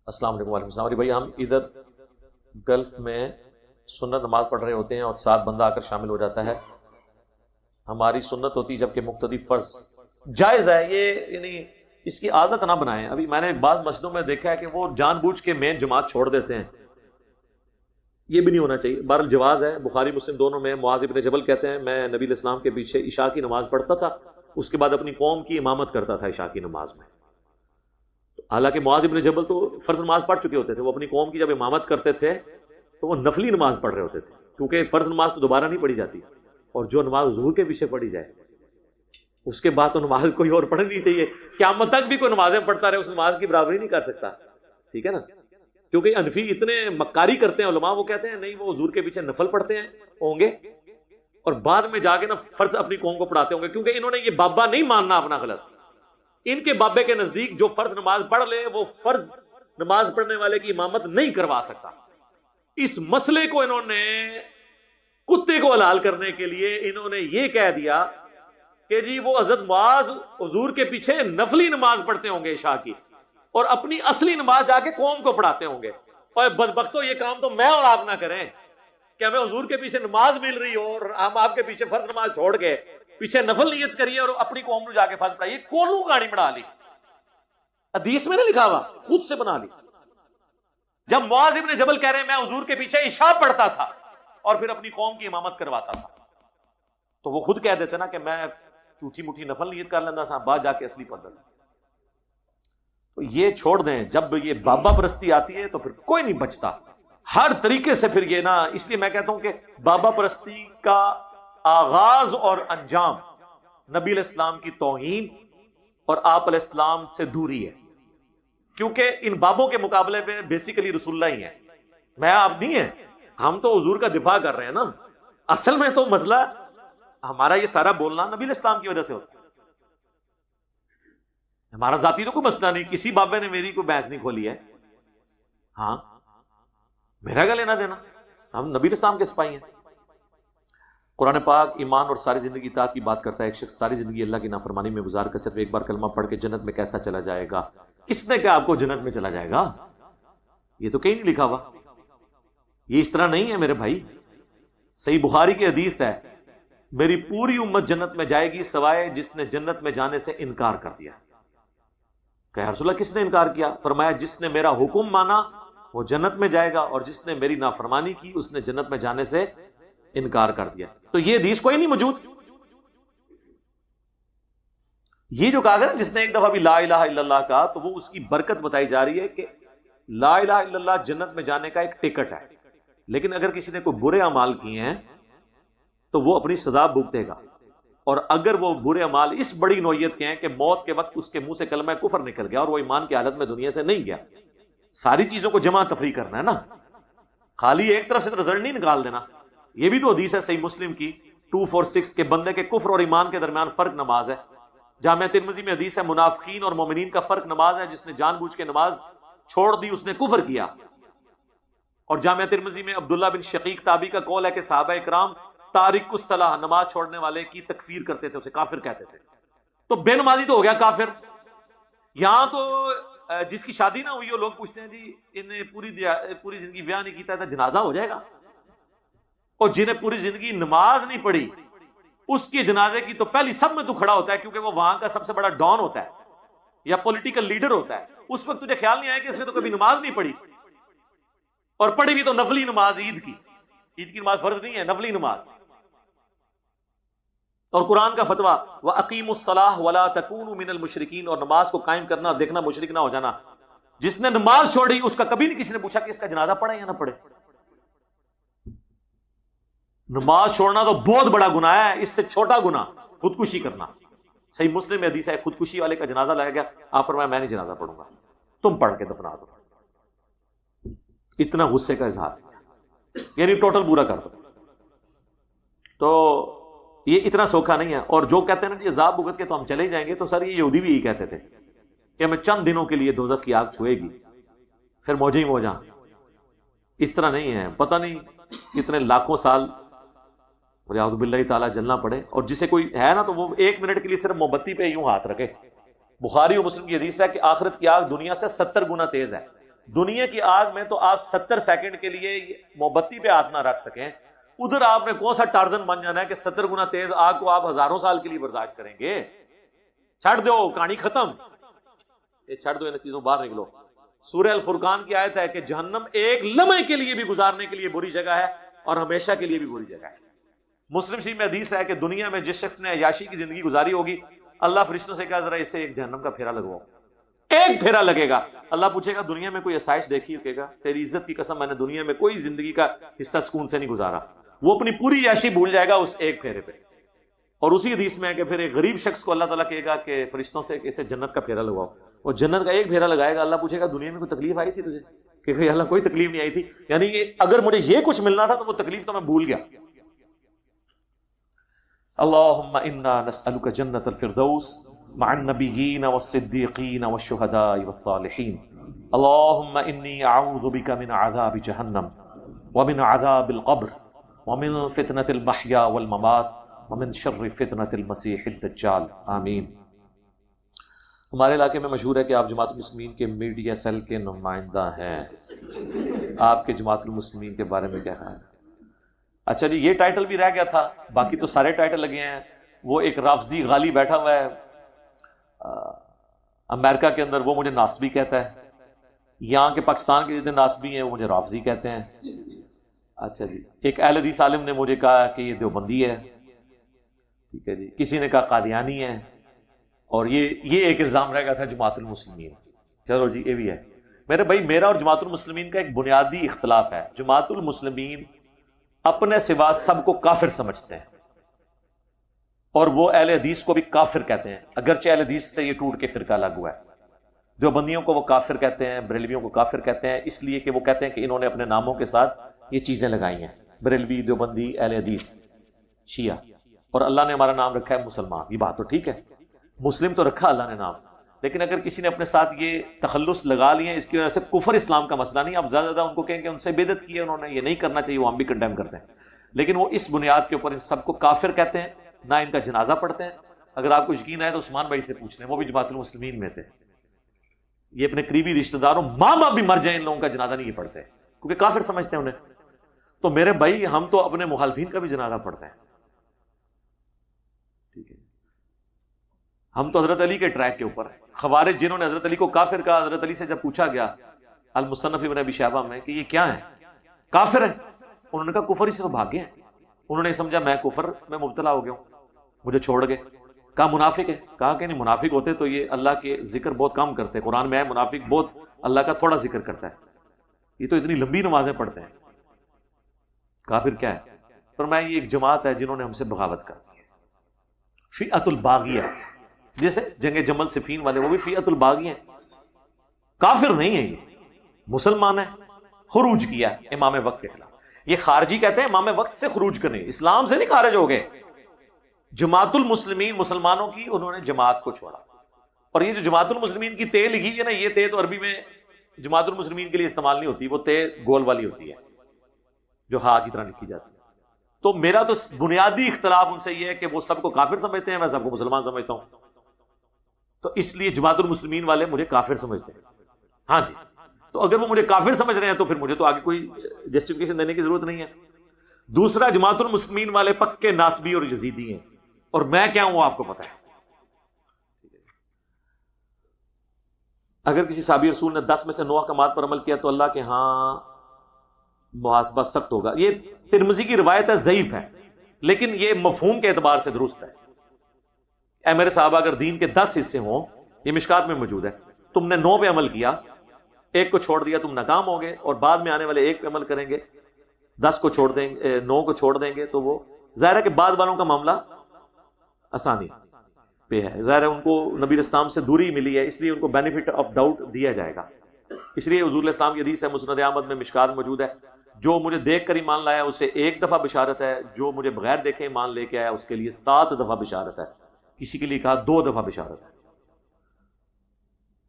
السلام علیکم۔ وعلیکم السلام۔ بھائی ہم ادھر گلف میں سنت نماز پڑھ رہے ہوتے ہیں اور ساتھ بندہ آ کر شامل ہو جاتا ہے، ہماری سنت ہوتی جبکہ مقتدی فرض۔ جائز ہے یہ، یعنی اس کی عادت نہ بنائیں۔ ابھی میں نے بعض مسجدوں میں دیکھا ہے کہ وہ جان بوجھ کے مین جماعت چھوڑ دیتے ہیں، یہ بھی نہیں ہونا چاہیے۔ بہرحال جواز ہے، بخاری مسلم دونوں میں معاذ بن جبل کہتے ہیں میں نبی علیہ السلام کے پیچھے عشاء کی نماز پڑھتا تھا، اس کے بعد اپنی قوم کی امامت کرتا تھا عشاء کی نماز میں۔ حالانکہ معاذ بن جبل تو فرض نماز پڑھ چکے ہوتے تھے، وہ اپنی قوم کی جب امامت کرتے تھے تو وہ نفلی نماز پڑھ رہے ہوتے تھے، کیونکہ فرض نماز تو دوبارہ نہیں پڑھی جاتی، اور جو نماز حضور کے پیچھے پڑھی جائے اس کے بعد تو نماز کوئی اور پڑھنی چاہیے۔ قیامت تک بھی کوئی نمازیں پڑھتا رہے اس نماز کی برابری نہیں کر سکتا، ٹھیک ہے نا؟ کیونکہ انفی اتنے مکاری کرتے ہیں علماء، وہ کہتے ہیں نہیں وہ حضور کے پیچھے نفل پڑھتے ہیں ہوں گے اور بعد میں جا کے نا فرض اپنی قوم کو پڑھاتے ہوں گے، کیونکہ انہوں نے یہ بابا نہیں ماننا اپنا غلط۔ ان کے بابے کے نزدیک جو فرض نماز پڑھ لے وہ فرض نماز پڑھنے والے کی امامت نہیں کروا سکتا۔ اس مسئلے کو انہوں نے کتے کو حلال کرنے کے لیے انہوں نے یہ کہہ دیا کہ جی وہ حضرت معاذ حضور کے پیچھے نفلی نماز پڑھتے ہوں گے عشاء کی، اور اپنی اصلی نماز جا کے قوم کو پڑھاتے ہوں گے۔ اور بدبختو یہ کام تو میں اور آپ نہ کریں کہ ہمیں حضور کے پیچھے نماز مل رہی ہو اور ہم آپ کے پیچھے فرض نماز چھوڑ کے پیچھے نفل نیت کریے اور اپنی قوم میں جا کے فرض پڑھائیے۔ کولو گاڑی بنا لی، حدیث میں نے لکھا ہوا، خود سے بنا لی۔ جب معاذ ابن جبل کہہ رہے ہیں میں حضور کے پیچھے عشاء پڑھتا تھا اور پھر اپنی قوم کی امامت کرواتا تھا، تو وہ خود کہہ دیتے نا کہ میں جھوٹی مٹھی نفل نیت کر لینا سا، بعد جا کے اصلی پڑھتا سا۔ تو یہ چھوڑ دیں، جب یہ بابا پرستی آتی ہے تو پھر کوئی نہیں بچتا ہر طریقے سے۔ پھر یہ نا، اس لیے میں کہتا ہوں کہ بابا پرستی کا آغاز اور انجام نبی علیہ السلام کی توہین اور آپ علیہ السلام سے دوری ہے، کیونکہ ان بابوں کے مقابلے پہ بیسیکلی رسول اللہ ہی ہیں، میں آپ نہیں ہیں۔ ہم تو حضور کا دفاع کر رہے ہیں نا، اصل میں تو مسئلہ ہمارا یہ سارا بولنا نبی علیہ السلام کی وجہ سے ہوتا ہے، ہمارا ذاتی تو کوئی مسئلہ نہیں، کسی بابے نے میری کوئی بحث نہیں کھولی ہے، ہاں میرا کیا لینا دینا، ہم نبی علیہ السلام کے سپاہی ہیں۔ قرآن پاک ایمان اور ساری زندگی اطاعت کی بات کرتا ہے۔ ایک شخص ساری زندگی اللہ کی نافرمانی میں گزار کر صرف ایک بار کلمہ پڑھ کے جنت میں کیسا چلا جائے گا؟ کس نے کہا آپ کو جنت میں چلا جائے گا؟ یہ تو کہیں نہیں لکھا ہوا، یہ اس طرح نہیں ہے میرے بھائی۔ صحیح بخاری کی حدیث ہے میری پوری امت جنت میں جائے گی سوائے جس نے جنت میں جانے سے انکار کر دیا۔ کہ رسول اللہ کس نے انکار کیا؟ فرمایا جس نے میرا حکم مانا وہ جنت میں جائے گا، اور جس نے میری نافرمانی کی اس نے جنت میں جانے سے انکار کر دیا۔ تو یہ حدیث کوئی نہیں موجود۔ یہ جو کہا گیا جس نے ایک دفعہ بھی لا الہ الا اللہ کہا تو وہ اس کی برکت بتائی جا رہی ہے کہ لا الہ الا اللہ جنت میں جانے کا ایک ٹکٹ ہے، لیکن اگر کسی نے کوئی برے اعمال کیے ہیں تو وہ اپنی سزا بھگتے گا، اور اگر وہ برے اعمال اس بڑی نوعیت کے ہیں کہ موت کے وقت اس کے منہ سے کلمہ کفر نکل گیا اور وہ ایمان کی حالت میں دنیا سے نہیں گیا، ساری چیزوں کو جمع تفریق کرنا ہے نا، خالی ایک طرف سے رزلٹ نہیں نکال دینا. یہ بھی تو حدیث ہے صحیح مسلم کی 246 کے بندے کے کفر اور ایمان کے درمیان فرق نماز ہے. جامعہ ترمذی میں حدیث ہے منافقین اور مومنین کا فرق نماز ہے, جس نے جان بوجھ کے نماز چھوڑ دی اس نے کفر کیا. اور جامعہ ترمذی میں عبداللہ بن شقیق تابعی کا قول ہے کہ صحابہ اکرام تارک الصلاح نماز چھوڑنے والے کی تکفیر کرتے تھے, اسے کافر کہتے تھے. تو بے نمازی تو ہو گیا کافر. یہاں تو جس کی شادی نہ ہوئی ہو لوگ پوچھتے ہیں جی انہیں پوری زندگی بیاہ نہیں کیتا تھا, جنازہ ہو جائے گا. اور جنہیں پوری زندگی نماز نہیں پڑھی اس کے جنازے کی تو پہلی سب میں تو کھڑا ہوتا ہے, کیونکہ وہ وہاں کا سب سے بڑا ڈان ہوتا ہے یا پولیٹیکل لیڈر ہوتا ہے. اس وقت تجھے خیال نہیں آیا کہ اس نے تو کبھی نماز نہیں پڑھی, اور پڑھی بھی تو نفلی نماز عید کی نماز فرض نہیں ہے, نفلی نماز. اور قرآن کا فتویٰ وَأَقِيمُوا الصَّلَاةَ وَلَا تَكُونُوا مِنَ الْمُشْرِكِينَ, اور نماز کو قائم کرنا اور دیکھنا مشرک نہ ہو جانا. جس نے نماز چھوڑی اس کا کبھی نہیں کسی نے پوچھا کہ اس کا جنازہ پڑھے یا نہ پڑھے. نماز چھوڑنا تو بہت بڑا گناہ ہے, اس سے چھوٹا گناہ خودکشی کرنا. صحیح مسلم میں حدیث ہے خودکشی والے کا جنازہ لایا گیا, آپ فرمایا میں نہیں جنازہ پڑھوں گا, تم پڑھ کے دفنا دو. اتنا غصے کا اظہار, یعنی ٹوٹل برا کر دو. تو یہ اتنا سوکھا نہیں ہے. اور جو کہتے ہیں نا جی عذاب بھگت کے تو ہم چلے جائیں گے, تو سر یہ یہودی بھی یہی کہتے تھے کہ ہمیں چند دنوں کے لیے دوزخ کی آگ چھوئے گی پھر موجیں ہی موجاں. اس طرح نہیں ہے, پتہ نہیں کتنے لاکھوں سال اعوذ باللہ تعالیٰ جلنا پڑے. اور جسے کوئی ہے نا تو وہ 1 منٹ کے لیے صرف موم بتی پہ یوں ہاتھ رکھے. بخاری و مسلم کی حدیث ہے کہ آخرت کی آگ دنیا سے 70 گنا تیز ہے. دنیا کی آگ میں تو آپ 70 سیکنڈ کے لیے موم بتی پہ ہاتھ نہ رکھ سکیں, ادھر آپ نے کون سا ٹارزن بن جانا ہے کہ 70 گنا تیز آگ کو آپ ہزاروں سال کے لیے برداشت کریں گے. چھڑ دو, کہانی ختم, یہ چھڑ دو, ان چیزوں باہر نکلو. سورہ الفرقان کی آیت ہے کہ جہنم ایک لمحے کے لیے بھی گزارنے کے لیے بری جگہ ہے اور ہمیشہ کے لیے بھی بری جگہ ہے. مسلم شریف میں حدیث ہے کہ دنیا میں جس شخص نے عیاشی کی زندگی گزاری ہوگی, اللہ فرشتوں سے کہا ذرا اسے ایک جہنم کا پھیرا لگواؤ. ایک پھیرا لگے گا, اللہ پوچھے گا دنیا میں کوئی آسائش دیکھی, کہے گا تیری عزت کی قسم میں نے دنیا میں کوئی زندگی کا حصہ سکون سے نہیں گزارا. وہ اپنی پوری عیاشی بھول جائے گا اس ایک پھیرے پہ. اور اسی حدیث میں ہے کہ پھر ایک غریب شخص کو اللہ تعالیٰ کہے گا کہ فرشتوں سے اسے جنت کا پھیرا لگواؤ. اور جنت کا ایک پھیرا لگائے گا, اللہ پوچھے گا دنیا میں کوئی تکلیف آئی تھی تجھے, کہ اللہ کوئی تکلیف نہیں آئی تھی. یعنی کہ اگر مجھے یہ کچھ ملنا تھا تو وہ تکلیف تو میں بھول گیا. اللہم انا نسألک جنت الفردوس مع النبیین والصدیقین والشہداء والصالحین. اللہم انی اعوذ بک من عذاب جہنم ومن عذاب القبر ومن فتنة المحیا والممات ومن شر فتنة المسیح الدجال, آمین. ہمارے علاقے میں مشہور ہے کہ آپ جماعت المسلمین کے میڈیا سیل کے نمائندہ ہیں. آپ کے جماعت المسلمین کے بارے میں کیا خیال ہے؟ اچھا جی, یہ ٹائٹل بھی رہ گیا تھا, باقی تو سارے ٹائٹل لگے ہیں. وہ ایک رافضی غالی بیٹھا ہوا ہے امریکہ کے اندر, وہ مجھے ناسبی کہتا ہے. یہاں کے پاکستان کے جتنے ناسبی ہیں وہ مجھے رافضی کہتے ہیں. اچھا جی, ایک اہل حدیث عالم نے مجھے کہا کہ یہ دیوبندی ہے, ٹھیک ہے جی. کسی نے کہا قادیانی ہے, اور یہ ایک الزام رہ گیا تھا جماعت المسلمین. چلو جی یہ بھی ہے. میرے بھائی, میرا اور جماعت المسلمین کا ایک بنیادی اختلاف ہے. جماعت المسلمین اپنے سوا سب کو کافر سمجھتے ہیں, اور وہ اہل حدیث کو بھی کافر کہتے ہیں, اگرچہ اہل حدیث سے یہ ٹوٹ کے فرقہ الگ ہوا ہے. دیوبندیوں کو وہ کافر کہتے ہیں, بریلویوں کو کافر کہتے ہیں, اس لیے کہ وہ کہتے ہیں کہ انہوں نے اپنے ناموں کے ساتھ یہ چیزیں لگائی ہیں, بریلوی, دیوبندی, اہل حدیث, شیعہ. اور اللہ نے ہمارا نام رکھا ہے مسلمان. یہ بات تو ٹھیک ہے, مسلم تو رکھا اللہ نے نام, لیکن اگر کسی نے اپنے ساتھ یہ تخلص لگا لیے, اس کی وجہ سے کفر اسلام کا مسئلہ نہیں. اب زیادہ زیادہ ان کو کہیں کہ ان سے بدعت کی ہے انہوں نے, یہ نہیں کرنا چاہیے, وہ ہم بھی کنڈیم کرتے ہیں, لیکن وہ اس بنیاد کے اوپر ان سب کو کافر کہتے ہیں, نہ ان کا جنازہ پڑھتے ہیں. اگر آپ کو یقین آئے تو عثمان بھائی سے پوچھ لیں, وہ بھی جماعت المسلمین میں تھے. یہ اپنے قریبی رشتہ داروں, ماں باپ بھی مر جائیں, ان لوگوں کا جنازہ نہیں پڑھتے کیونکہ کافر سمجھتے ہیں انہیں. تو میرے بھائی, ہم تو اپنے مخالفین کا بھی جنازہ پڑھتے ہیں, ٹھیک ہے. ہم تو حضرت علی کے ٹریک کے اوپر ہیں. خوارج جنہوں نے حضرت علی کو کافر کہا, حضرت علی سے جب پوچھا گیا المصنف ابن ابی شیبہ میں کہ یہ کیا ہیں, کافر ہیں, انہوں نے کہا کفر ہی سے تو بھاگے ہیں. انہوں نے سمجھا میں کفر میں مبتلا ہو گیا ہوں, مجھے چھوڑ گئے. کہا منافق ہے, کہا کہ نہیں, منافق ہوتے تو یہ اللہ کے ذکر بہت کم کرتے, قرآن میں ہے منافق بہت اللہ کا تھوڑا ذکر کرتا ہے, یہ تو اتنی لمبی نمازیں پڑھتے ہیں. کہا پھر کیا ہے؟ فرمایا یہ ایک جماعت ہے جنہوں نے ہم سے بغاوت کر دی ہے, فئۃ الباغیہ, جیسے جنگ جمل صفین والے, وہ بھی فئۃ الباغیہ ہیں, کافر نہیں ہے, یہ مسلمان ہے, خروج کیا امام وقت کے خلاف. یہ خارجی کہتے ہیں امام وقت سے خروج کرنے، اسلام سے نہیں خارج ہو گئے. جماعت المسلمین مسلمانوں کی انہوں نے جماعت کو چھوڑا. اور یہ جو جماعت المسلمین کی تے لکھی ہے نا، یہ تے تو عربی میں جماعت المسلمین کے لیے استعمال نہیں ہوتی، وہ تے گول والی ہوتی ہے جو ہا کی طرح لکھی جاتی ہے. تو میرا تو بنیادی اختلاف ان سے یہ ہے کہ وہ سب کو کافر سمجھتے ہیں، میں سب کو مسلمان سمجھتا ہوں. تو اس لیے جماعت المسلمین والے مجھے کافر سمجھتے ہیں. ہاں جی، تو اگر وہ مجھے کافر سمجھ رہے ہیں تو پھر مجھے تو آگے کوئی جسٹیفیکیشن دینے کی ضرورت نہیں ہے. دوسرا، جماعت المسلمین والے پکے ناسبی اور یزیدی ہیں، اور میں کیا ہوں آپ کو پتہ ہے. اگر کسی صحابی رسول نے 10 میں سے 9 احکامات پر عمل کیا تو اللہ کے ہاں محاسبہ سخت ہوگا. یہ ترمذی کی روایت ہے، ضعیف ہے، لیکن یہ مفہوم کے اعتبار سے درست ہے. اے میرے صحابہ، اگر دین کے 10 حصے ہوں، یہ مشکات میں موجود ہے، تم نے 9 پہ عمل کیا، ایک کو چھوڑ دیا، تم ناکام ہو گئے، اور بعد میں آنے والے ایک پہ عمل کریں گے، 10 کو چھوڑ دیں گے، 9 کو چھوڑ دیں گے، تو وہ ظاہر ہے کہ بعد والوں کا معاملہ آسانی پہ ہے. ظاہر ہے ان کو نبی اسلام سے دوری ملی ہے، اس لیے ان کو بینیفٹ آف ڈاؤٹ دیا جائے گا. اس لیے حضور اسلام کی حدیث ہے، مسند احمد میں مشکات موجود ہے، جو مجھے دیکھ کر ایمان لایا اسے 1 دفعہ بشارت ہے، جو مجھے بغیر دیکھے ایمان لے کے آیا اس کے لیے 7 دفعہ بشارت ہے. کسی کے لیے کہا 2 دفعہ بشارت ہے.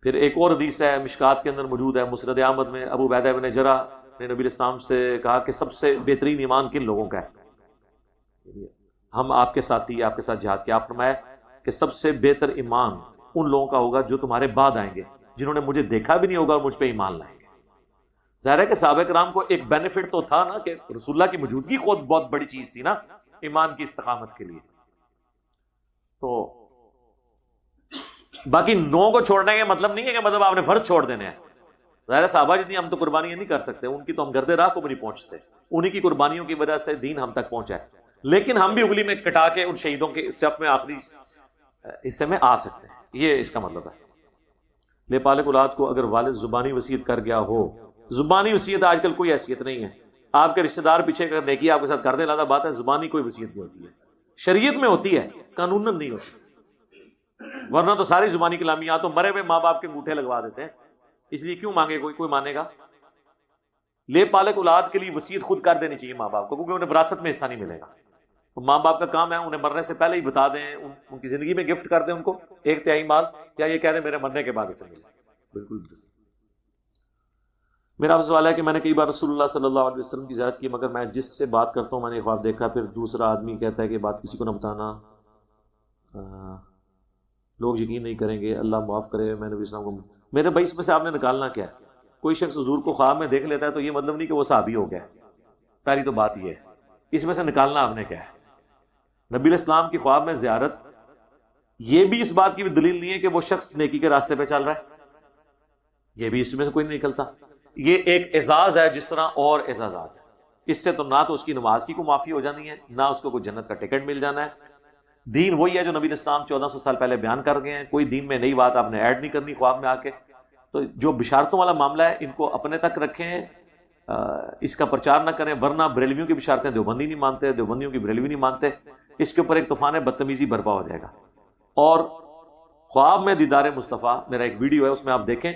پھر ایک اور حدیث ہے مشکات کے اندر موجود ہے، مسند احمد میں، ابو عبیدہ بن جرح نے نبی اسلام سے کہا کہ سب سے بہترین ایمان کن لوگوں کا ہے؟ ہم آپ کے ساتھی، آپ کے ساتھ جہاد کیا. آپ فرمایا کہ سب سے بہتر ایمان ان لوگوں کا ہوگا جو تمہارے بعد آئیں گے، جنہوں نے مجھے دیکھا بھی نہیں ہوگا اور مجھ پہ ایمان لائیں گے. ظاہر ہے کہ صحابہ کرام کو ایک بینیفٹ تو تھا نا، کہ رسول اللہ کی موجودگی خود بہت بڑی چیز تھی نا ایمان کی استقامت کے لیے. تو باقی 9 کو چھوڑنے کا مطلب نہیں ہے کہ مطلب آپ نے فرض چھوڑ دینے ہیں. ظاہر ہے صحابہ جتنی ہم تو قربانیاں نہیں کر سکتے، ان کی تو ہم گرد راہ کو بھی نہیں پہنچتے، انہی کی قربانیوں کی وجہ سے دین ہم تک پہنچا ہے. لیکن ہم بھی انگلی میں کٹا کے ان شہیدوں کے صف میں آخری حصے میں آ سکتے ہیں، یہ اس کا مطلب ہے. لے پالک اولاد کو اگر والد زبانی وصیت کر گیا ہو، زبانی وصیت آج کل کوئی حیثیت نہیں ہے. آپ کے رشتہ دار پیچھے کر نیکی آپ کے ساتھ کر دیں، لہٰذا بات ہے زبانی کوئی وصیت نہیں ہوتی ہے. شریعت میں ہوتی ہے، قانوناً نہیں ہوتی. ورنہ تو ساری زبانی کلامی تو مرے ہوئے ماں باپ کے انگوٹھے لگوا دیتے ہیں. اس لیے کیوں مانگے کوئی مانے گا؟ لے پالک اولاد کے لیے وصیت خود کر دینی چاہیے ماں باپ کو، کیونکہ انہیں وراثت میں حصہ نہیں ملے گا. تو ماں باپ کا کام ہے انہیں مرنے سے پہلے ہی بتا دیں، ان کی زندگی میں گفٹ کر دیں ان کو 1/3 مال، یا یہ کہہ دیں میرے مرنے کے بعد اسے ملے. بالکل. میرا سوال ہے کہ میں نے کئی بار رسول اللہ صلی اللہ علیہ وسلم کی زیارت کی، مگر میں جس سے بات کرتا ہوں میں نے خواب دیکھا، پھر دوسرا آدمی کہتا ہے کہ بات کسی کو نہ بتانا، لوگ یقین نہیں کریں گے، اللہ معاف کرے. میں نبی اسلام کو میرے بھائی اس میں سے آپ نے نکالنا کیا ہے؟ کوئی شخص حضور کو خواب میں دیکھ لیتا ہے تو یہ مطلب نہیں کہ وہ صحابی ہو گیا. پہلی تو بات یہ ہے، اس میں سے نکالنا آپ نے کیا ہے؟ نبی اسلام کی خواب میں زیارت یہ بھی اس بات کی بھی دلیل نہیں ہے کہ وہ شخص نیکی کے راستے پہ چل رہا ہے، یہ بھی اس میں سے کوئی نہیں نکلتا. یہ ایک اعزاز ہے جس طرح اور اعزازات ہیں. اس سے تو نہ تو اس کی نماز کی کوئی معافی ہو جانی ہے، نہ اس کو کوئی جنت کا ٹکٹ مل جانا ہے. دین وہی ہے جو نبی اسلام 1400 سال پہلے بیان کر گئے ہیں. کوئی دین میں نئی بات آپ نے ایڈ نہیں کرنی خواب میں آ کے. تو جو بشارتوں والا معاملہ ہے ان کو اپنے تک رکھیں، اس کا پرچار نہ کریں، ورنہ بریلویوں کی بشارتیں دیوبندی نہیں مانتے، دیوبندیوں کی بریلوی نہیں مانتے. اس کے اوپر ایک طوفان بدتمیزی برپا ہو جائے گا. اور خواب میں دیدار مصطفیٰ میرا ایک ویڈیو ہے، اس میں آپ دیکھیں.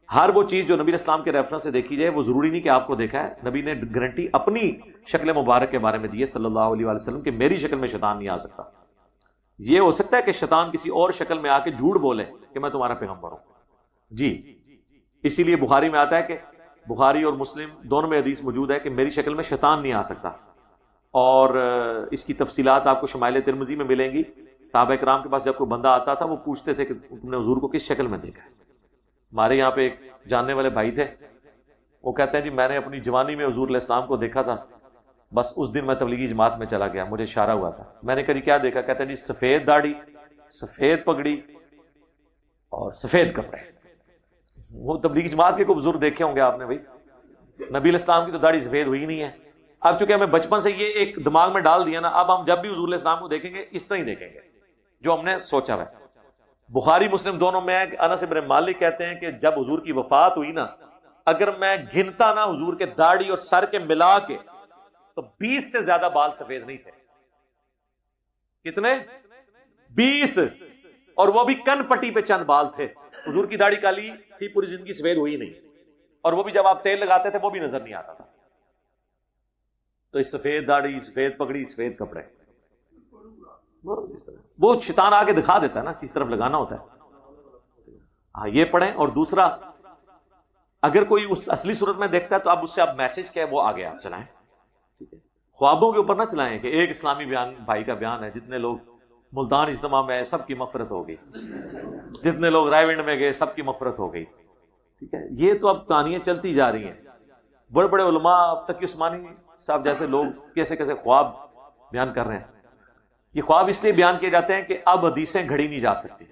ہر وہ چیز جو نبی اسلام کے ریفرنس سے دیکھی جائے وہ ضروری نہیں کہ آپ کو دیکھا ہے. نبی نے گارنٹی اپنی شکل مبارک کے بارے میں دی ہے صلی اللہ علیہ وسلم کہ میری شکل میں شیطان نہیں آ سکتا. یہ ہو سکتا ہے کہ شیطان کسی اور شکل میں آ کے جھوٹ بولے کہ میں تمہارا پیغمبر ہوں جی. اسی لیے بخاری میں آتا ہے کہ بخاری اور مسلم دونوں میں حدیث موجود ہے کہ میری شکل میں شیطان نہیں آ سکتا. اور اس کی تفصیلات آپ کو شمائل ترمذی میں ملیں گی. صحابہ کرام کے پاس جب کوئی بندہ آتا تھا وہ پوچھتے تھے کہ تم نے حضور کو کس شکل میں دیکھا ہے. ہمارے یہاں پہ ایک جاننے والے بھائی تھے، وہ کہتے ہیں جی میں نے اپنی جوانی میں حضور علیہ السلام کو دیکھا تھا، بس اس دن میں تبلیغی جماعت میں چلا گیا، مجھے اشارہ ہوا تھا. میں نے کہا کیا دیکھا؟ کہتے ہیں جی سفید داڑھی، سفید پگڑی اور سفید کپڑے. وہ تبلیغی جماعت کے کوئی بزرگ دیکھے ہوں گے آپ نے. بھائی نبی علیہ السلام کی تو داڑھی سفید ہوئی نہیں ہے. اب چونکہ ہمیں بچپن سے یہ ایک دماغ میں ڈال دیا نا، اب ہم جب بھی حضور علیہ السلام کو دیکھیں گے اس طرح ہی دیکھیں گے جو ہم نے سوچا ہے. بخاری مسلم دونوں میں ہے کہ انس بن مالک کہتے ہیں کہ جب حضور کی وفات ہوئی نا، اگر میں گنتا نا حضور کے داڑھی اور سر کے ملا کے تو 20 سے زیادہ بال سفید نہیں تھے. کتنے؟ 20. اور وہ بھی کن پٹی پہ چند بال تھے. حضور کی داڑھی کالی تھی، پوری زندگی سفید ہوئی نہیں. اور وہ بھی جب آپ تیل لگاتے تھے وہ بھی نظر نہیں آتا تھا. تو اس سفید داڑھی، سفید پگڑی، سفید کپڑے، وہ شیطان آ کے دکھا دیتا ہے نا کس طرف لگانا ہوتا ہے. ہاں یہ پڑھیں. اور دوسرا، اگر کوئی اس اصلی صورت میں دیکھتا ہے تو آپ اس سے آپ میسج کیا ہے وہ آگے آپ چلائیں. ٹھیک ہے، خوابوں کے اوپر نہ چلائیں کہ ایک اسلامی بیان بھائی کا بیان ہے، جتنے لوگ ملتان اجتماع میں آئے سب کی مغفرت ہو گئی، جتنے لوگ رائے ونڈ میں گئے سب کی مغفرت ہو گئی. ٹھیک ہے، یہ تو اب کہانیاں چلتی جا رہی ہیں. بڑے بڑے علماء اب تک عثمانی صاحب جیسے لوگ کیسے کیسے خواب بیان کر رہے ہیں. یہ خواب اس لیے بیان کیے جاتے ہیں کہ اب حدیثیں گھڑی نہیں جا سکتی.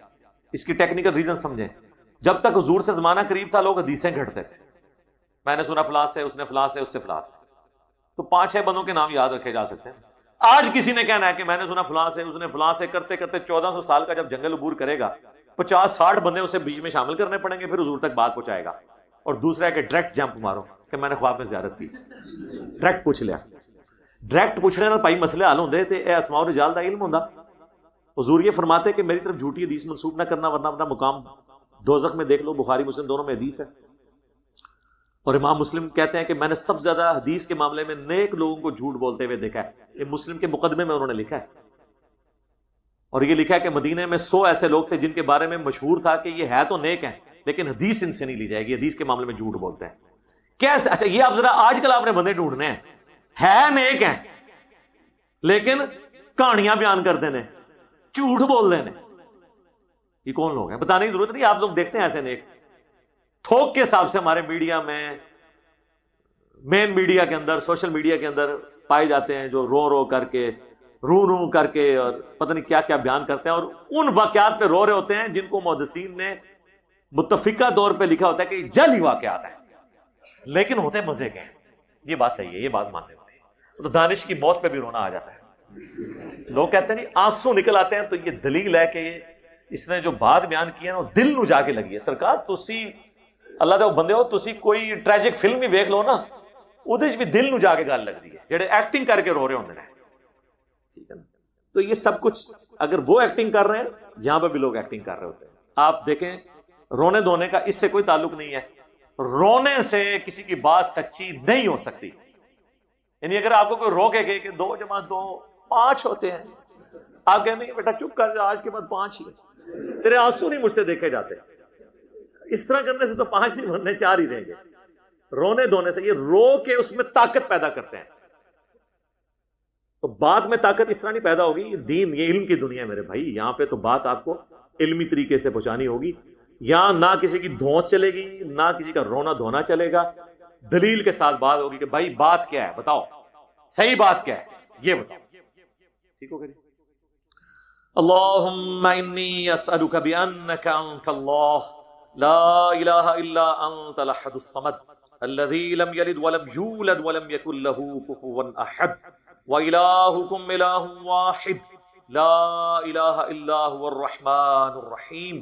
اس کی ٹیکنیکل ریزن سمجھیں. جب تک حضور سے زمانہ قریب تھا لوگ حدیثیں گھڑتے تھے. میں نے سنا فلاں سے، اس نے فلاں سے، اس سے فلاں سے، تو 5-6 بندوں کے نام یاد رکھے جا سکتے ہیں. آج کسی نے کہنا ہے کہ میں نے سنا فلاں سے، اس نے فلاں سے، کرتے کرتے 1400 سال کا جب جنگل عبور کرے گا 50-60 بندے اسے بیچ میں شامل کرنے پڑیں گے، پھر حضور تک بات پہنچائے گا. اور دوسرا ہے کہ ڈائریکٹ جمپ مارو کہ میں نے خواب میں زیارت کی، ڈائریکٹ پوچھ لیا. ڈائریکٹ پوچھنے نال بھائی مسئلے حل ہوندے تے اے اسماء و رجال دا علم ہوندا. حضور یہ فرماتے کہ میری طرف جھوٹی حدیث منسوب نہ کرنا ورنہ اپنا مقام دوزخ میں دیکھ لو. بخاری مسلم دونوں میں حدیث ہے. اور امام مسلم کہتے ہیں کہ میں نے سب سے زیادہ حدیث کے معاملے میں نیک لوگوں کو جھوٹ بولتے ہوئے دیکھا ہے. یہ مسلم کے مقدمے میں انہوں نے لکھا ہے. اور یہ لکھا ہے کہ مدینے میں 100 ایسے لوگ تھے جن کے بارے میں مشہور تھا کہ یہ ہے تو نیک ہیں لیکن حدیث ان سے نہیں لی جائے گی، حدیث کے معاملے میں جھوٹ بولتے ہیں. کیسے؟ اچھا یہ آپ ذرا آج کل آپ نے بندے ڈھونڈنے ہیں، ہے نیک ہیں لیکن کہانیاں بیان کر دینے، جھوٹ بول دینے. یہ کون لوگ ہیں؟ بتانے کی ضرورت نہیں. آپ لوگ دیکھتے ہیں ایسے نیک تھوک کے حساب سے ہمارے میڈیا میں، مین میڈیا کے اندر، سوشل میڈیا کے اندر پائے جاتے ہیں، جو رو رو کر کے، رو کر کے اور پتہ نہیں کیا کیا بیان کرتے ہیں، اور ان واقعات پہ رو رہے ہوتے ہیں جن کو محدثین نے متفقہ طور پہ لکھا ہوتا ہے کہ جعلی واقعات ہیں لیکن ہوتے مزے کے ہیں. یہ بات صحیح ہے، یہ بات ماننے والی ہے. تو دانش کی موت پہ بھی رونا آ جاتا ہے. لوگ کہتے ہیں آنسو نکل آتے ہیں، تو یہ دلیل ہے کہ اس نے جو بات بیان کی ہے وہ دل نو جا کے لگی ہے. سرکار تسی اللہ دے بندے ہو، تسی کوئی ٹریجک فلم ہی ویکھ لو نا، اودے وچ بھی دل نو جا کے گل لگدی ہے، جڑے ایکٹنگ کر کے رو رہے ہوندے نے. ٹھیک ہے نا؟ تو یہ سب کچھ اگر وہ ایکٹنگ کر رہے ہیں، یہاں پہ بھی لوگ ایکٹنگ کر رہے ہوتے ہیں. آپ دیکھیں رونے دھونے کا اس سے کوئی تعلق نہیں ہے. رونے سے کسی کی بات سچی نہیں ہو سکتی. یعنی اگر آپ کو کوئی رو کے کہ 2 + 2 5 ہوتے ہیں، آپ کہیں نہیں بیٹا چپ کر جا، آج کے بعد 5 ہی، تیرے آنسو نہیں مجھ سے دیکھے جاتے. اس طرح کرنے سے تو 5 نہیں بننے، 4 ہی رہیں گے. رونے دھونے سے، یہ رو کے اس میں طاقت پیدا کرتے ہیں. تو بات میں طاقت اس طرح نہیں پیدا ہوگی. یہ دین، یہ علم کی دنیا ہے میرے بھائی. یہاں پہ تو بات آپ کو علمی طریقے سے پہنچانی ہوگی. یہاں نہ کسی کی دھونس چلے گی، نہ کسی کا رونا دھونا چلے گا. دلیل کے ساتھ بات ہوگی کہ بھائی بات کیا ہے، بتاؤ صحیح بات کیا ہے، یہ بتاؤ. ٹھیک ہو گیا؟ اللہم انی اسألک بانک انت اللہ لا الہ الا انت الاحد الصمد الذی لم یلد ولم یولد ولم یکن له کفوا احد وإلہکم الہ واحد لا الہ الا هو الرحمن الرحیم